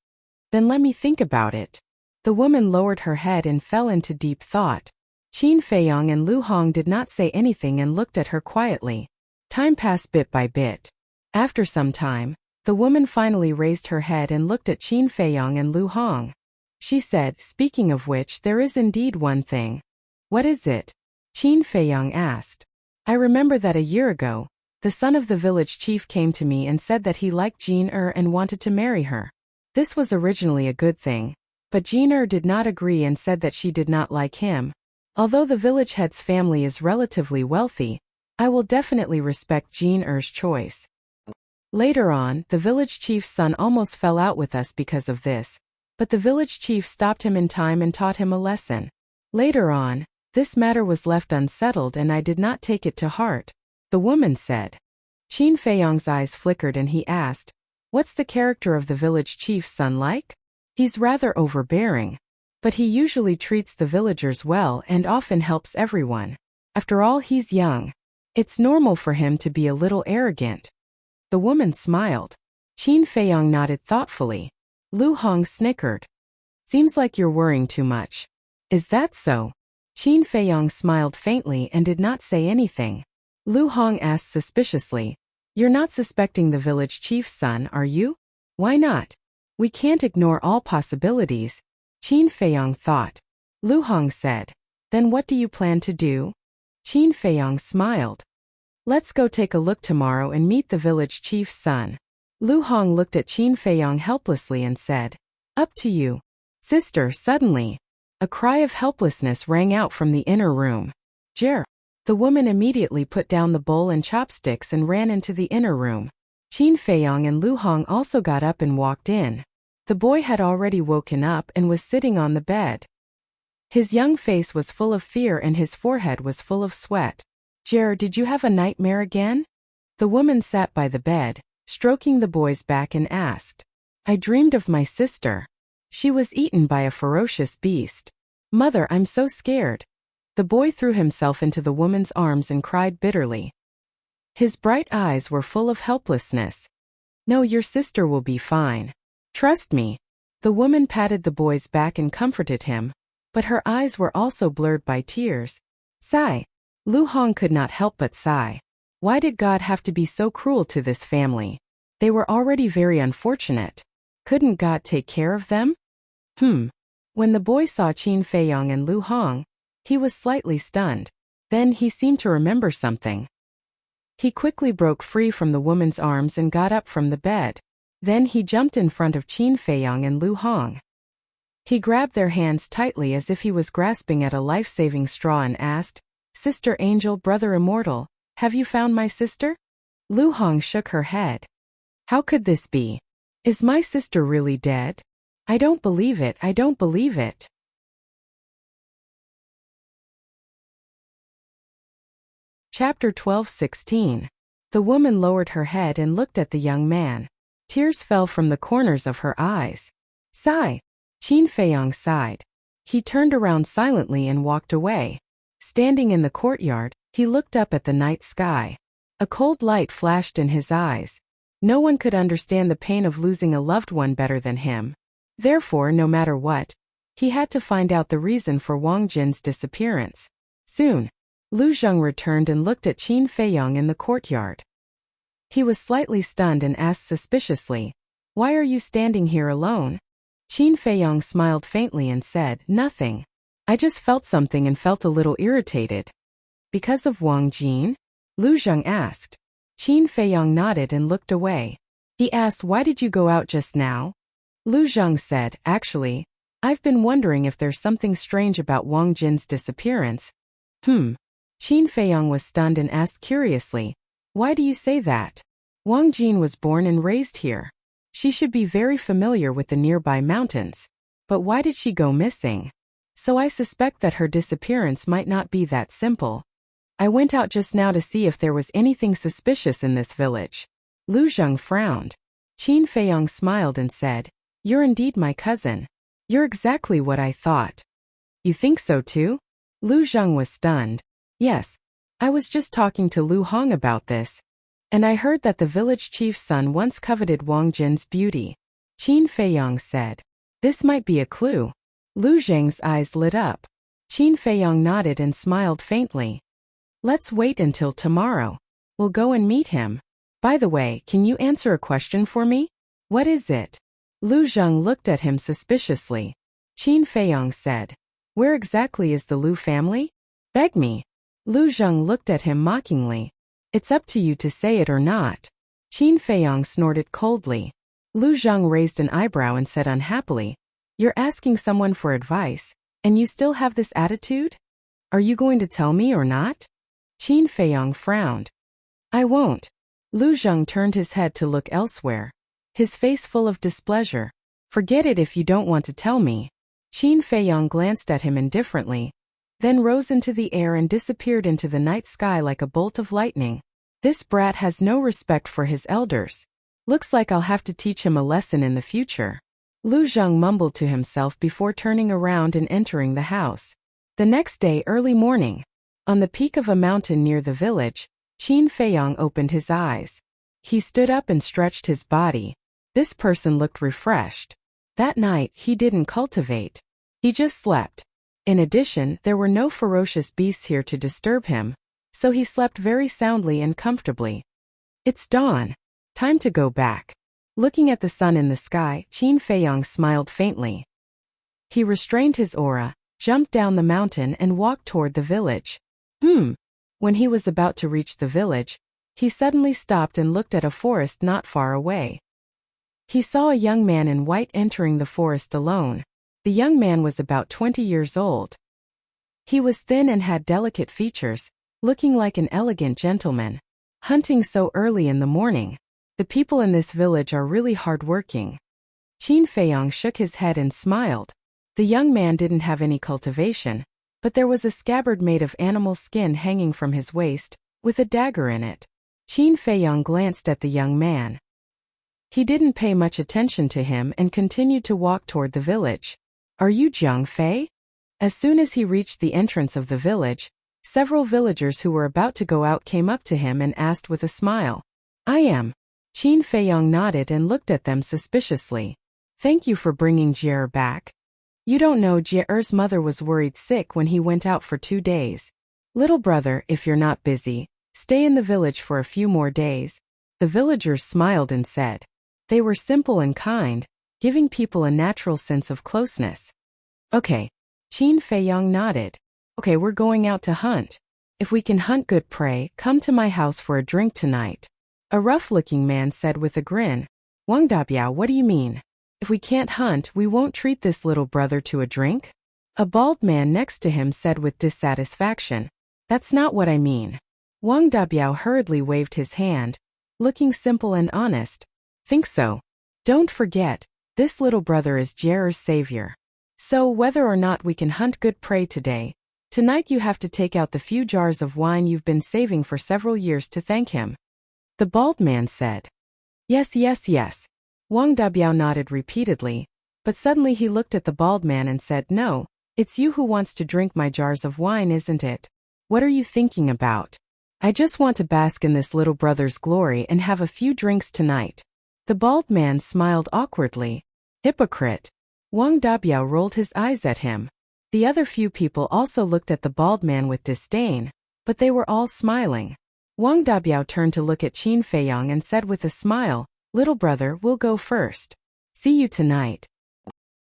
"Then let me think about it." The woman lowered her head and fell into deep thought. Qin Feiyong and Lu Hong did not say anything and looked at her quietly. Time passed bit by bit. After some time, the woman finally raised her head and looked at Qin Feiyong and Lu Hong. She said, "Speaking of which, there is indeed one thing." "What is it?" Qin Feiyong asked. "I remember that a year ago, the son of the village chief came to me and said that he liked Jin and wanted to marry her. This was originally a good thing, but Jin did not agree and said that she did not like him. Although the village head's family is relatively wealthy, I will definitely respect Jin's choice. Later on, the village chief's son almost fell out with us because of this, but the village chief stopped him in time and taught him a lesson. Later on, this matter was left unsettled and I did not take it to heart," the woman said. Qin Feiyong's eyes flickered and he asked, "What's the character of the village chief's son like?" "He's rather overbearing. But he usually treats the villagers well and often helps everyone. After all, he's young. It's normal for him to be a little arrogant." The woman smiled. Qin Feiyong nodded thoughtfully. Lu Hong snickered. "Seems like you're worrying too much." "Is that so?" Qin Feiyong smiled faintly and did not say anything. Lu Hong asked suspiciously, "You're not suspecting the village chief's son, are you?" "Why not? We can't ignore all possibilities," Qin Feiyong thought. Lu Hong said, "Then what do you plan to do?" Qin Feiyong smiled. "Let's go take a look tomorrow and meet the village chief's son." Lu Hong looked at Qin Feiyong helplessly and said, "Up to you." "Sister," suddenly, a cry of helplessness rang out from the inner room. "Jer." The woman immediately put down the bowl and chopsticks and ran into the inner room. Qin Feiyong and Lu Hong also got up and walked in. The boy had already woken up and was sitting on the bed. His young face was full of fear and his forehead was full of sweat. "Jer, did you have a nightmare again?" The woman sat by the bed, stroking the boy's back and asked. "I dreamed of my sister. She was eaten by a ferocious beast. Mother, I'm so scared." The boy threw himself into the woman's arms and cried bitterly. His bright eyes were full of helplessness. "No, your sister will be fine. Trust me." The woman patted the boy's back and comforted him, but her eyes were also blurred by tears. Sigh. Lu Hong could not help but sigh. Why did God have to be so cruel to this family? They were already very unfortunate. Couldn't God take care of them? When the boy saw Qin Feiyong and Lu Hong, he was slightly stunned. Then he seemed to remember something. He quickly broke free from the woman's arms and got up from the bed. Then he jumped in front of Qin Feiyong and Lu Hong. He grabbed their hands tightly as if he was grasping at a life-saving straw and asked, "Sister Angel, Brother Immortal, have you found my sister?" Lu Hong shook her head. "How could this be? Is my sister really dead? I don't believe it, I don't believe it." Chapter 12:16. The woman lowered her head and looked at the young man. Tears fell from the corners of her eyes. Sigh. Qin Feiyong sighed. He turned around silently and walked away. Standing in the courtyard, he looked up at the night sky. A cold light flashed in his eyes. No one could understand the pain of losing a loved one better than him. Therefore, no matter what, he had to find out the reason for Wang Jin's disappearance. Soon, Lu Zheng returned and looked at Qin Feiyong in the courtyard. He was slightly stunned and asked suspiciously, "Why are you standing here alone?" Qin Feiyong smiled faintly and said, "Nothing. I just felt something and felt a little irritated." "Because of Wang Jin?" Lu Zheng asked. Qin Feiyong nodded and looked away. He asked, "Why did you go out just now?" Lu Zheng said, "Actually, I've been wondering if there's something strange about Wang Jin's disappearance." Qin Feiyong was stunned and asked curiously, "Why do you say that? Wang Jin was born and raised here. She should be very familiar with the nearby mountains. But why did she go missing? So I suspect that her disappearance might not be that simple. I went out just now to see if there was anything suspicious in this village." Lu Zheng frowned. Qin Feiyong smiled and said, "You're indeed my cousin. You're exactly what I thought." "You think so too?" Lu Zheng was stunned. "Yes. I was just talking to Lu Hong about this. And I heard that the village chief's son once coveted Wang Jin's beauty." Qin Feiyong said, "This might be a clue." Lu Zheng's eyes lit up. Qin Feiyong nodded and smiled faintly. "Let's wait until tomorrow. We'll go and meet him. By the way, can you answer a question for me?" "What is it?" Lu Zheng looked at him suspiciously. Qin Feiyong said, "Where exactly is the Lu family? Beg me." Lu Zheng looked at him mockingly. "It's up to you to say it or not." Qin Feiyong snorted coldly. Lu Zheng raised an eyebrow and said unhappily, "You're asking someone for advice, and you still have this attitude? Are you going to tell me or not?" Qin Feiyong frowned. "I won't." Lu Zheng turned his head to look elsewhere, his face full of displeasure. "Forget it if you don't want to tell me." Qin Feiyong glanced at him indifferently, then rose into the air and disappeared into the night sky like a bolt of lightning. "This brat has no respect for his elders. Looks like I'll have to teach him a lesson in the future." Lu Zheng mumbled to himself before turning around and entering the house. The next day early morning, on the peak of a mountain near the village, Qin Feiyong opened his eyes. He stood up and stretched his body. This person looked refreshed. That night, he didn't cultivate. He just slept. In addition, there were no ferocious beasts here to disturb him, so he slept very soundly and comfortably. It's dawn. Time to go back. Looking at the sun in the sky, Qin Feiyong smiled faintly. He restrained his aura, jumped down the mountain and walked toward the village. When he was about to reach the village, he suddenly stopped and looked at a forest not far away. He saw a young man in white entering the forest alone. The young man was about 20 years old. He was thin and had delicate features, looking like an elegant gentleman. Hunting so early in the morning. The people in this village are really hard-working. Qin Feiyong shook his head and smiled. The young man didn't have any cultivation, but there was a scabbard made of animal skin hanging from his waist, with a dagger in it. Qin Feiyong glanced at the young man. He didn't pay much attention to him and continued to walk toward the village. Are you Jiang Fei? As soon as he reached the entrance of the village, several villagers who were about to go out came up to him and asked with a smile. I am. Qin Feiyong nodded and looked at them suspiciously. Thank you for bringing Jie back. You don't know Jie's mother was worried sick when he went out for 2 days. Little brother, if you're not busy, stay in the village for a few more days. The villagers smiled and said. They were simple and kind, giving people a natural sense of closeness. Okay. Qin Feiyong nodded. Okay, we're going out to hunt. If we can hunt good prey, come to my house for a drink tonight. A rough-looking man said with a grin. Wang Dabiao, what do you mean? If we can't hunt, we won't treat this little brother to a drink? A bald man next to him said with dissatisfaction. That's not what I mean. Wang Dabiao hurriedly waved his hand, looking simple and honest. Think so. Don't forget, this little brother is Jie's savior. So whether or not we can hunt good prey today, tonight you have to take out the few jars of wine you've been saving for several years to thank him. The bald man said. Yes, yes, yes. Wang Dabiao nodded repeatedly, but suddenly he looked at the bald man and said, No, it's you who wants to drink my jars of wine, isn't it? What are you thinking about? I just want to bask in this little brother's glory and have a few drinks tonight. The bald man smiled awkwardly. Hypocrite. Wang Dabiao rolled his eyes at him. The other few people also looked at the bald man with disdain, but they were all smiling. Wang Dabiao turned to look at Qin Feiyong and said with a smile, Little brother, we'll go first. See you tonight.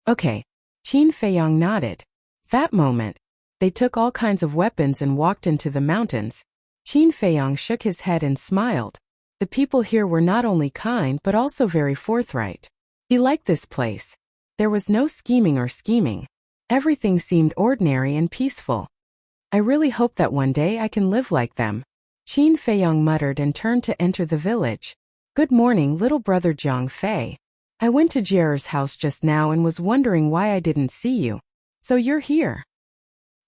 Okay. Qin Feiyong nodded. That moment, they took all kinds of weapons and walked into the mountains. Qin Feiyong shook his head and smiled. The people here were not only kind but also very forthright. He liked this place. There was no scheming. Everything seemed ordinary and peaceful. I really hope that one day I can live like them. Qin Feiyong muttered and turned to enter the village. Good morning, little brother Jiang Fei. I went to Jie's house just now and was wondering why I didn't see you. So you're here.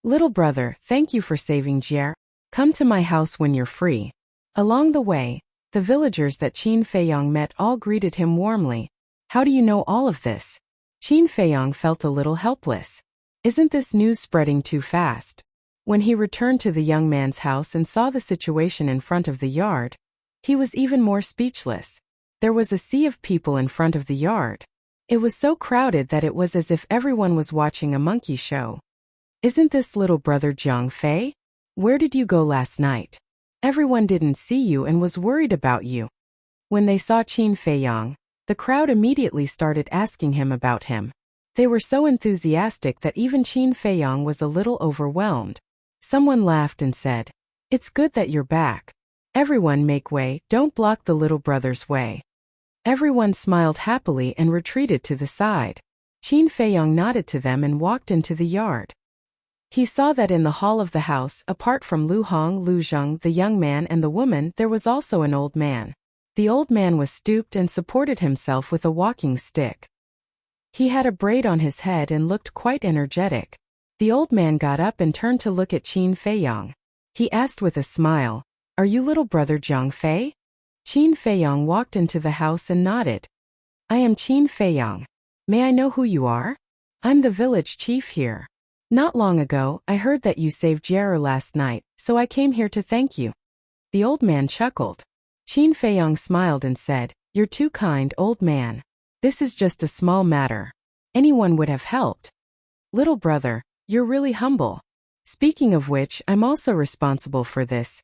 Little brother, thank you for saving Jie. Come to my house when you're free. Along the way, the villagers that Qin Feiyong met all greeted him warmly. How do you know all of this? Qin Feiyong felt a little helpless. Isn't this news spreading too fast? When he returned to the young man's house and saw the situation in front of the yard, he was even more speechless. There was a sea of people in front of the yard. It was so crowded that it was as if everyone was watching a monkey show. Isn't this little brother Jiang Fei? Where did you go last night? Everyone didn't see you and was worried about you. When they saw Qin Feiyong, the crowd immediately started asking him about him. They were so enthusiastic that even Qin Feiyong was a little overwhelmed. Someone laughed and said, It's good that you're back. Everyone make way, don't block the little brother's way. Everyone smiled happily and retreated to the side. Qin Feiyong nodded to them and walked into the yard. He saw that in the hall of the house, apart from Lu Hong, Lu Zheng, the young man and the woman, there was also an old man. The old man was stooped and supported himself with a walking stick. He had a braid on his head and looked quite energetic. The old man got up and turned to look at Qin Feiyong. He asked with a smile, Are you little brother Jiang Fei? Qin Feiyong walked into the house and nodded. I am Qin Feiyong. May I know who you are? I'm the village chief here. Not long ago, I heard that you saved Jie last night, so I came here to thank you. The old man chuckled. Qin Feiyong smiled and said, You're too kind, old man. This is just a small matter. Anyone would have helped. Little brother, you're really humble. Speaking of which, I'm also responsible for this.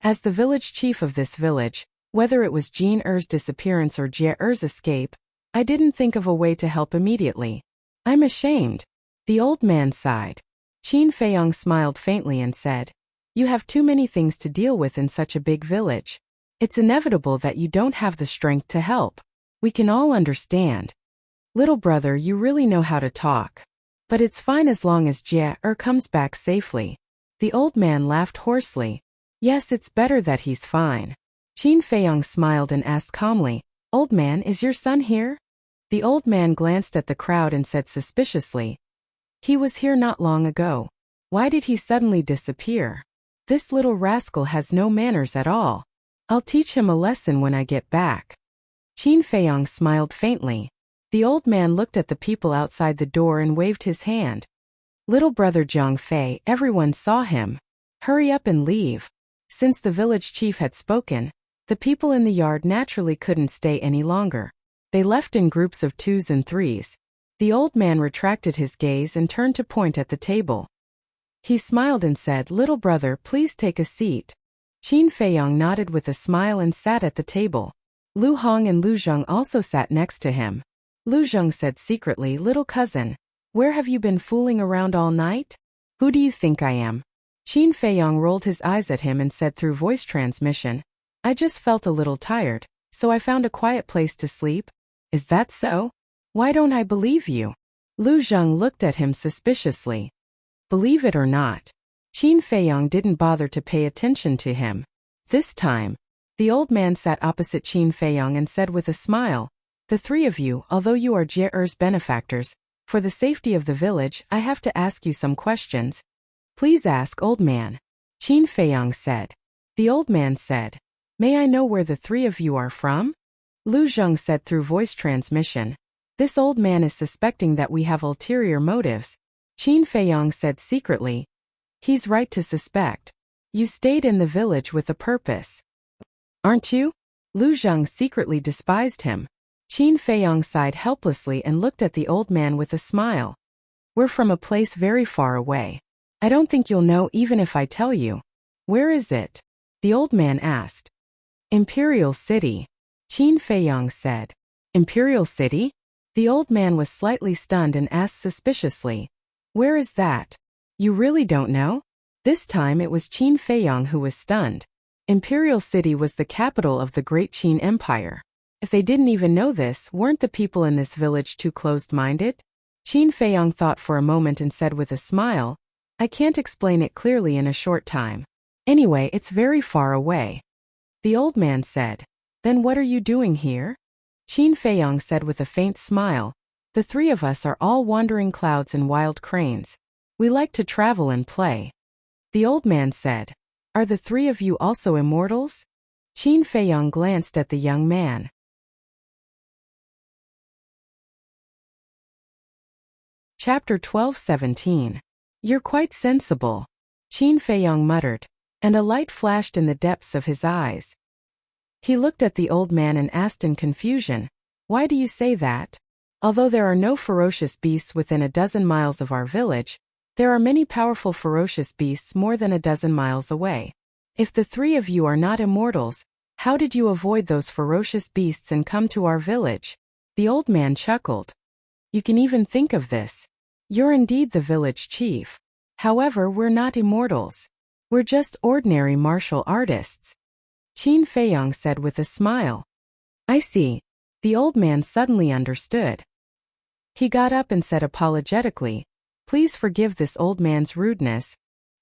As the village chief of this village, whether it was Jie's disappearance or Jie's escape, I didn't think of a way to help immediately. I'm ashamed. The old man sighed. Qin Feiyong smiled faintly and said, You have too many things to deal with in such a big village. It's inevitable that you don't have the strength to help. We can all understand. Little brother, you really know how to talk. But it's fine as long as Jie comes back safely. The old man laughed hoarsely. Yes, it's better that he's fine. Qin Feiyong smiled and asked calmly, Old man, is your son here? The old man glanced at the crowd and said suspiciously, He was here not long ago. Why did he suddenly disappear? This little rascal has no manners at all. I'll teach him a lesson when I get back. Qin Feiyong smiled faintly. The old man looked at the people outside the door and waved his hand. Little brother Zhang Fei, everyone saw him. Hurry up and leave. Since the village chief had spoken, the people in the yard naturally couldn't stay any longer. They left in groups of 2s and 3s. The old man retracted his gaze and turned to point at the table. He smiled and said, Little brother, please take a seat. Qin Feiyong nodded with a smile and sat at the table. Lu Hong and Lu Zheng also sat next to him. Lu Zheng said secretly, Little cousin, where have you been fooling around all night? Who do you think I am? Qin Feiyong rolled his eyes at him and said through voice transmission, I just felt a little tired, so I found a quiet place to sleep. Is that so? Why don't I believe you? Lu Zheng looked at him suspiciously. Believe it or not, Qin Feiyong didn't bother to pay attention to him. This time, the old man sat opposite Qin Feiyong and said with a smile, The three of you, although you are Jie-er's benefactors, for the safety of the village, I have to ask you some questions. Please ask, old man. Qin Feiyong said. The old man said, May I know where the three of you are from? Lu Zheng said through voice transmission. This old man is suspecting that we have ulterior motives. Qin Feiyong said secretly. He's right to suspect. You stayed in the village with a purpose. Aren't you? Lu Zheng secretly despised him. Qin Feiyong sighed helplessly and looked at the old man with a smile. We're from a place very far away. I don't think you'll know even if I tell you. Where is it? The old man asked. Imperial City. Qin Feiyong said. Imperial City? The old man was slightly stunned and asked suspiciously. Where is that? You really don't know? This time it was Qin Feiyong who was stunned. Imperial City was the capital of the Great Qin Empire. If they didn't even know this, weren't the people in this village too closed-minded? Qin Feiyong thought for a moment and said with a smile, I can't explain it clearly in a short time. Anyway, it's very far away. The old man said. Then what are you doing here? Qin Feiyong said with a faint smile. The three of us are all wandering clouds and wild cranes. We like to travel and play. The old man said. Are the three of you also immortals? Qin Feiyong glanced at the young man. Chapter 12:17. You're quite sensible. Qin Feiyong muttered, and a light flashed in the depths of his eyes. He looked at the old man and asked in confusion, Why do you say that? Although there are no ferocious beasts within a dozen miles of our village, there are many powerful ferocious beasts more than a dozen miles away. If the three of you are not immortals, how did you avoid those ferocious beasts and come to our village? The old man chuckled. You can even think of this. You're indeed the village chief. However, we're not immortals. We're just ordinary martial artists. Qin Feiyong said with a smile. I see. The old man suddenly understood. He got up and said apologetically, Please forgive this old man's rudeness.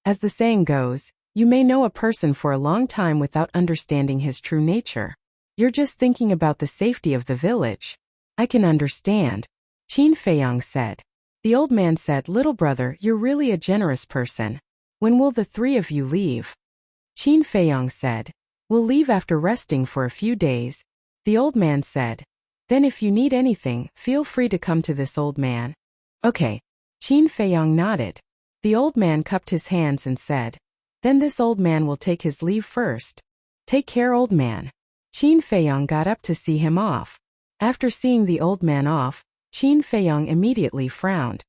As the saying goes, you may know a person for a long time without understanding his true nature. You're just thinking about the safety of the village. I can understand. Qin Feiyong said. The old man said, Little brother, you're really a generous person. When will the three of you leave? Qin Feiyong said. We'll leave after resting for a few days. The old man said. Then if you need anything, feel free to come to this old man. Okay. Qin Feiyong nodded. The old man cupped his hands and said. Then this old man will take his leave first. Take care, old man. Qin Feiyong got up to see him off. After seeing the old man off, Qin Feiyong immediately frowned.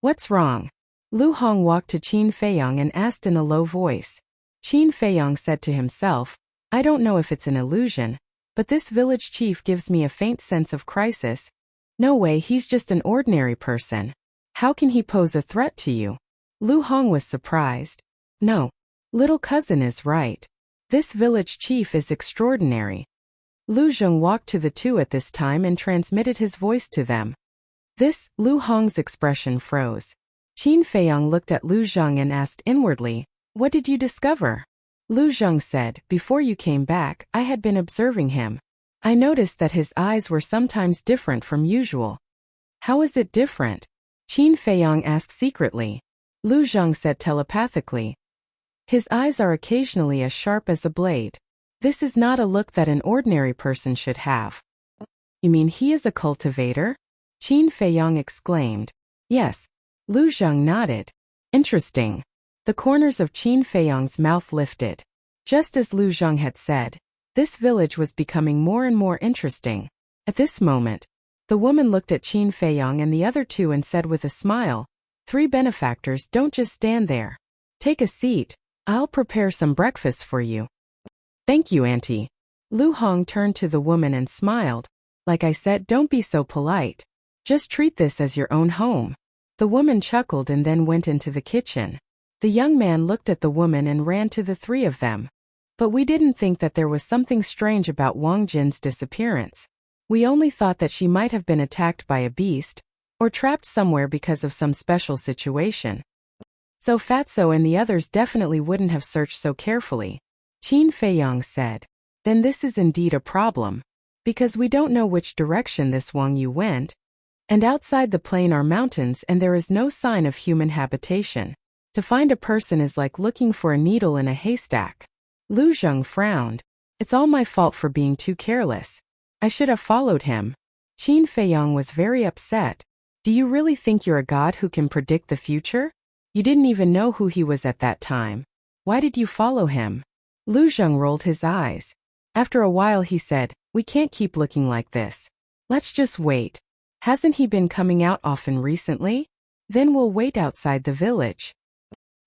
What's wrong? Lu Hong walked to Qin Feiyong and asked in a low voice. Qin Feiyong said to himself, I don't know if it's an illusion, but this village chief gives me a faint sense of crisis. No way, he's just an ordinary person. How can he pose a threat to you? Lu Hong was surprised. No. Little cousin is right. This village chief is extraordinary. Lu Zheng walked to the two at this time and transmitted his voice to them. Lu Hong's expression froze. Qin Feiyong looked at Lu Zheng and asked inwardly, What did you discover? Lu Zheng said, before you came back, I had been observing him. I noticed that his eyes were sometimes different from usual. How is it different? Qin Feiyang asked secretly. Lu Zheng said telepathically. His eyes are occasionally as sharp as a blade. This is not a look that an ordinary person should have. You mean he is a cultivator? Qin Feiyang exclaimed. Yes. Lu Zheng nodded. Interesting. The corners of Qin Feiyang's mouth lifted. Just as Lu Zheng had said, this village was becoming more and more interesting. At this moment, the woman looked at Qin Feiyang and the other two and said with a smile, 3 benefactors don't just stand there. Take a seat. I'll prepare some breakfast for you. Thank you, Auntie. Lu Hong turned to the woman and smiled. Like I said, don't be so polite. Just treat this as your own home. The woman chuckled and then went into the kitchen. The young man looked at the woman and ran to the 3 of them. But we didn't think that there was something strange about Wang Jin's disappearance. We only thought that she might have been attacked by a beast, or trapped somewhere because of some special situation. So Fatso and the others definitely wouldn't have searched so carefully. Qin Feiyang said. Then this is indeed a problem. Because we don't know which direction this Wang Yu went. And outside the plain are mountains and there is no sign of human habitation. To find a person is like looking for a needle in a haystack. Lu Zheng frowned. It's all my fault for being too careless. I should have followed him. Qin Feiyang was very upset. Do you really think you're a god who can predict the future? You didn't even know who he was at that time. Why did you follow him? Lu Zheng rolled his eyes. After a while he said, we can't keep looking like this. Let's just wait. Hasn't he been coming out often recently? Then we'll wait outside the village.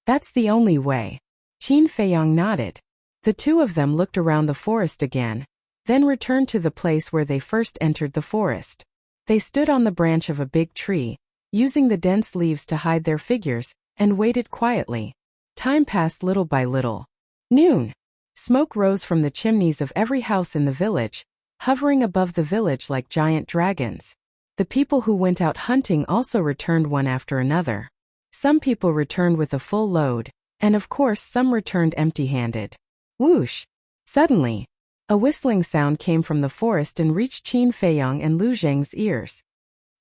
That's the only way. Qin Feiyang nodded. The 2 of them looked around the forest again, then returned to the place where they first entered the forest. They stood on the branch of a big tree, using the dense leaves to hide their figures, and waited quietly. Time passed little by little. Noon. Smoke rose from the chimneys of every house in the village, hovering above the village like giant dragons. The people who went out hunting also returned one after another. Some people returned with a full load, and of course some returned empty-handed. Whoosh! Suddenly, a whistling sound came from the forest and reached Qin Feiyang and Lu Zheng's ears.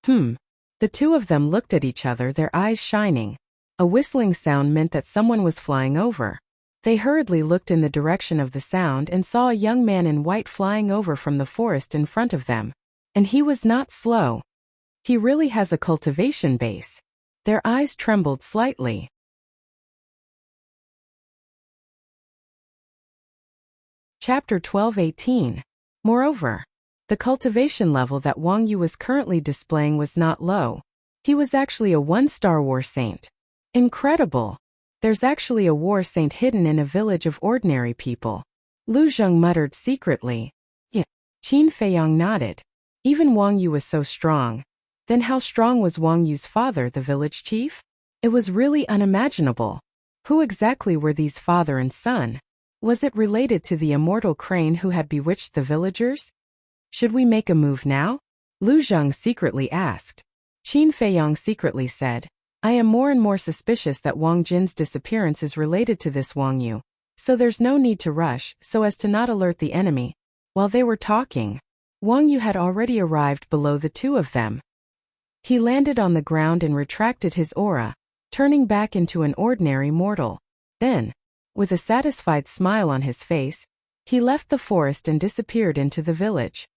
The 2 of them looked at each other, their eyes shining. A whistling sound meant that someone was flying over. They hurriedly looked in the direction of the sound and saw a young man in white flying over from the forest in front of them. And he was not slow. He really has a cultivation base. Their eyes trembled slightly. Chapter 12:18. Moreover, the cultivation level that Wang Yu was currently displaying was not low. He was actually a 1-star war saint. Incredible! There's actually a war saint hidden in a village of ordinary people. Lu Zheng muttered secretly. Yeah. Qin Feiyang nodded. Even Wang Yu was so strong. Then how strong was Wang Yu's father, the village chief? It was really unimaginable. Who exactly were these father and son? Was it related to the immortal crane who had bewitched the villagers? Should we make a move now? Lu Zheng secretly asked. Qin Feiyang secretly said, I am more and more suspicious that Wang Jin's disappearance is related to this Wang Yu. So there's no need to rush so as to not alert the enemy. While they were talking, Wang Yu had already arrived below the 2 of them. He landed on the ground and retracted his aura, turning back into an ordinary mortal. Then, with a satisfied smile on his face, he left the forest and disappeared into the village.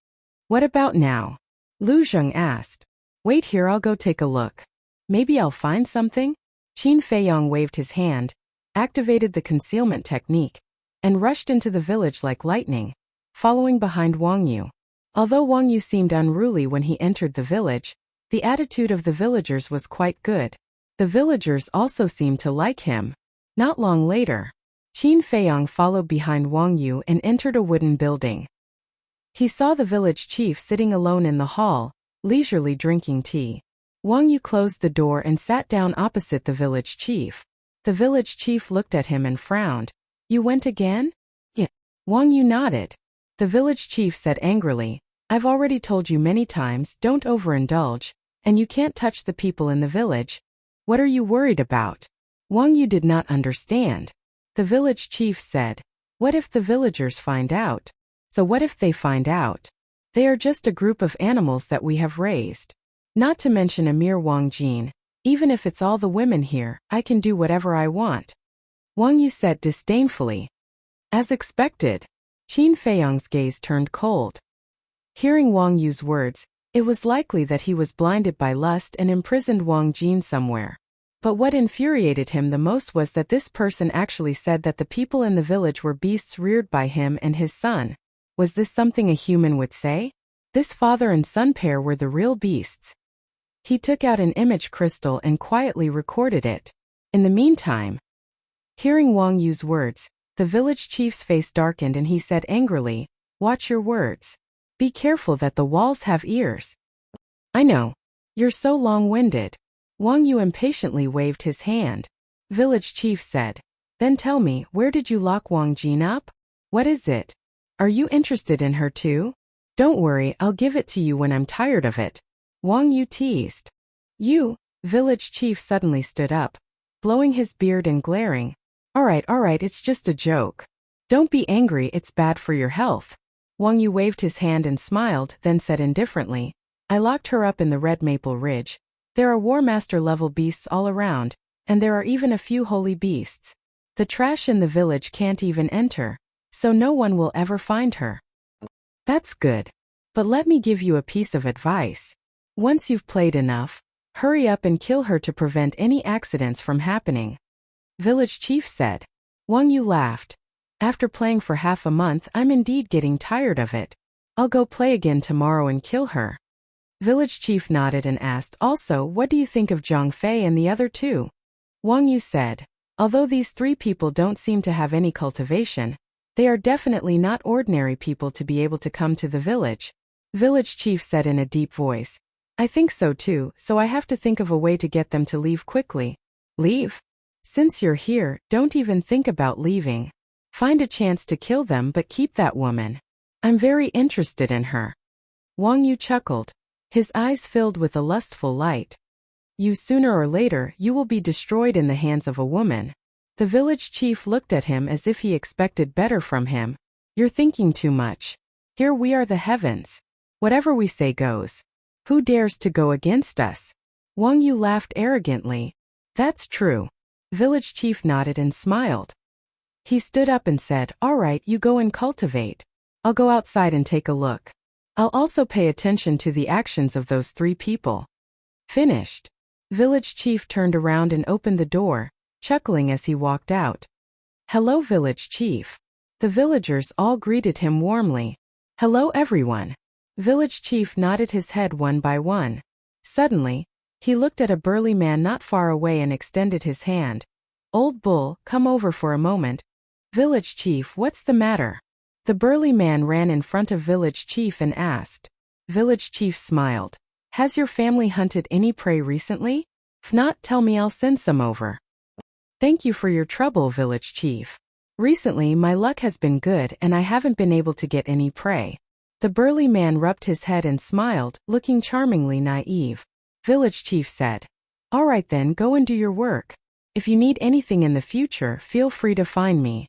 What about now? Lu Zheng asked. Wait here, I'll go take a look. Maybe I'll find something? Qin Feiyang waved his hand, activated the concealment technique, and rushed into the village like lightning, following behind Wang Yu. Although Wang Yu seemed unruly when he entered the village, the attitude of the villagers was quite good. The villagers also seemed to like him. Not long later, Qin Feiyang followed behind Wang Yu and entered a wooden building. He saw the village chief sitting alone in the hall, leisurely drinking tea. Wang Yu closed the door and sat down opposite the village chief. The village chief looked at him and frowned. You went again? Yeah. Wang Yu nodded. The village chief said angrily, I've already told you many times, don't overindulge, and you can't touch the people in the village. What are you worried about? Wang Yu did not understand. The village chief said, What if the villagers find out? So what if they find out? They are just a group of animals that we have raised. Not to mention a mere Wang Jin. Even if it's all the women here, I can do whatever I want. Wang Yu said disdainfully. As expected. Qin Feiyang's gaze turned cold. Hearing Wang Yu's words, it was likely that he was blinded by lust and imprisoned Wang Jin somewhere. But what infuriated him the most was that this person actually said that the people in the village were beasts reared by him and his son. Was this something a human would say? This father and son pair were the real beasts. He took out an image crystal and quietly recorded it. In the meantime, hearing Wang Yu's words, the village chief's face darkened and he said angrily, "Watch your words. Be careful that the walls have ears." I know. You're so long-winded. Wang Yu impatiently waved his hand. Village chief said, "Then tell me, where did you lock Wang Jin up? What is it? Are you interested in her too? Don't worry, I'll give it to you when I'm tired of it." Wang Yu teased. "You?" Village chief suddenly stood up, blowing his beard and glaring. All right, it's just a joke. Don't be angry, it's bad for your health." Wang Yu waved his hand and smiled, then said indifferently, "I locked her up in the Red Maple Ridge. There are War Master level beasts all around, and there are even a few holy beasts. The trash in the village can't even enter, so no one will ever find her." "That's good. But let me give you a piece of advice. Once you've played enough, hurry up and kill her to prevent any accidents from happening," Village Chief said. Wang Yu laughed. "After playing for half a month, I'm indeed getting tired of it. I'll go play again tomorrow and kill her." Village Chief nodded and asked, "Also, what do you think of Zhang Fei and the other two?" Wang Yu said, "Although these three people don't seem to have any cultivation, they are definitely not ordinary people to be able to come to the village." Village Chief said in a deep voice, "I think so too, so I have to think of a way to get them to leave quickly." "Leave? Since you're here, don't even think about leaving. Find a chance to kill them but keep that woman. I'm very interested in her." Wang Yu chuckled. His eyes filled with a lustful light. Sooner or later, you will be destroyed in the hands of a woman." The village chief looked at him as if he expected better from him. "You're thinking too much. Here we are the heavens. Whatever we say goes. Who dares to go against us?" Wang Yu laughed arrogantly. "That's true." Village chief nodded and smiled. He stood up and said, "All right, you go and cultivate. I'll go outside and take a look. I'll also pay attention to the actions of those three people." Finished. Village chief turned around and opened the door, chuckling as he walked out. "Hello, village chief." The villagers all greeted him warmly. "Hello, everyone." Village chief nodded his head one by one. Suddenly, he looked at a burly man not far away and extended his hand. "Old bull, come over for a moment." "Village chief, what's the matter?" The burly man ran in front of village chief and asked. Village chief smiled. "Has your family hunted any prey recently? If not, tell me, I'll send some over." "Thank you for your trouble, village chief. Recently my luck has been good and I haven't been able to get any prey." The burly man rubbed his head and smiled, looking charmingly naive. Village chief said, "All right then, go and do your work. If you need anything in the future, feel free to find me."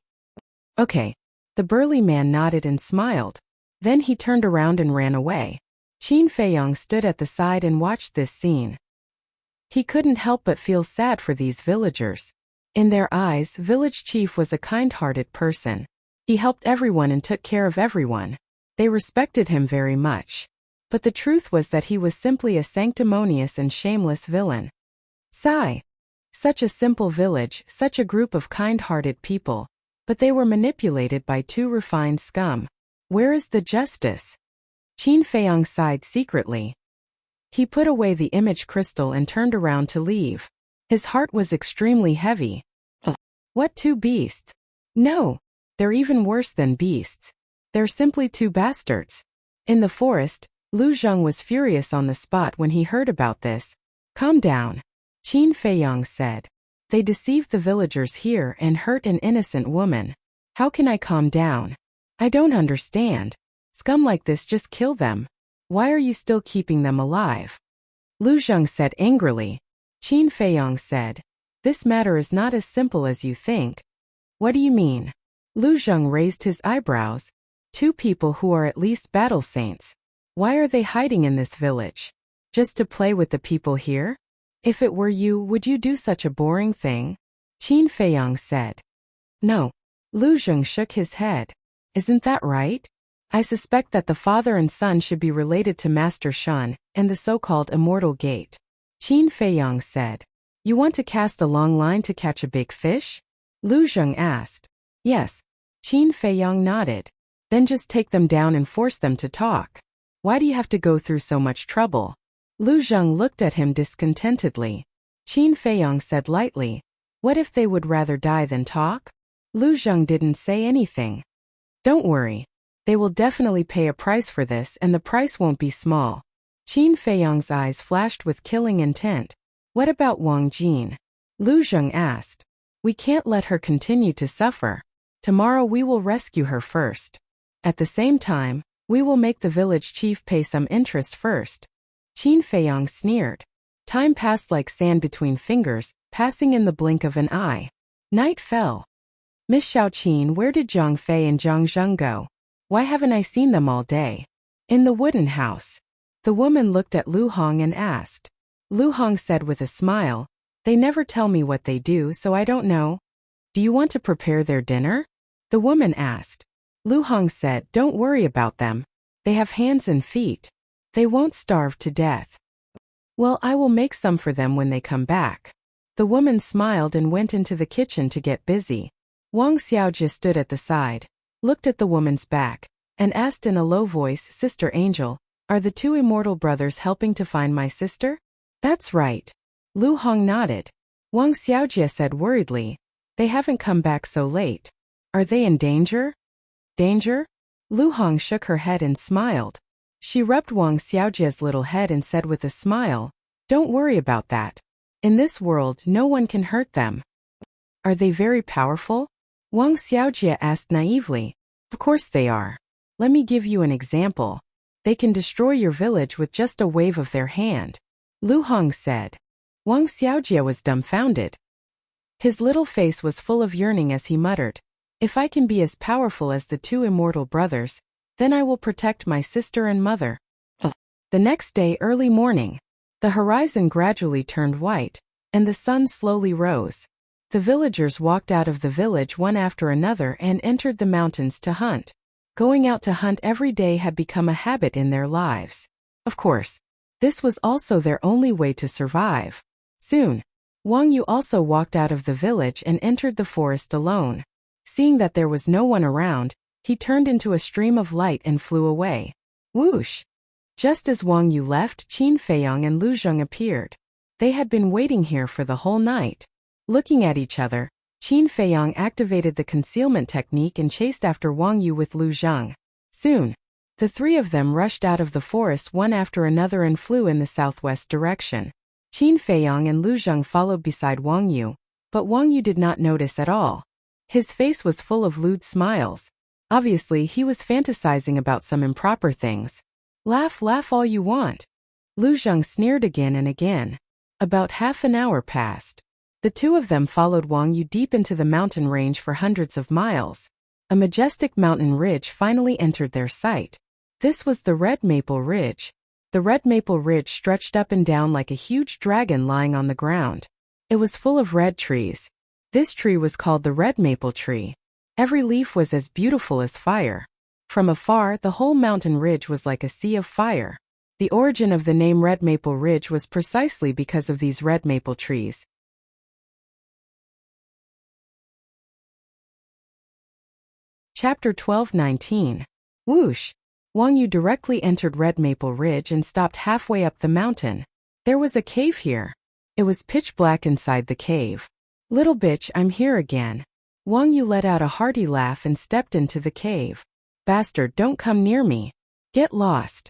"Okay." The burly man nodded and smiled. Then he turned around and ran away. Qin Feiyang stood at the side and watched this scene. He couldn't help but feel sad for these villagers. In their eyes, village chief was a kind-hearted person. He helped everyone and took care of everyone. They respected him very much. But the truth was that he was simply a sanctimonious and shameless villain. Sigh. Such a simple village, such a group of kind-hearted people. But they were manipulated by two refined scum. Where is the justice? Qin Feiyang sighed secretly. He put away the image crystal and turned around to leave. His heart was extremely heavy. What two beasts? No, they're even worse than beasts. They're simply two bastards. In the forest, Lu Zheng was furious on the spot when he heard about this. "Calm down," Qin Feiyang said. "They deceived the villagers here and hurt an innocent woman. How can I calm down? I don't understand. Scum like this, just kill them. Why are you still keeping them alive?" Lu Zheng said angrily. Qin Feiyang said, "This matter is not as simple as you think." "What do you mean?" Lu Zheng raised his eyebrows. Two people who are at least battle saints. Why are they hiding in this village? Just to play with the people here? If it were you, would you do such a boring thing? Qin Feiyang said. No. Lu Zheng shook his head. Isn't that right? I suspect that the father and son should be related to Master Shan and the so-called Immortal Gate. Qin Feiyang said. You want to cast a long line to catch a big fish? Lu Zheng asked. Yes. Qin Feiyang nodded. Then just take them down and force them to talk. Why do you have to go through so much trouble? Lu Zheng looked at him discontentedly. Qin Feiyang said lightly. What if they would rather die than talk? Lu Zheng didn't say anything. Don't worry. They will definitely pay a price for this, and the price won't be small. Qin Feiyang's eyes flashed with killing intent. What about Wang Jin? Lu Zheng asked. We can't let her continue to suffer. Tomorrow we will rescue her first. At the same time, we will make the village chief pay some interest first. Qin Feiyang sneered. Time passed like sand between fingers, passing in the blink of an eye. Night fell. Miss Xiaoqin, where did Zhang Fei and Zhang Zheng go? Why haven't I seen them all day? In the wooden house. The woman looked at Lu Hong and asked. Lu Hong said with a smile, they never tell me what they do, so I don't know. Do you want to prepare their dinner? The woman asked. Lu Hong said, don't worry about them. They have hands and feet. They won't starve to death. Well, I will make some for them when they come back. The woman smiled and went into the kitchen to get busy. Wang Xiaojie stood at the side, looked at the woman's back, and asked in a low voice, Sister Angel, are the two immortal brothers helping to find my sister? That's right. Lu Hong nodded. Wang Xiaojie said worriedly, they haven't come back so late. Are they in danger? Danger? Lu Hong shook her head and smiled. She rubbed Wang Xiaojie's little head and said with a smile, don't worry about that. In this world, no one can hurt them. Are they very powerful? Wang Xiaojie asked naively. Of course they are. Let me give you an example. They can destroy your village with just a wave of their hand. Lu Hong said. Wang Xiaojie was dumbfounded. His little face was full of yearning as he muttered, if I can be as powerful as the two immortal brothers, then I will protect my sister and mother. The next day, early morning, the horizon gradually turned white, and the sun slowly rose. The villagers walked out of the village one after another and entered the mountains to hunt. Going out to hunt every day had become a habit in their lives. Of course, this was also their only way to survive. Soon, Wang Yu also walked out of the village and entered the forest alone. Seeing that there was no one around, he turned into a stream of light and flew away. Whoosh! Just as Wang Yu left, Qin Feiyang and Lu Zheng appeared. They had been waiting here for the whole night. Looking at each other, Qin Feiyang activated the concealment technique and chased after Wang Yu with Lu Zheng. Soon, the three of them rushed out of the forest one after another and flew in the southwest direction. Qin Feiyang and Lu Zheng followed beside Wang Yu, but Wang Yu did not notice at all. His face was full of lewd smiles. Obviously, he was fantasizing about some improper things. Laugh, laugh all you want. Lu Zheng sneered again and again. About half an hour passed. The two of them followed Wang Yu deep into the mountain range for hundreds of miles. A majestic mountain ridge finally entered their sight. This was the Red Maple Ridge. The Red Maple Ridge stretched up and down like a huge dragon lying on the ground. It was full of red trees. This tree was called the Red Maple Tree. Every leaf was as beautiful as fire. From afar, the whole mountain ridge was like a sea of fire. The origin of the name Red Maple Ridge was precisely because of these red maple trees. Chapter 12:19. Whoosh! Wang Yu directly entered Red Maple Ridge and stopped halfway up the mountain. There was a cave here. It was pitch black inside the cave. Little bitch, I'm here again. Wang Yu let out a hearty laugh and stepped into the cave. Bastard, don't come near me. Get lost.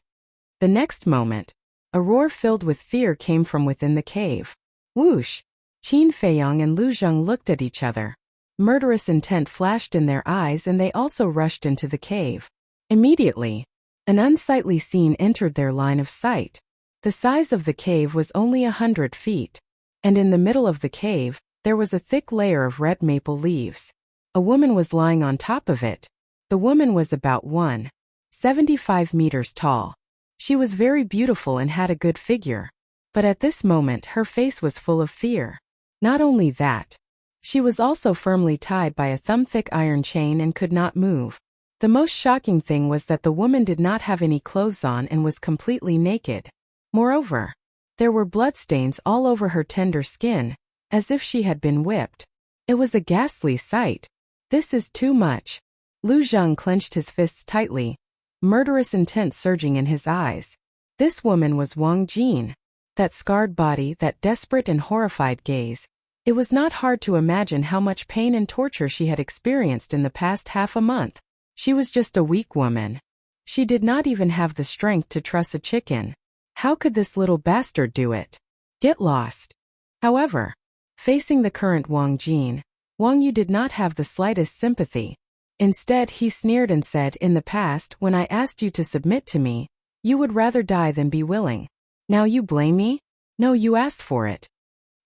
The next moment, a roar filled with fear came from within the cave. Whoosh! Qin Feiyang and Lu Zheng looked at each other. Murderous intent flashed in their eyes and they also rushed into the cave. Immediately, an unsightly scene entered their line of sight. The size of the cave was only 100 feet, and in the middle of the cave, there was a thick layer of red maple leaves. A woman was lying on top of it. The woman was about 175 meters tall. She was very beautiful and had a good figure. But at this moment her face was full of fear. Not only that, she was also firmly tied by a thumb-thick iron chain and could not move. The most shocking thing was that the woman did not have any clothes on and was completely naked. Moreover, there were bloodstains all over her tender skin, as if she had been whipped. It was a ghastly sight. This is too much. Lu Zheng clenched his fists tightly, murderous intent surging in his eyes. This woman was Wang Jin. That scarred body, that desperate and horrified gaze. It was not hard to imagine how much pain and torture she had experienced in the past half a month. She was just a weak woman. She did not even have the strength to truss a chicken. How could this little bastard do it? Get lost. However, facing the current Wang Jin, Wang Yu did not have the slightest sympathy. Instead, he sneered and said, "In the past, when I asked you to submit to me, you would rather die than be willing. Now you blame me? No, you asked for it.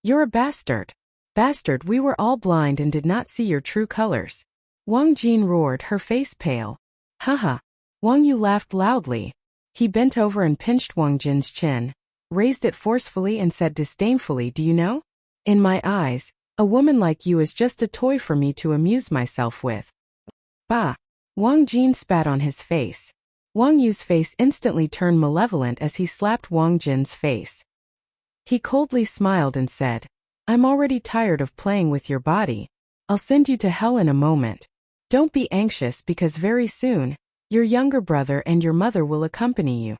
You're a bastard. Bastard, we were all blind and did not see your true colors." Wang Jin roared, her face pale. Haha. Wang Yu laughed loudly. He bent over and pinched Wang Jin's chin, raised it forcefully and said disdainfully, "Do you know? In my eyes, a woman like you is just a toy for me to amuse myself with." Bah! Wang Jin spat on his face. Wang Yu's face instantly turned malevolent as he slapped Wang Jin's face. He coldly smiled and said, "I'm already tired of playing with your body. I'll send you to hell in a moment. Don't be anxious because very soon, your younger brother and your mother will accompany you."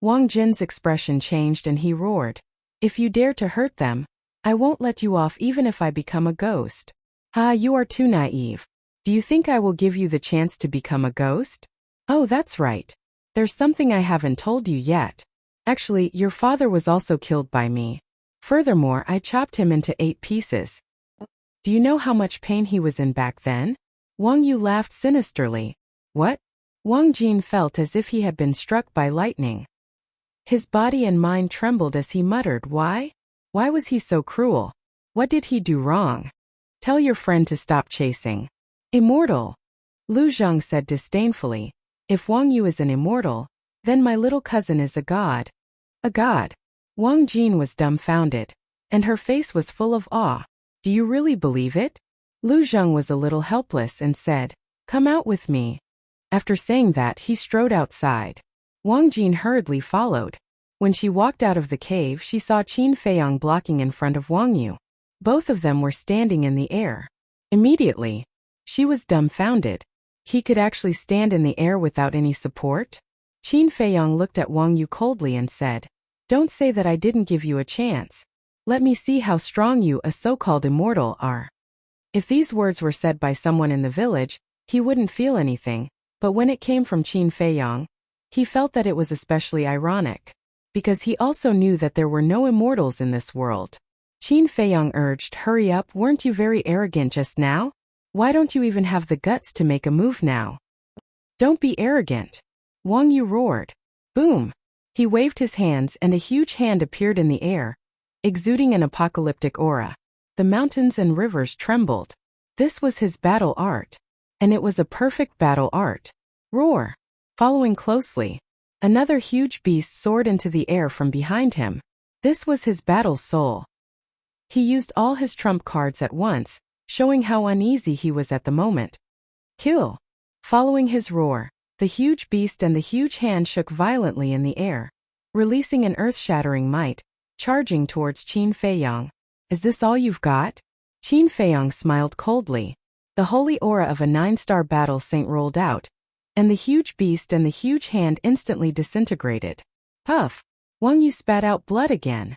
Wang Jin's expression changed and he roared, "If you dare to hurt them, I won't let you off even if I become a ghost." "Ah, you are too naive. Do you think I will give you the chance to become a ghost? Oh, that's right. There's something I haven't told you yet. Actually, your father was also killed by me. Furthermore, I chopped him into 8 pieces. Do you know how much pain he was in back then?" Wang Yu laughed sinisterly. "What?" Wang Jin felt as if he had been struck by lightning. His body and mind trembled as he muttered, "Why? Why was he so cruel? What did he do wrong? Tell your friend to stop chasing." "Immortal," Lu Zheng said disdainfully. "If Wang Yu is an immortal, then my little cousin is a god." "A god?" Wang Jin was dumbfounded, and her face was full of awe. "Do you really believe it?" Lu Zheng was a little helpless and said, "Come out with me." After saying that, he strode outside. Wang Jin hurriedly followed. When she walked out of the cave, she saw Qin Feiyang blocking in front of Wang Yu. Both of them were standing in the air. Immediately, she was dumbfounded. He could actually stand in the air without any support? Qin Feiyang looked at Wang Yu coldly and said, "Don't say that I didn't give you a chance. Let me see how strong you, a so-called immortal, are." If these words were said by someone in the village, he wouldn't feel anything, but when it came from Qin Feiyang, he felt that it was especially ironic, because he also knew that there were no immortals in this world. Qin Feiyang urged, "Hurry up, weren't you very arrogant just now? Why don't you even have the guts to make a move now?" "Don't be arrogant," Wang Yu roared. Boom! He waved his hands and a huge hand appeared in the air, exuding an apocalyptic aura. The mountains and rivers trembled. This was his battle art. And it was a perfect battle art. Roar! Following closely, another huge beast soared into the air from behind him. This was his battle soul. He used all his trump cards at once, showing how uneasy he was at the moment. Kill! Following his roar, the huge beast and the huge hand shook violently in the air, releasing an earth-shattering might, charging towards Qin Feiyang. "Is this all you've got?" Qin Feiyang smiled coldly. The holy aura of a 9-star battle saint rolled out, and the huge beast and the huge hand instantly disintegrated. Puff! Wang Yu spat out blood again.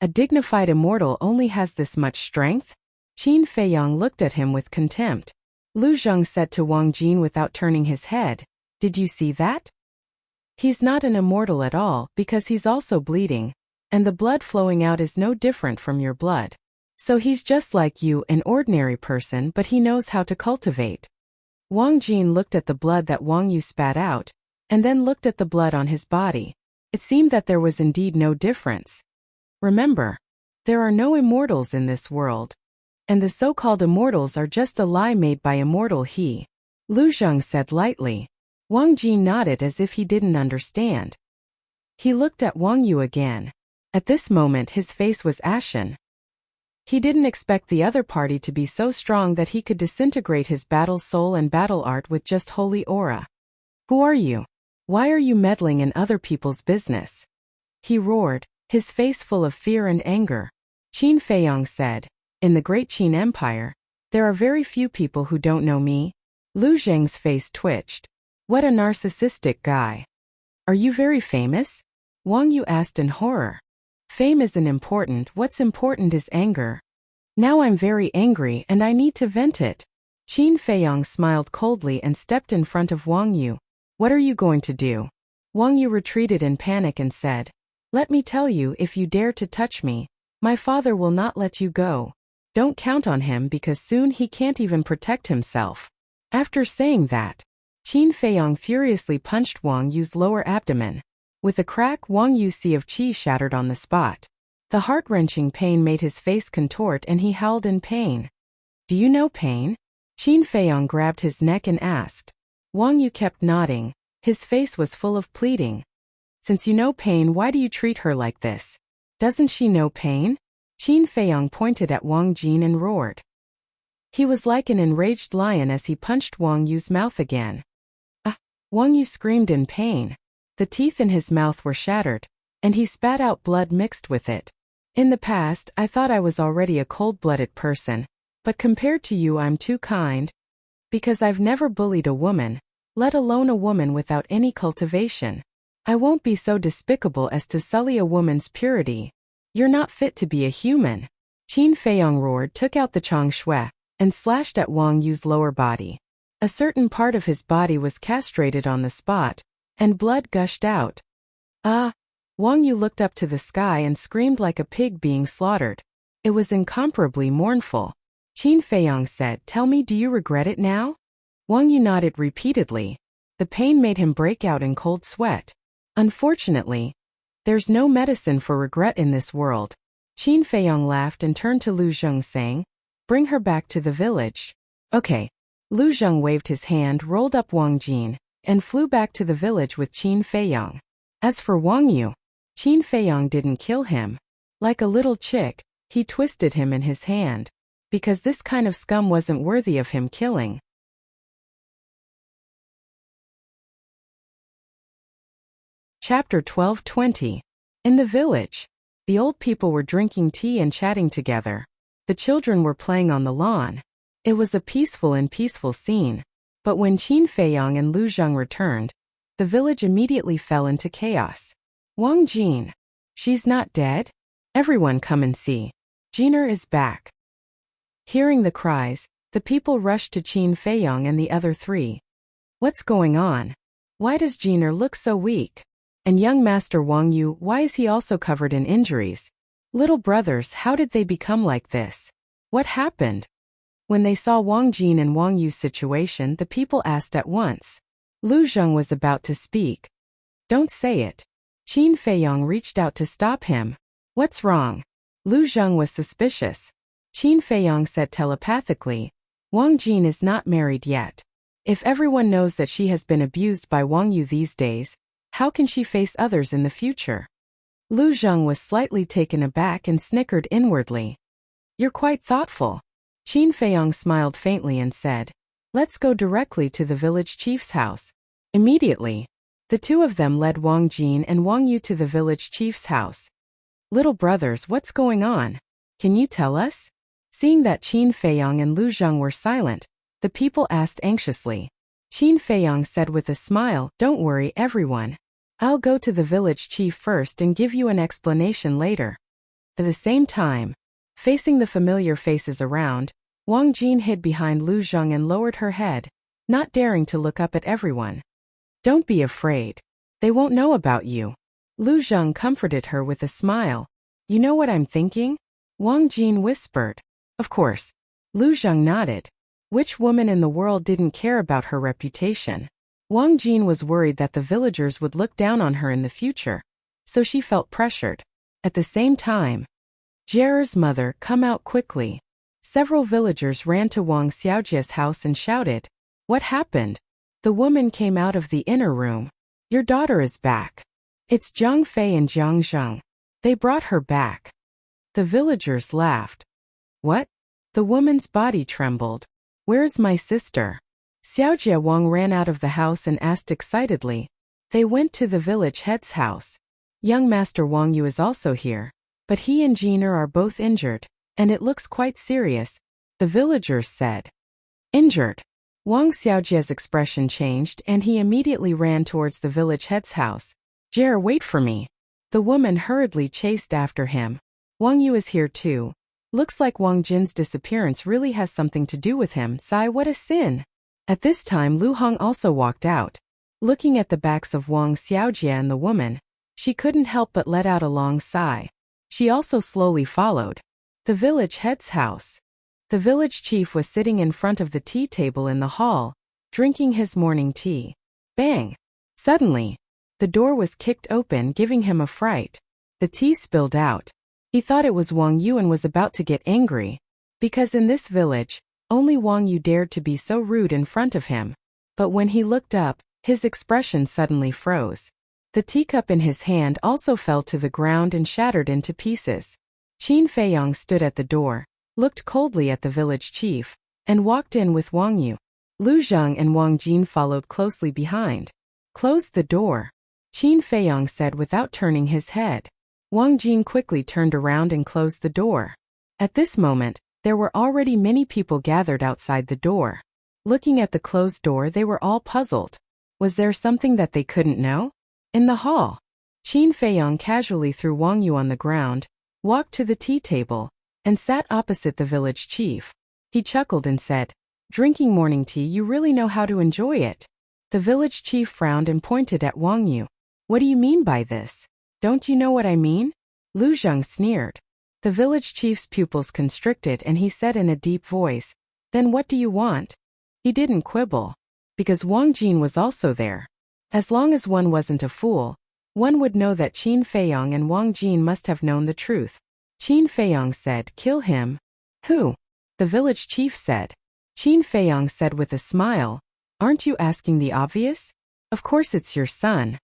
A dignified immortal only has this much strength? Qin Feiyang looked at him with contempt. Lu Zheng said to Wang Jin without turning his head, "Did you see that? He's not an immortal at all because he's also bleeding, and the blood flowing out is no different from your blood. So he's just like you, an ordinary person, but he knows how to cultivate." Wang Jin looked at the blood that Wang Yu spat out, and then looked at the blood on his body. It seemed that there was indeed no difference. Remember, there are no immortals in this world. And the so-called immortals are just a lie made by immortal he. Lu Zheng said lightly. Wang Jin nodded as if he didn't understand. He looked at Wang Yu again. At this moment his face was ashen. He didn't expect the other party to be so strong that he could disintegrate his battle soul and battle art with just holy aura. Who are you? Why are you meddling in other people's business? He roared, his face full of fear and anger. Qin Feiyong said, in the Great Qin Empire, there are very few people who don't know me. Lu Zheng's face twitched. What a narcissistic guy. Are you very famous? Wang Yu asked in horror. Fame isn't important, what's important is anger. Now I'm very angry and I need to vent it. Qin Feiyong smiled coldly and stepped in front of Wang Yu. What are you going to do? Wang Yu retreated in panic and said, let me tell you, if you dare to touch me, my father will not let you go. Don't count on him because soon he can't even protect himself. After saying that, Qin Feiyong furiously punched Wang Yu's lower abdomen. With a crack, Wang Yu's sea of qi shattered on the spot. The heart-wrenching pain made his face contort and he howled in pain. Do you know pain? Qin Feiyong grabbed his neck and asked. Wang Yu kept nodding. His face was full of pleading. Since you know pain, why do you treat her like this? Doesn't she know pain? Qin Feiyong pointed at Wang Jin and roared. He was like an enraged lion as he punched Wang Yu's mouth again. Ah! Wang Yu screamed in pain. The teeth in his mouth were shattered, and he spat out blood mixed with it. In the past, I thought I was already a cold-blooded person, but compared to you I'm too kind. Because I've never bullied a woman, let alone a woman without any cultivation. I won't be so despicable as to sully a woman's purity. You're not fit to be a human. Qin Feiyong roared, took out the Chong Shui, and slashed at Wang Yu's lower body. A certain part of his body was castrated on the spot, and blood gushed out. Ah! Wang Yu looked up to the sky and screamed like a pig being slaughtered. It was incomparably mournful. Qin Feiyong said, tell me, do you regret it now? Wang Yu nodded repeatedly. The pain made him break out in cold sweat. Unfortunately, there's no medicine for regret in this world. Qin Feiyong laughed and turned to Lu Zheng saying, bring her back to the village. Okay. Lu Zheng waved his hand, rolled up Wang Jin, and flew back to the village with Qin Feiyong. As for Wang Yu, Qin Feiyong didn't kill him. Like a little chick, he twisted him in his hand. Because this kind of scum wasn't worthy of him killing. Chapter 12:20. In the village, the old people were drinking tea and chatting together. The children were playing on the lawn. It was a peaceful scene. But when Qin Feiyong and Lu Zheng returned, the village immediately fell into chaos. Wang Jin. She's not dead? Everyone come and see. Jiner is back. Hearing the cries, the people rushed to Qin Feiyong and the other three. What's going on? Why does Jiner look so weak? And young Master Wang Yu, why is he also covered in injuries? Little brothers, how did they become like this? What happened? When they saw Wang Jin and Wang Yu's situation, the people asked at once. Lu Zheng was about to speak. Don't say it. Qin Feiyong reached out to stop him. What's wrong? Lu Zheng was suspicious. Qin Feiyong said telepathically, Wang Jin is not married yet. If everyone knows that she has been abused by Wang Yu these days, how can she face others in the future? Lu Zheng was slightly taken aback and snickered inwardly. You're quite thoughtful. Qin Feiyong smiled faintly and said, let's go directly to the village chief's house. Immediately, the two of them led Wang Jin and Wang Yu to the village chief's house. Little brothers, what's going on? Can you tell us? Seeing that Qin Feiyong and Lu Zheng were silent, the people asked anxiously. Qin Feiyong said with a smile, don't worry everyone. I'll go to the village chief first and give you an explanation later. At the same time, facing the familiar faces around, Wang Jin hid behind Lu Zheng and lowered her head, not daring to look up at everyone. Don't be afraid. They won't know about you. Lu Zheng comforted her with a smile. You know what I'm thinking? Wang Jin whispered. Of course. Lu Zheng nodded. Which woman in the world didn't care about her reputation? Wang Jin was worried that the villagers would look down on her in the future, so she felt pressured. At the same time, Jerer's mother, come out quickly. Several villagers ran to Wang Xiaojie's house and shouted, "What happened?" The woman came out of the inner room. "Your daughter is back. It's Zhang Fei and Jiang Zheng. They brought her back." The villagers laughed. "What?" The woman's body trembled. "Where's my sister?" Xiaojie Wang ran out of the house and asked excitedly. They went to the village head's house. "Young Master Wang Yu is also here, but he and Jiner are both injured, and it looks quite serious," the villagers said. "Injured?" Wang Xiaojie's expression changed and he immediately ran towards the village head's house. "Jare, wait for me." The woman hurriedly chased after him. "Wang Yu is here too. Looks like Wang Jin's disappearance really has something to do with him. Sigh, what a sin." At this time Lu Hong also walked out. Looking at the backs of Wang Xiaojie and the woman, she couldn't help but let out a long sigh. She also slowly followed. The village head's house. The village chief was sitting in front of the tea table in the hall, drinking his morning tea. Bang! Suddenly, the door was kicked open, giving him a fright. The tea spilled out. He thought it was Wang Yu and was about to get angry, because in this village, only Wang Yu dared to be so rude in front of him. But when he looked up, his expression suddenly froze. The teacup in his hand also fell to the ground and shattered into pieces. Qin Feiyang stood at the door, looked coldly at the village chief, and walked in with Wang Yu. Lu Zheng and Wang Jin followed closely behind. "Close the door," Qin Feiyang said without turning his head. Wang Jin quickly turned around and closed the door. At this moment, there were already many people gathered outside the door. Looking at the closed door, they were all puzzled. Was there something that they couldn't know? In the hall, Qin Feiyang casually threw Wang Yu on the ground, walked to the tea table, and sat opposite the village chief. He chuckled and said, "Drinking morning tea, you really know how to enjoy it." The village chief frowned and pointed at Wang Yu. "What do you mean by this? Don't you know what I mean?" Lu Zheng sneered. The village chief's pupils constricted and he said in a deep voice, "Then what do you want?" He didn't quibble, because Wang Jin was also there. As long as one wasn't a fool, one would know that Qin Feiyang and Wang Jin must have known the truth. Qin Feiyang said, "Kill him." "Who?" the village chief said. Qin Feiyang said with a smile, "Aren't you asking the obvious? Of course it's your son."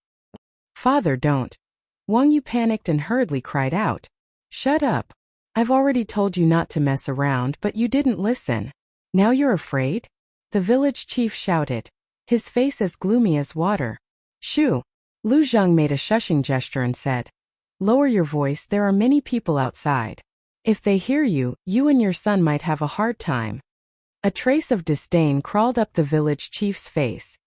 "Father, don't." Wang Yu panicked and hurriedly cried out, "Shut up. I've already told you not to mess around, but you didn't listen. Now you're afraid?" The village chief shouted, his face as gloomy as water. "Shoo!" Lu Zheng made a shushing gesture and said, "Lower your voice, there are many people outside. If they hear you, you and your son might have a hard time." A trace of disdain crawled up the village chief's face.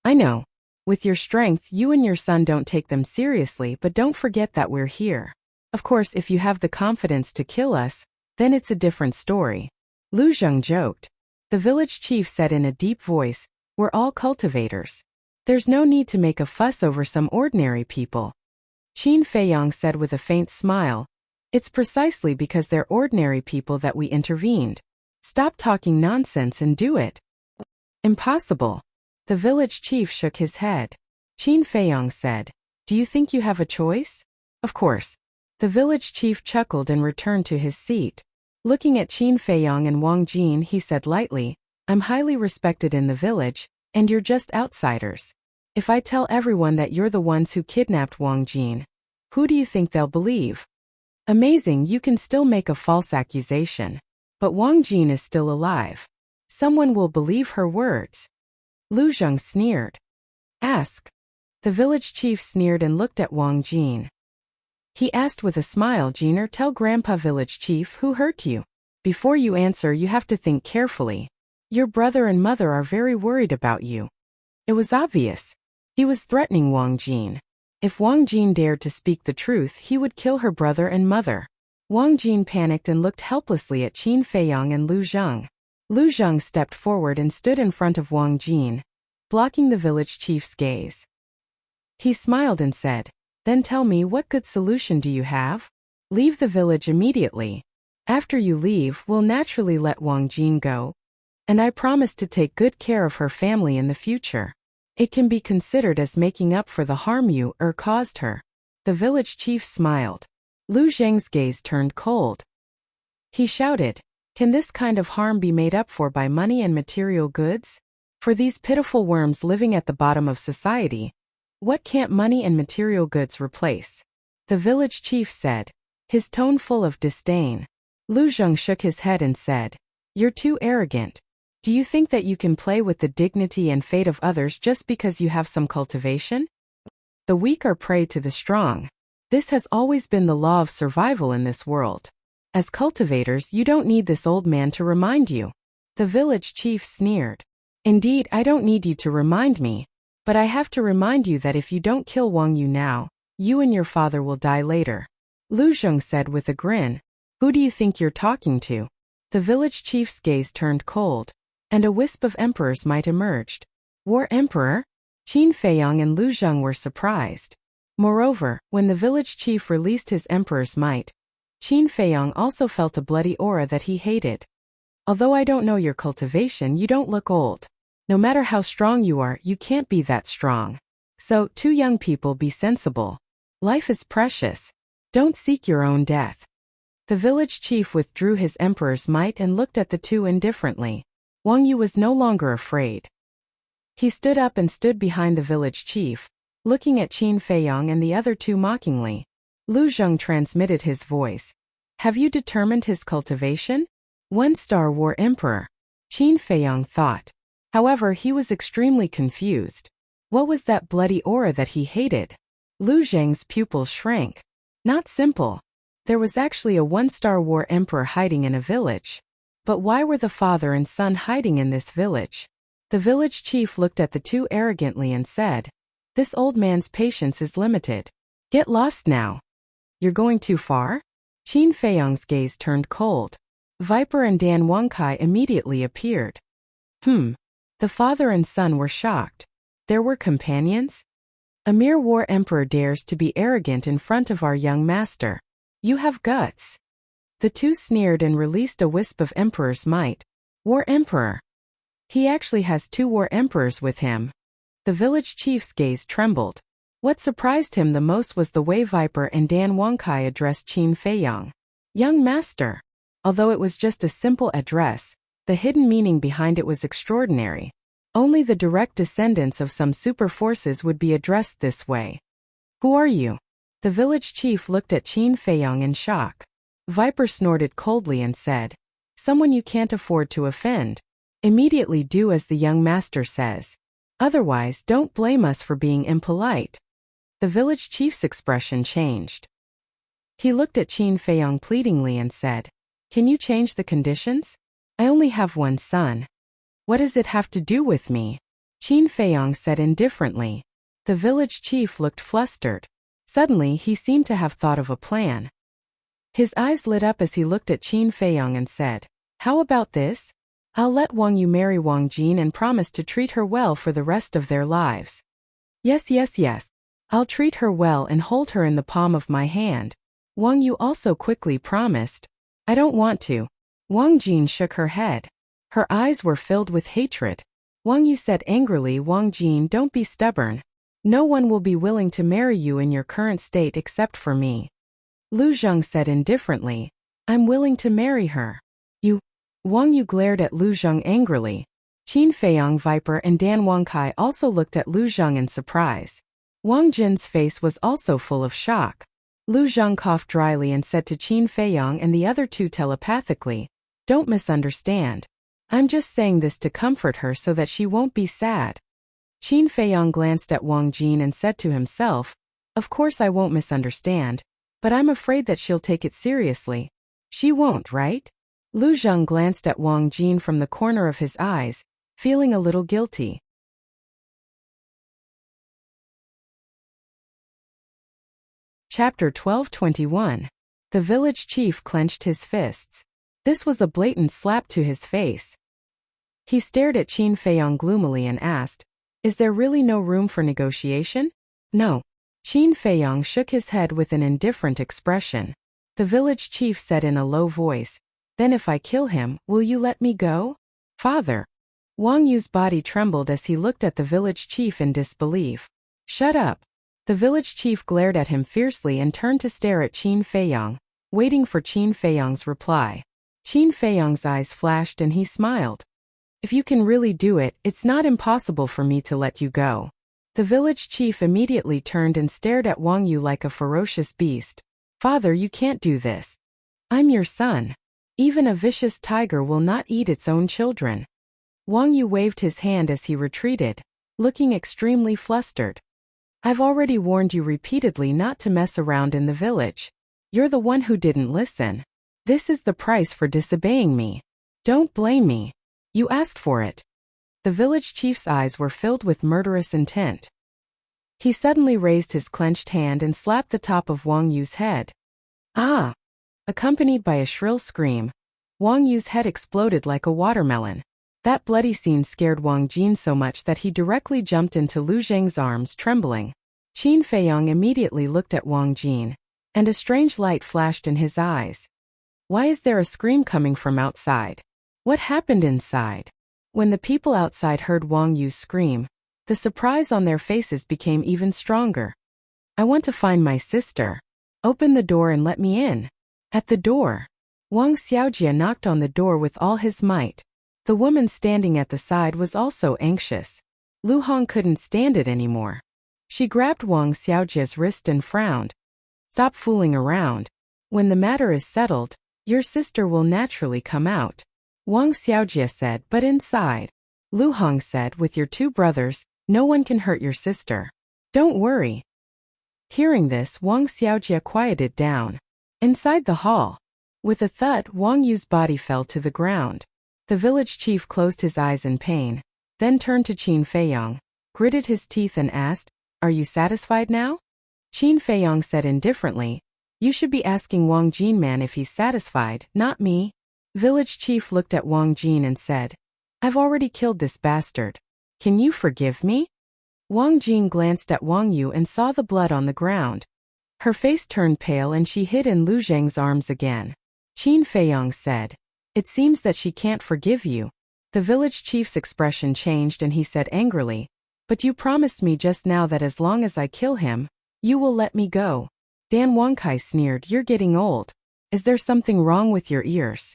"I know. With your strength, you and your son don't take them seriously, but don't forget that we're here. Of course, if you have the confidence to kill us, then it's a different story." Lu Zheng joked. The village chief said in a deep voice, "We're all cultivators. There's no need to make a fuss over some ordinary people." Qin Feiyang said with a faint smile, "It's precisely because they're ordinary people that we intervened. Stop talking nonsense and do it." "Impossible." The village chief shook his head. Qin Feiyang said, "Do you think you have a choice?" "Of course." The village chief chuckled and returned to his seat. Looking at Qin Feiyang and Wang Jin, he said lightly, "I'm highly respected in the village, and you're just outsiders. If I tell everyone that you're the ones who kidnapped Wang Jin, who do you think they'll believe? Amazing, you can still make a false accusation. But Wang Jin is still alive. Someone will believe her words." Lu Zheng sneered. "Ask." The village chief sneered and looked at Wang Jin. He asked with a smile, "Jiner, tell Grandpa village chief who hurt you. Before you answer, you have to think carefully. Your brother and mother are very worried about you." It was obvious. He was threatening Wang Jin. If Wang Jin dared to speak the truth, he would kill her brother and mother. Wang Jin panicked and looked helplessly at Qin Feiyang and Lu Zheng. Lu Zheng stepped forward and stood in front of Wang Jin, blocking the village chief's gaze. He smiled and said, "Then tell me, what good solution do you have? Leave the village immediately. After you leave, we'll naturally let Wang Jin go. And I promise to take good care of her family in the future. It can be considered as making up for the harm you caused her." The village chief smiled. Lu Zheng's gaze turned cold. He shouted, Can this kind of harm be made up for by money and material goods? For these pitiful worms living at the bottom of society, what can't money and material goods replace? The village chief said, his tone full of disdain. Lu Zheng shook his head and said, "You're too arrogant. Do you think that you can play with the dignity and fate of others just because you have some cultivation? The weak are prey to the strong. This has always been the law of survival in this world. As cultivators, you don't need this old man to remind you." The village chief sneered. "Indeed, I don't need you to remind me, but I have to remind you that if you don't kill Wang Yu now, you and your father will die later." Lu Zheng said with a grin, "Who do you think you're talking to?" The village chief's gaze turned cold, and a wisp of emperor's might emerged. War Emperor? Qin Feiyang and Lu Zheng were surprised. Moreover, when the village chief released his emperor's might, Qin Feiyang also felt a bloody aura that he hated. "Although I don't know your cultivation, you don't look old. No matter how strong you are, you can't be that strong. So, two young people, be sensible. Life is precious. Don't seek your own death." The village chief withdrew his emperor's might and looked at the two indifferently. Wang Yu was no longer afraid. He stood up and stood behind the village chief, looking at Qin Feiyang and the other two mockingly. Lu Zheng transmitted his voice. "Have you determined his cultivation?" "One-star War Emperor," Qin Feiyang thought. However, he was extremely confused. What was that bloody aura that he hated? Lu Zheng's pupils shrank. Not simple. There was actually a one-star War Emperor hiding in a village. But why were the father and son hiding in this village? The village chief looked at the two arrogantly and said, "This old man's patience is limited. Get lost now." "You're going too far?" Qin Feiyang's gaze turned cold. Viper and Dan Wangkai immediately appeared. The father and son were shocked. There were companions? "A mere war emperor dares to be arrogant in front of our young master. You have guts." The two sneered and released a wisp of emperor's might. "War Emperor? He actually has two war emperors with him." The village chief's gaze trembled. What surprised him the most was the way Viper and Dan Wangkai addressed Qin Feiyang. "Young master." Although it was just a simple address, the hidden meaning behind it was extraordinary. Only the direct descendants of some super forces would be addressed this way. "Who are you?" The village chief looked at Qin Feiyang in shock. Viper snorted coldly and said, "Someone you can't afford to offend. Immediately do as the young master says. Otherwise, don't blame us for being impolite." The village chief's expression changed. He looked at Qin Feiyang pleadingly and said, "Can you change the conditions? I only have one son." "What does it have to do with me?" Qin Feiyang said indifferently. The village chief looked flustered. Suddenly, he seemed to have thought of a plan. His eyes lit up as he looked at Qin Feiyang and said, "How about this? I'll let Wang Yu marry Wang Jin and promise to treat her well for the rest of their lives." Yes. I'll treat her well and hold her in the palm of my hand." Wang Yu also quickly promised. "I don't want to." Wang Jin shook her head. Her eyes were filled with hatred. Wang Yu said angrily, "Wang Jin, don't be stubborn. No one will be willing to marry you in your current state except for me." Lu Zheng said indifferently, "I'm willing to marry her." "You?" Wang Yu glared at Lu Zheng angrily. Qin Feiyang, Viper and Dan Wangkai also looked at Lu Zheng in surprise. Wang Jin's face was also full of shock. Lu Zheng coughed dryly and said to Qin Feiyang and the other two telepathically, "Don't misunderstand. I'm just saying this to comfort her so that she won't be sad." Qin Feiyang glanced at Wang Jin and said to himself, "Of course I won't misunderstand, but I'm afraid that she'll take it seriously." "She won't, right?" Lu Zheng glanced at Wang Jin from the corner of his eyes, feeling a little guilty. Chapter 12:21. The village chief clenched his fists. This was a blatant slap to his face. He stared at Qin Feiyang gloomily and asked, "Is there really no room for negotiation?" "No." Qin Feiyang shook his head with an indifferent expression. The village chief said in a low voice, "Then if I kill him, will you let me go?" "Father." Wang Yu's body trembled as he looked at the village chief in disbelief. "Shut up." The village chief glared at him fiercely and turned to stare at Qin Feiyang, waiting for Qin Feiyang's reply. Qin Feiyong's eyes flashed and he smiled. If you can really do it, it's not impossible for me to let you go. The village chief immediately turned and stared at Wang Yu like a ferocious beast. Father, you can't do this. I'm your son. Even a vicious tiger will not eat its own children. Wang Yu waved his hand as he retreated, looking extremely flustered. I've already warned you repeatedly not to mess around in the village. You're the one who didn't listen. This is the price for disobeying me. Don't blame me. You asked for it. The village chief's eyes were filled with murderous intent. He suddenly raised his clenched hand and slapped the top of Wang Yu's head. Ah! Accompanied by a shrill scream, Wang Yu's head exploded like a watermelon. That bloody scene scared Wang Jin so much that he directly jumped into Lu Zheng's arms, trembling. Qin Feiyong immediately looked at Wang Jin, and a strange light flashed in his eyes. Why is there a scream coming from outside? What happened inside? When the people outside heard Wang Yu's scream, the surprise on their faces became even stronger. I want to find my sister. Open the door and let me in. At the door, Wang Xiaojie knocked on the door with all his might. The woman standing at the side was also anxious. Lu Hong couldn't stand it anymore. She grabbed Wang Xiaojie's wrist and frowned. Stop fooling around. When the matter is settled, your sister will naturally come out. Wang Xiaojie said, but inside. Lu Hong said, with your two brothers, no one can hurt your sister. Don't worry. Hearing this, Wang Xiaojie quieted down. Inside the hall, with a thud, Wang Yu's body fell to the ground. The village chief closed his eyes in pain, then turned to Qin Feiyong, gritted his teeth and asked, Are you satisfied now? Qin Feiyong said indifferently, You should be asking Wang Jin man if he's satisfied, not me. Village chief looked at Wang Jin and said, I've already killed this bastard. Can you forgive me? Wang Jin glanced at Wang Yu and saw the blood on the ground. Her face turned pale and she hid in Lu Zheng's arms again. Qin Feiyong said, It seems that she can't forgive you. The village chief's expression changed and he said angrily, But you promised me just now that as long as I kill him, you will let me go. Dan Wangkai sneered, You're getting old. Is there something wrong with your ears?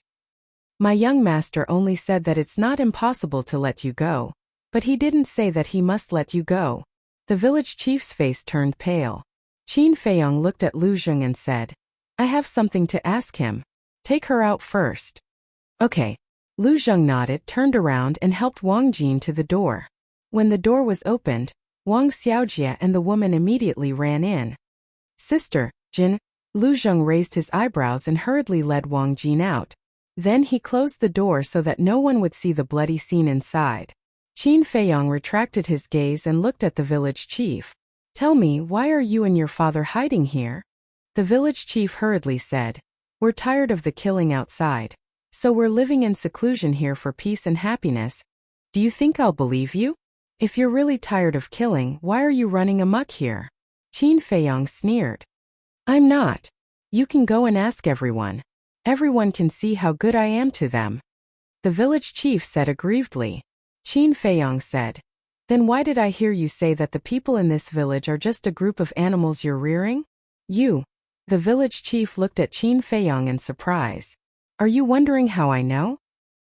My young master only said that it's not impossible to let you go. But he didn't say that he must let you go. The village chief's face turned pale. Qin Feiyong looked at Lu Zheng and said, I have something to ask him. Take her out first. Okay. Lu Zheng nodded, turned around and helped Wang Jin to the door. When the door was opened, Wang Xiaojie and the woman immediately ran in. Sister, Jin. Lu Zheng raised his eyebrows and hurriedly led Wang Jin out. Then he closed the door so that no one would see the bloody scene inside. Qin Feiyong retracted his gaze and looked at the village chief. Tell me, why are you and your father hiding here? The village chief hurriedly said, We're tired of the killing outside. So we're living in seclusion here for peace and happiness. Do you think I'll believe you? If you're really tired of killing, why are you running amok here? Qin Feiyong sneered. I'm not. You can go and ask everyone. Everyone can see how good I am to them. The village chief said aggrievedly. Qin Feiyong said, Then why did I hear you say that the people in this village are just a group of animals you're rearing? You. The village chief looked at Qin Feiyong in surprise. Are you wondering how I know?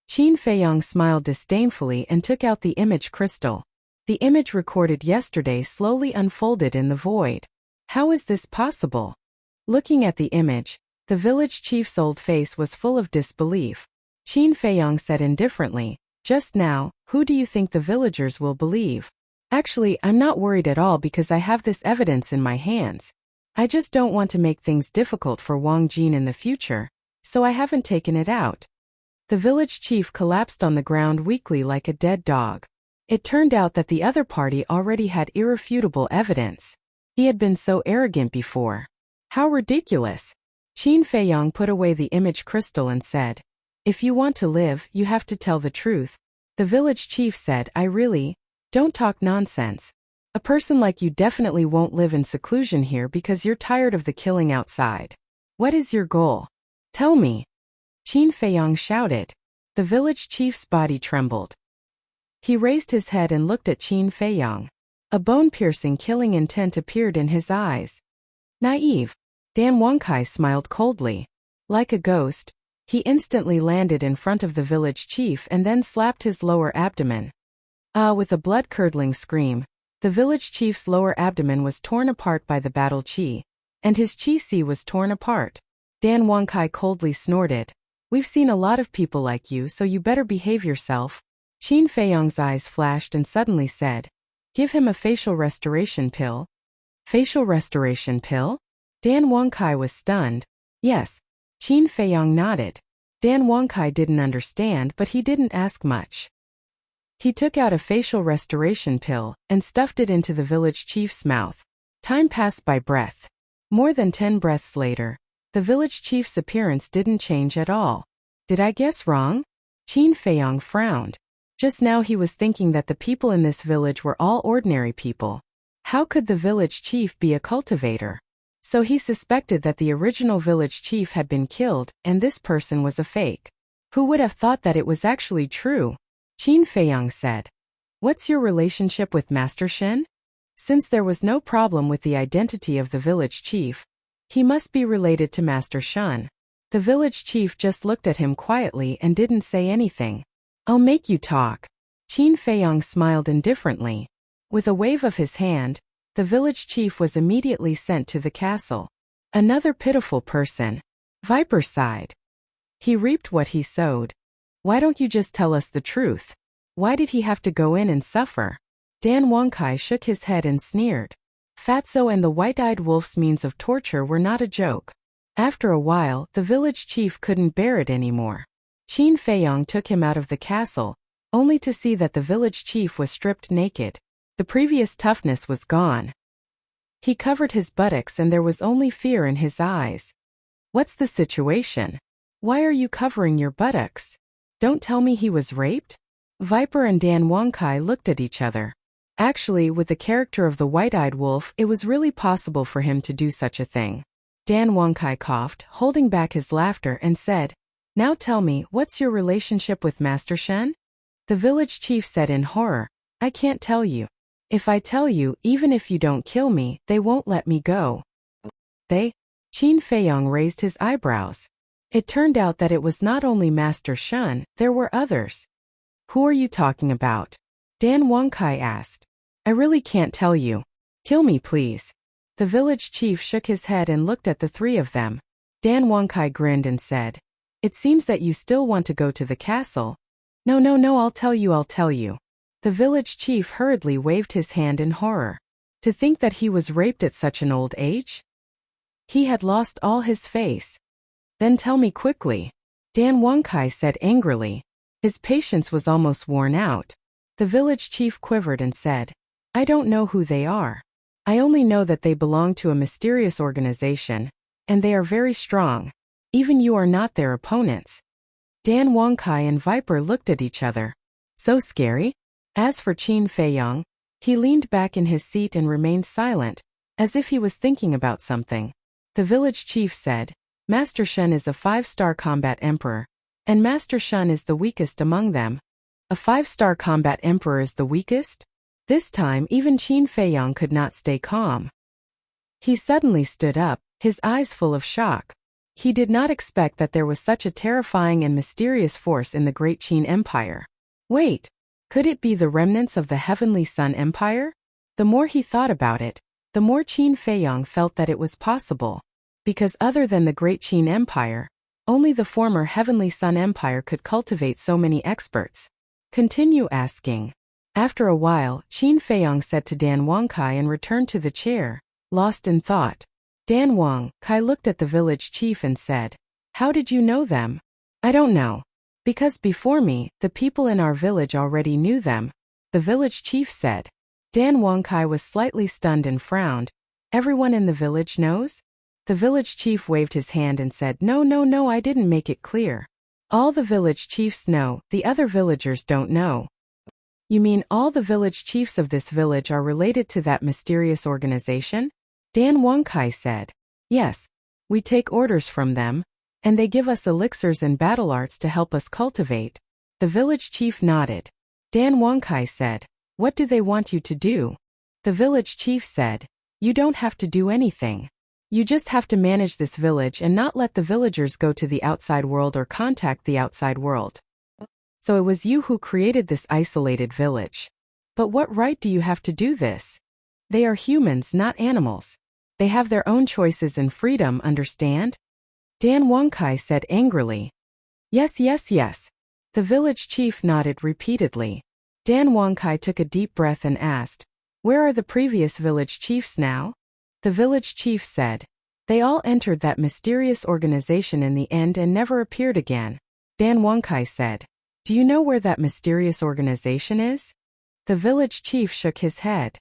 Qin Feiyong smiled disdainfully and took out the image crystal. The image recorded yesterday slowly unfolded in the void. How is this possible? Looking at the image, the village chief's old face was full of disbelief. Qin Feiyong said indifferently, Just now, who do you think the villagers will believe? Actually, I'm not worried at all because I have this evidence in my hands. I just don't want to make things difficult for Wang Jin in the future, so I haven't taken it out. The village chief collapsed on the ground weakly like a dead dog. It turned out that the other party already had irrefutable evidence. He had been so arrogant before. How ridiculous! Qin Feiyong put away the image crystal and said, If you want to live, you have to tell the truth. The village chief said, Don't talk nonsense. A person like you definitely won't live in seclusion here because you're tired of the killing outside. What is your goal? Tell me. Qin Feiyong shouted. The village chief's body trembled. He raised his head and looked at Qin Feiyong. A bone-piercing killing intent appeared in his eyes. Naive. Dan Wangkai smiled coldly. Like a ghost, He instantly landed in front of the village chief and then slapped his lower abdomen. With a blood-curdling scream, the village chief's lower abdomen was torn apart by the battle chi, and his chi was torn apart. Dan Wangkai coldly snorted. "We've seen a lot of people like you, so you better behave yourself." Qin Feiyong's eyes flashed and suddenly said, "Give him a facial restoration pill." Facial restoration pill? Dan Wangkai was stunned. Yes. Qin Feiyong nodded. Dan Wangkai didn't understand, but he didn't ask much. He took out a facial restoration pill and stuffed it into the village chief's mouth. Time passed by breath. More than 10 breaths later, the village chief's appearance didn't change at all. Did I guess wrong? Qin Feiyong frowned. Just now he was thinking that the people in this village were all ordinary people. How could the village chief be a cultivator? So he suspected that the original village chief had been killed and this person was a fake. Who would have thought that it was actually true? Qin Feiyong said, "What's your relationship with Master Shen?" Since there was no problem with the identity of the village chief, he must be related to Master Shen. The village chief just looked at him quietly and didn't say anything. "I'll make you talk." Qin Feiyong smiled indifferently. With a wave of his hand, the village chief was immediately sent to the castle. Another pitiful person. Viper sighed. He reaped what he sowed. Why don't you just tell us the truth? Why did he have to go in and suffer? Dan Wangkai shook his head and sneered. Fatso and the white-eyed wolf's means of torture were not a joke. After a while, the village chief couldn't bear it anymore. Qin Feiyong took him out of the castle, only to see that the village chief was stripped naked. The previous toughness was gone. He covered his buttocks and there was only fear in his eyes. "What's the situation? Why are you covering your buttocks? Don't tell me he was raped?" Viper and Dan Wangkai looked at each other. Actually, with the character of the white-eyed wolf, it was really possible for him to do such a thing. Dan Wangkai coughed, holding back his laughter, and said, "Now tell me, what's your relationship with Master Shen?" The village chief said in horror, "I can't tell you. If I tell you, even if you don't kill me, they won't let me go." They? Qin Feiyong raised his eyebrows. It turned out that it was not only Master Shen, there were others. "Who are you talking about?" Dan Wangkai asked. "I really can't tell you. Kill me, please." The village chief shook his head and looked at the three of them. Dan Wangkai grinned and said, "It seems that you still want to go to the castle." No, I'll tell you. The village chief hurriedly waved his hand in horror. To think that he was raped at such an old age? He had lost all his face. "Then tell me quickly," Dan Wangkai said angrily. His patience was almost worn out. The village chief quivered and said, "I don't know who they are. I only know that they belong to a mysterious organization, and they are very strong. Even you are not their opponents." Dan Wangkai and Viper looked at each other. So scary? As for Qin Feiyong, he leaned back in his seat and remained silent, as if he was thinking about something. The village chief said, "Master Shen is a 5-star combat emperor, and Master Shen is the weakest among them." A 5-star combat emperor is the weakest? This time even Qin Feiyong could not stay calm. He suddenly stood up, his eyes full of shock. He did not expect that there was such a terrifying and mysterious force in the Great Qin Empire. Wait, could it be the remnants of the Heavenly Sun Empire? The more he thought about it, the more Qin Feiyong felt that it was possible. Because other than the Great Qin Empire, only the former Heavenly Sun Empire could cultivate so many experts. Continue asking. After a while, Qin Feiyong said to Dan Wangkai and returned to the chair, lost in thought. Dan Wangkai looked at the village chief and said, "How did you know them?" "I don't know. Because before me, the people in our village already knew them," the village chief said. Dan Wangkai was slightly stunned and frowned. "Everyone in the village knows?" The village chief waved his hand and said, No, I didn't make it clear. All the village chiefs know, the other villagers don't know." "You mean all the village chiefs of this village are related to that mysterious organization?" Dan Wangkai said. "Yes. We take orders from them, and they give us elixirs and battle arts to help us cultivate." The village chief nodded. Dan Wangkai said, "What do they want you to do?" The village chief said, "You don't have to do anything. You just have to manage this village and not let the villagers go to the outside world or contact the outside world. So it was you who created this isolated village. But what right do you have to do this? They are humans, not animals. They have their own choices and freedom, understand? Dan Wangkai said angrily. Yes, yes, yes. The village chief nodded repeatedly. Dan Wangkai took a deep breath and asked, where are the previous village chiefs now? The village chief said, they all entered that mysterious organization in the end and never appeared again. Dan Wangkai said, do you know where that mysterious organization is? The village chief shook his head.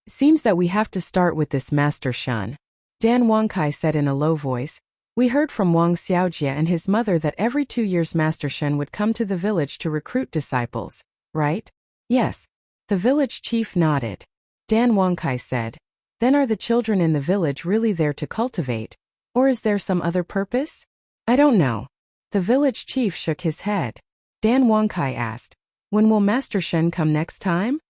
Seems that we have to start with this Master Shun. Dan Wangkai said in a low voice, we heard from Wang Xiaojie and his mother that every 2 years Master Shun would come to the village to recruit disciples, right? Yes. The village chief nodded. Dan Wangkai said, then are the children in the village really there to cultivate? Or is there some other purpose? I don't know. The village chief shook his head. Dan Wangkai asked, when will Master Shen come next time?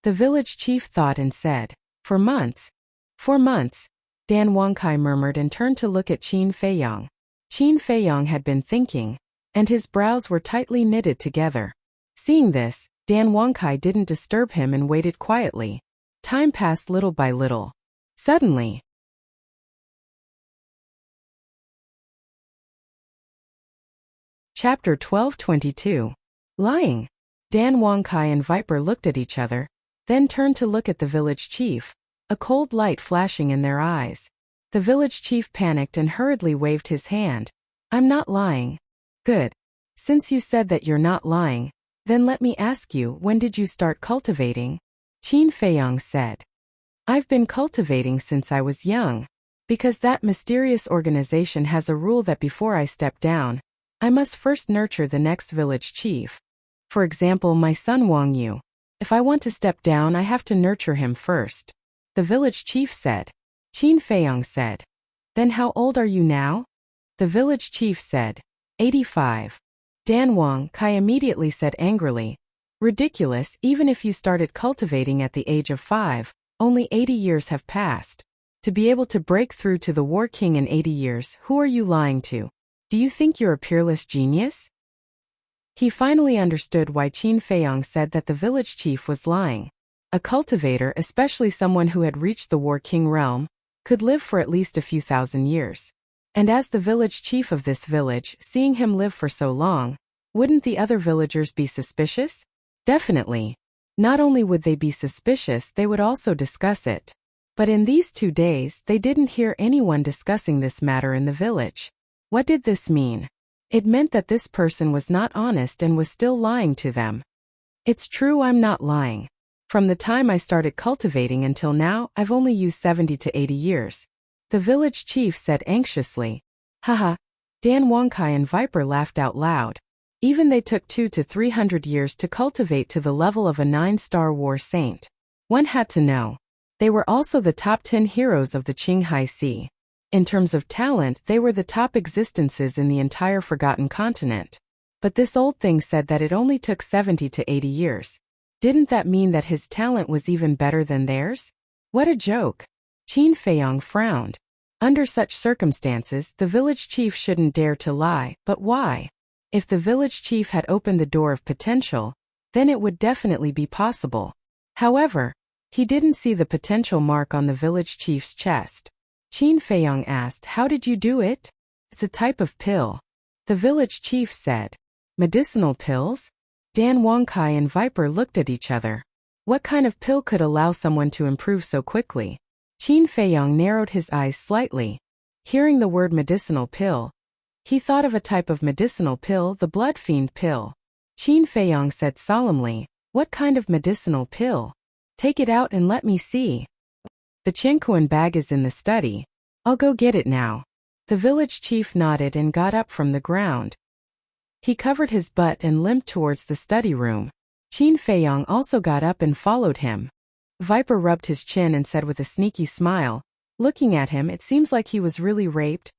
The village chief thought and said, for months. 4 months. Dan Wangkai murmured and turned to look at Qin Feiyang. Qin Feiyang had been thinking, and his brows were tightly knitted together. Seeing this, Dan Wangkai didn't disturb him and waited quietly. Time passed little by little. Suddenly, Chapter 12:22. Lying. Dan Wangkai and Viper looked at each other, then turned to look at the village chief, a cold light flashing in their eyes. The village chief panicked and hurriedly waved his hand. I'm not lying. Good. Since you said that you're not lying, then let me ask you, when did you start cultivating? Qin Feiyang said. I've been cultivating since I was young. Because that mysterious organization has a rule that before I step down, I must first nurture the next village chief. For example, my son Wang Yu. If I want to step down, I have to nurture him first. The village chief said. Qin Feiyang said. Then how old are you now? The village chief said. 85. Dan Wangkai immediately said angrily. Ridiculous, even if you started cultivating at the age of 5, only 80 years have passed. To be able to break through to the War King in 80 years, who are you lying to? Do you think you're a peerless genius? He finally understood why Qin Feiyang said that the village chief was lying. A cultivator, especially someone who had reached the War King realm, could live for at least a few thousand years. And as the village chief of this village, seeing him live for so long, wouldn't the other villagers be suspicious? Definitely. Not only would they be suspicious, they would also discuss it. But in these 2 days, they didn't hear anyone discussing this matter in the village. What did this mean? It meant that this person was not honest and was still lying to them. It's true, I'm not lying. From the time I started cultivating until now, I've only used 70 to 80 years. The village chief said anxiously. Haha. Dan Wangkai and Viper laughed out loud. Even they took 200 to 300 years to cultivate to the level of a 9-star war saint. One had to know. They were also the top 10 heroes of the Qinghai Sea. In terms of talent, they were the top existences in the entire Forgotten Continent. But this old thing said that it only took 70 to 80 years. Didn't that mean that his talent was even better than theirs? What a joke. Qin Feiyang frowned. Under such circumstances, the village chief shouldn't dare to lie, but why? If the village chief had opened the door of potential, then it would definitely be possible. However, he didn't see the potential mark on the village chief's chest. Qin Feiyang asked, how did you do it? It's a type of pill. The village chief said. Medicinal pills? Dan Wangkai and Viper looked at each other. What kind of pill could allow someone to improve so quickly? Qin Feiyang narrowed his eyes slightly. Hearing the word medicinal pill, he thought of a type of medicinal pill, the blood fiend pill. Qin Feiyang said solemnly, what kind of medicinal pill? Take it out and let me see. The Chinquan bag is in the study. I'll go get it now. The village chief nodded and got up from the ground. He covered his butt and limped towards the study room. Qin Feiyang also got up and followed him. Viper rubbed his chin and said with a sneaky smile, looking at him, it seems like he was really raped.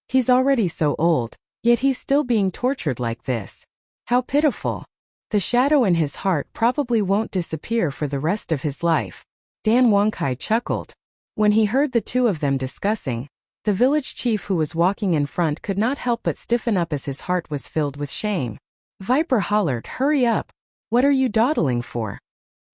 He's already so old, yet he's still being tortured like this. How pitiful. The shadow in his heart probably won't disappear for the rest of his life. Dan Wangkai chuckled. When he heard the two of them discussing, the village chief who was walking in front could not help but stiffen up as his heart was filled with shame. Viper hollered, "Hurry up! What are you dawdling for?"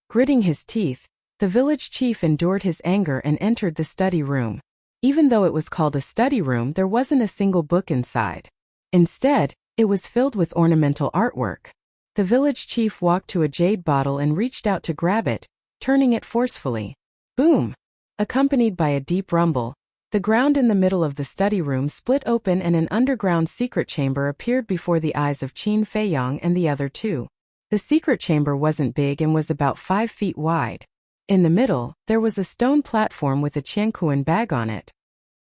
Gritting his teeth, the village chief endured his anger and entered the study room. Even though it was called a study room, there wasn't a single book inside. Instead, it was filled with ornamental artwork. The village chief walked to a jade bottle and reached out to grab it, turning it forcefully. Boom! Accompanied by a deep rumble, the ground in the middle of the study room split open and an underground secret chamber appeared before the eyes of Qin Feiyang and the other two. The secret chamber wasn't big and was about 5 feet wide. In the middle, there was a stone platform with a qianquan bag on it.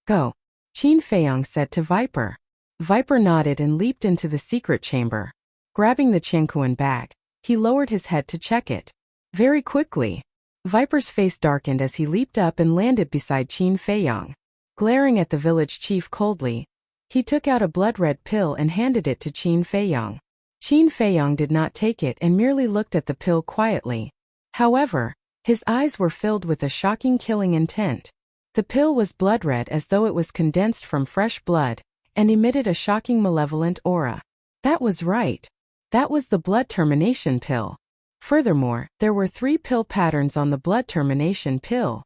"Go," Qin Feiyang said to Viper. Viper nodded and leaped into the secret chamber. Grabbing the qianquan bag, he lowered his head to check it. Very quickly, Viper's face darkened as he leaped up and landed beside Qin Feiyang. Glaring at the village chief coldly, he took out a blood-red pill and handed it to Qin Feiyang. Qin Feiyang did not take it and merely looked at the pill quietly. However, his eyes were filled with a shocking killing intent. The pill was blood-red as though it was condensed from fresh blood, and emitted a shocking malevolent aura. That was right. That was the blood termination pill. Furthermore, there were 3 pill patterns on the blood termination pill.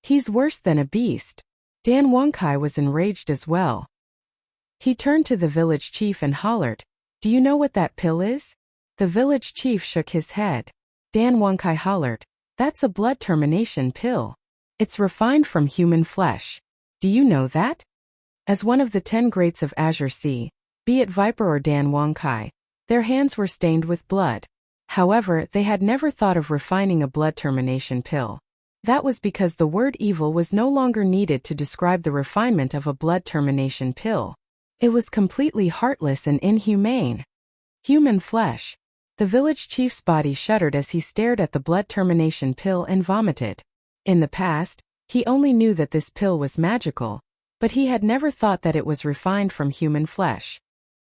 He's worse than a beast. Dan Wangkai was enraged as well. He turned to the village chief and hollered, "Do you know what that pill is?" The village chief shook his head. Dan Wangkai hollered, "That's a blood termination pill. It's refined from human flesh. Do you know that?" As one of the 10 greats of Azure Sea, be it Viper or Dan Wangkai, their hands were stained with blood. However, they had never thought of refining a blood termination pill. That was because the word evil was no longer needed to describe the refinement of a blood termination pill. It was completely heartless and inhumane. Human flesh. The village chief's body shuddered as he stared at the blood termination pill and vomited. In the past, he only knew that this pill was magical, but he had never thought that it was refined from human flesh.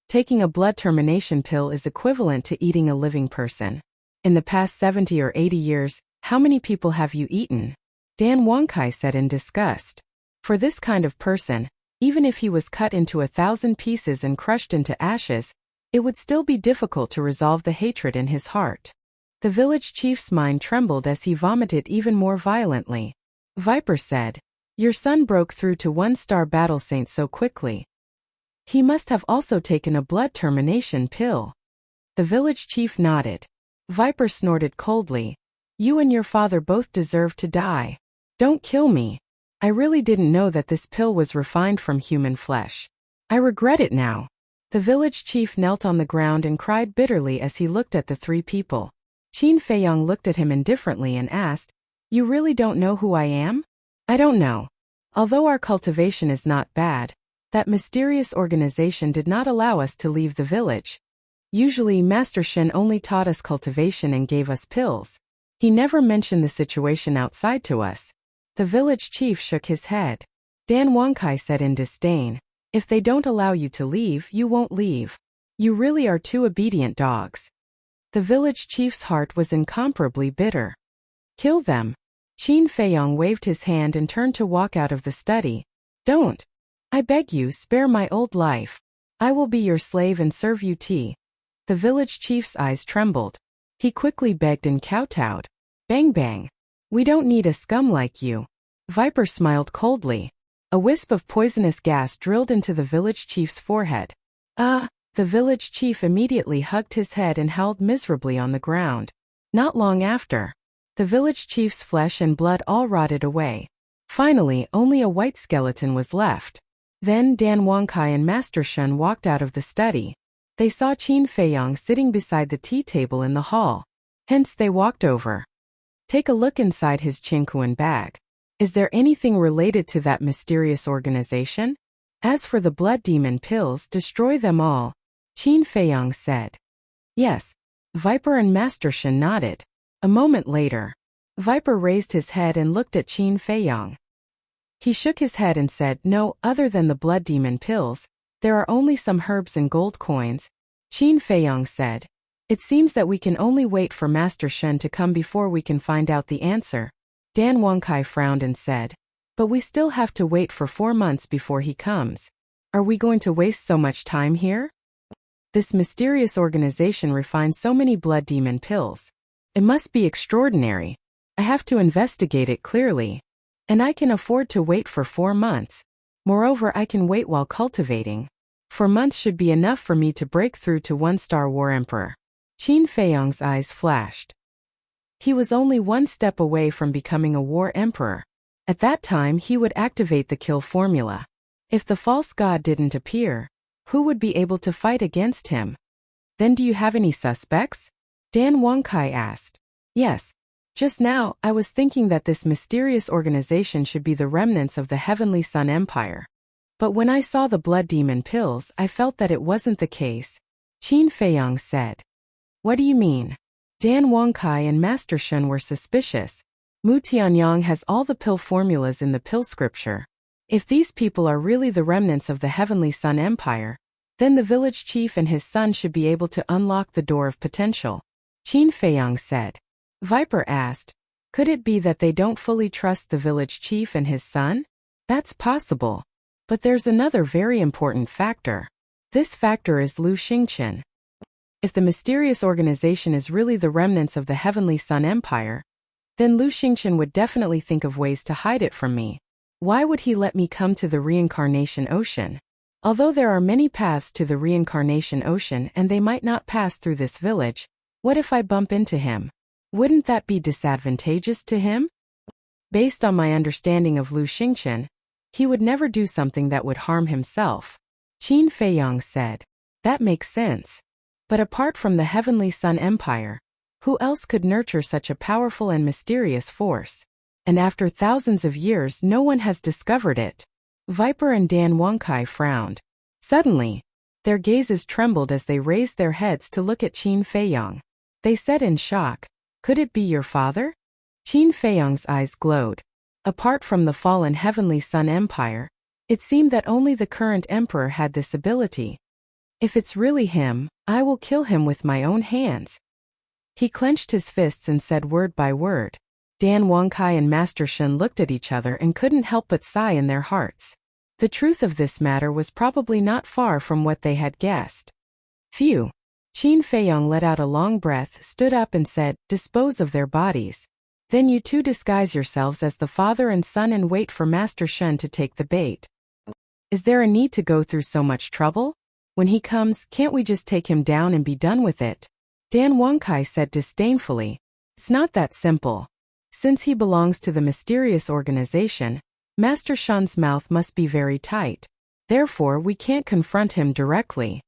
Taking a blood termination pill is equivalent to eating a living person. In the past 70 or 80 years, how many people have you eaten? Dan Wangkai said in disgust. For this kind of person, even if he was cut into 1,000 pieces and crushed into ashes, it would still be difficult to resolve the hatred in his heart. The village chief's mind trembled as he vomited even more violently. Viper said, "Your son broke through to 1-star battle saint so quickly. He must have also taken a blood termination pill." The village chief nodded. Viper snorted coldly, "You and your father both deserve to die. Don't kill me. I really didn't know that this pill was refined from human flesh. I regret it now." The village chief knelt on the ground and cried bitterly as he looked at the 3 people. Qin Feiyang looked at him indifferently and asked, "You really don't know who I am?" "I don't know. Although our cultivation is not bad, that mysterious organization did not allow us to leave the village. Usually Master Shen only taught us cultivation and gave us pills. He never mentioned the situation outside to us." The village chief shook his head. Dan Wangkai said in disdain, "If they don't allow you to leave, you won't leave. You really are 2 obedient dogs." The village chief's heart was incomparably bitter. "Kill them." Qin Feiyang waved his hand and turned to walk out of the study. "Don't. I beg you, spare my old life. I will be your slave and serve you tea." The village chief's eyes trembled. He quickly begged and kowtowed. "Bang bang. We don't need a scum like you." Viper smiled coldly. A wisp of poisonous gas drilled into the village chief's forehead. The village chief immediately hugged his head and howled miserably on the ground. Not long after, the village chief's flesh and blood all rotted away. Finally, only a white skeleton was left. Then Dan Wangkai and Master Shen walked out of the study. They saw Qin Feiyang sitting beside the tea table in the hall. Hence they walked over. "Take a look inside his qianquan bag. Is there anything related to that mysterious organization? As for the blood demon pills, destroy them all," Qin Feiyang said. "Yes." Viper and Master Shen nodded. A moment later, Viper raised his head and looked at Qin Feiyang. He shook his head and said, "No, other than the blood demon pills, there are only some herbs and gold coins." Qin Feiyang said, "It seems that we can only wait for Master Shen to come before we can find out the answer." Dan Wangkai frowned and said, "But we still have to wait for 4 months before he comes. Are we going to waste so much time here? This mysterious organization refines so many blood demon pills. It must be extraordinary. I have to investigate it clearly. And I can afford to wait for 4 months. Moreover, I can wait while cultivating. 4 months should be enough for me to break through to 1-star War Emperor." Qin Feiyang's eyes flashed. He was only 1 step away from becoming a War Emperor. At that time he would activate the kill formula. If the false god didn't appear, who would be able to fight against him? "Then do you have any suspects?" Dan Wangkai asked. "Yes. Just now, I was thinking that this mysterious organization should be the remnants of the Heavenly Sun Empire. But when I saw the blood demon pills, I felt that it wasn't the case," Qin Feiyang said. "What do you mean?" Dan Wangkai and Master Shun were suspicious. Mu Tianyang has all the pill formulas in the pill scripture. If these people are really the remnants of the Heavenly Sun Empire, then the village chief and his son should be able to unlock the door of potential, Qin Feiyang said. Viper asked, "Could it be that they don't fully trust the village chief and his son?" "That's possible. But there's another very important factor. This factor is Lu Xingqian. If the mysterious organization is really the remnants of the Heavenly Sun Empire, then Lu Xingqian would definitely think of ways to hide it from me. Why would he let me come to the reincarnation ocean? Although there are many paths to the reincarnation ocean and they might not pass through this village, what if I bump into him? Wouldn't that be disadvantageous to him? Based on my understanding of Lu Xingqian, he would never do something that would harm himself," Qin Feiyang said. "That makes sense. But apart from the Heavenly Sun Empire, who else could nurture such a powerful and mysterious force? And after thousands of years no one has discovered it." Viper and Dan Wangkai frowned. Suddenly, their gazes trembled as they raised their heads to look at Qin Feiyang. They said in shock, "Could it be your father?" Qin Feiyang's eyes glowed. Apart from the fallen Heavenly Sun Empire, it seemed that only the current emperor had this ability. "If it's really him, I will kill him with my own hands." He clenched his fists and said word by word. Dan Wangkai and Master Shun looked at each other and couldn't help but sigh in their hearts. The truth of this matter was probably not far from what they had guessed. "Phew." Qin Feiyang let out a long breath, stood up and said, "Dispose of their bodies. Then you two disguise yourselves as the father and son and wait for Master Shun to take the bait." "Is there a need to go through so much trouble? When he comes, can't we just take him down and be done with it?" Dan Wangkai said disdainfully. "It's not that simple. Since he belongs to the mysterious organization, Master Shun's mouth must be very tight. Therefore, we can't confront him directly.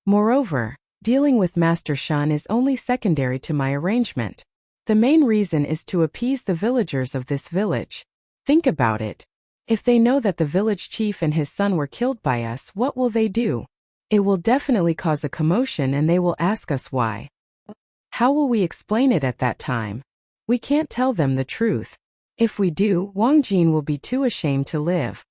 Moreover, dealing with Master Shun is only secondary to my arrangement. The main reason is to appease the villagers of this village. Think about it. If they know that the village chief and his son were killed by us, what will they do? It will definitely cause a commotion and they will ask us why. How will we explain it at that time? We can't tell them the truth. If we do, Wang Jin will be too ashamed to live.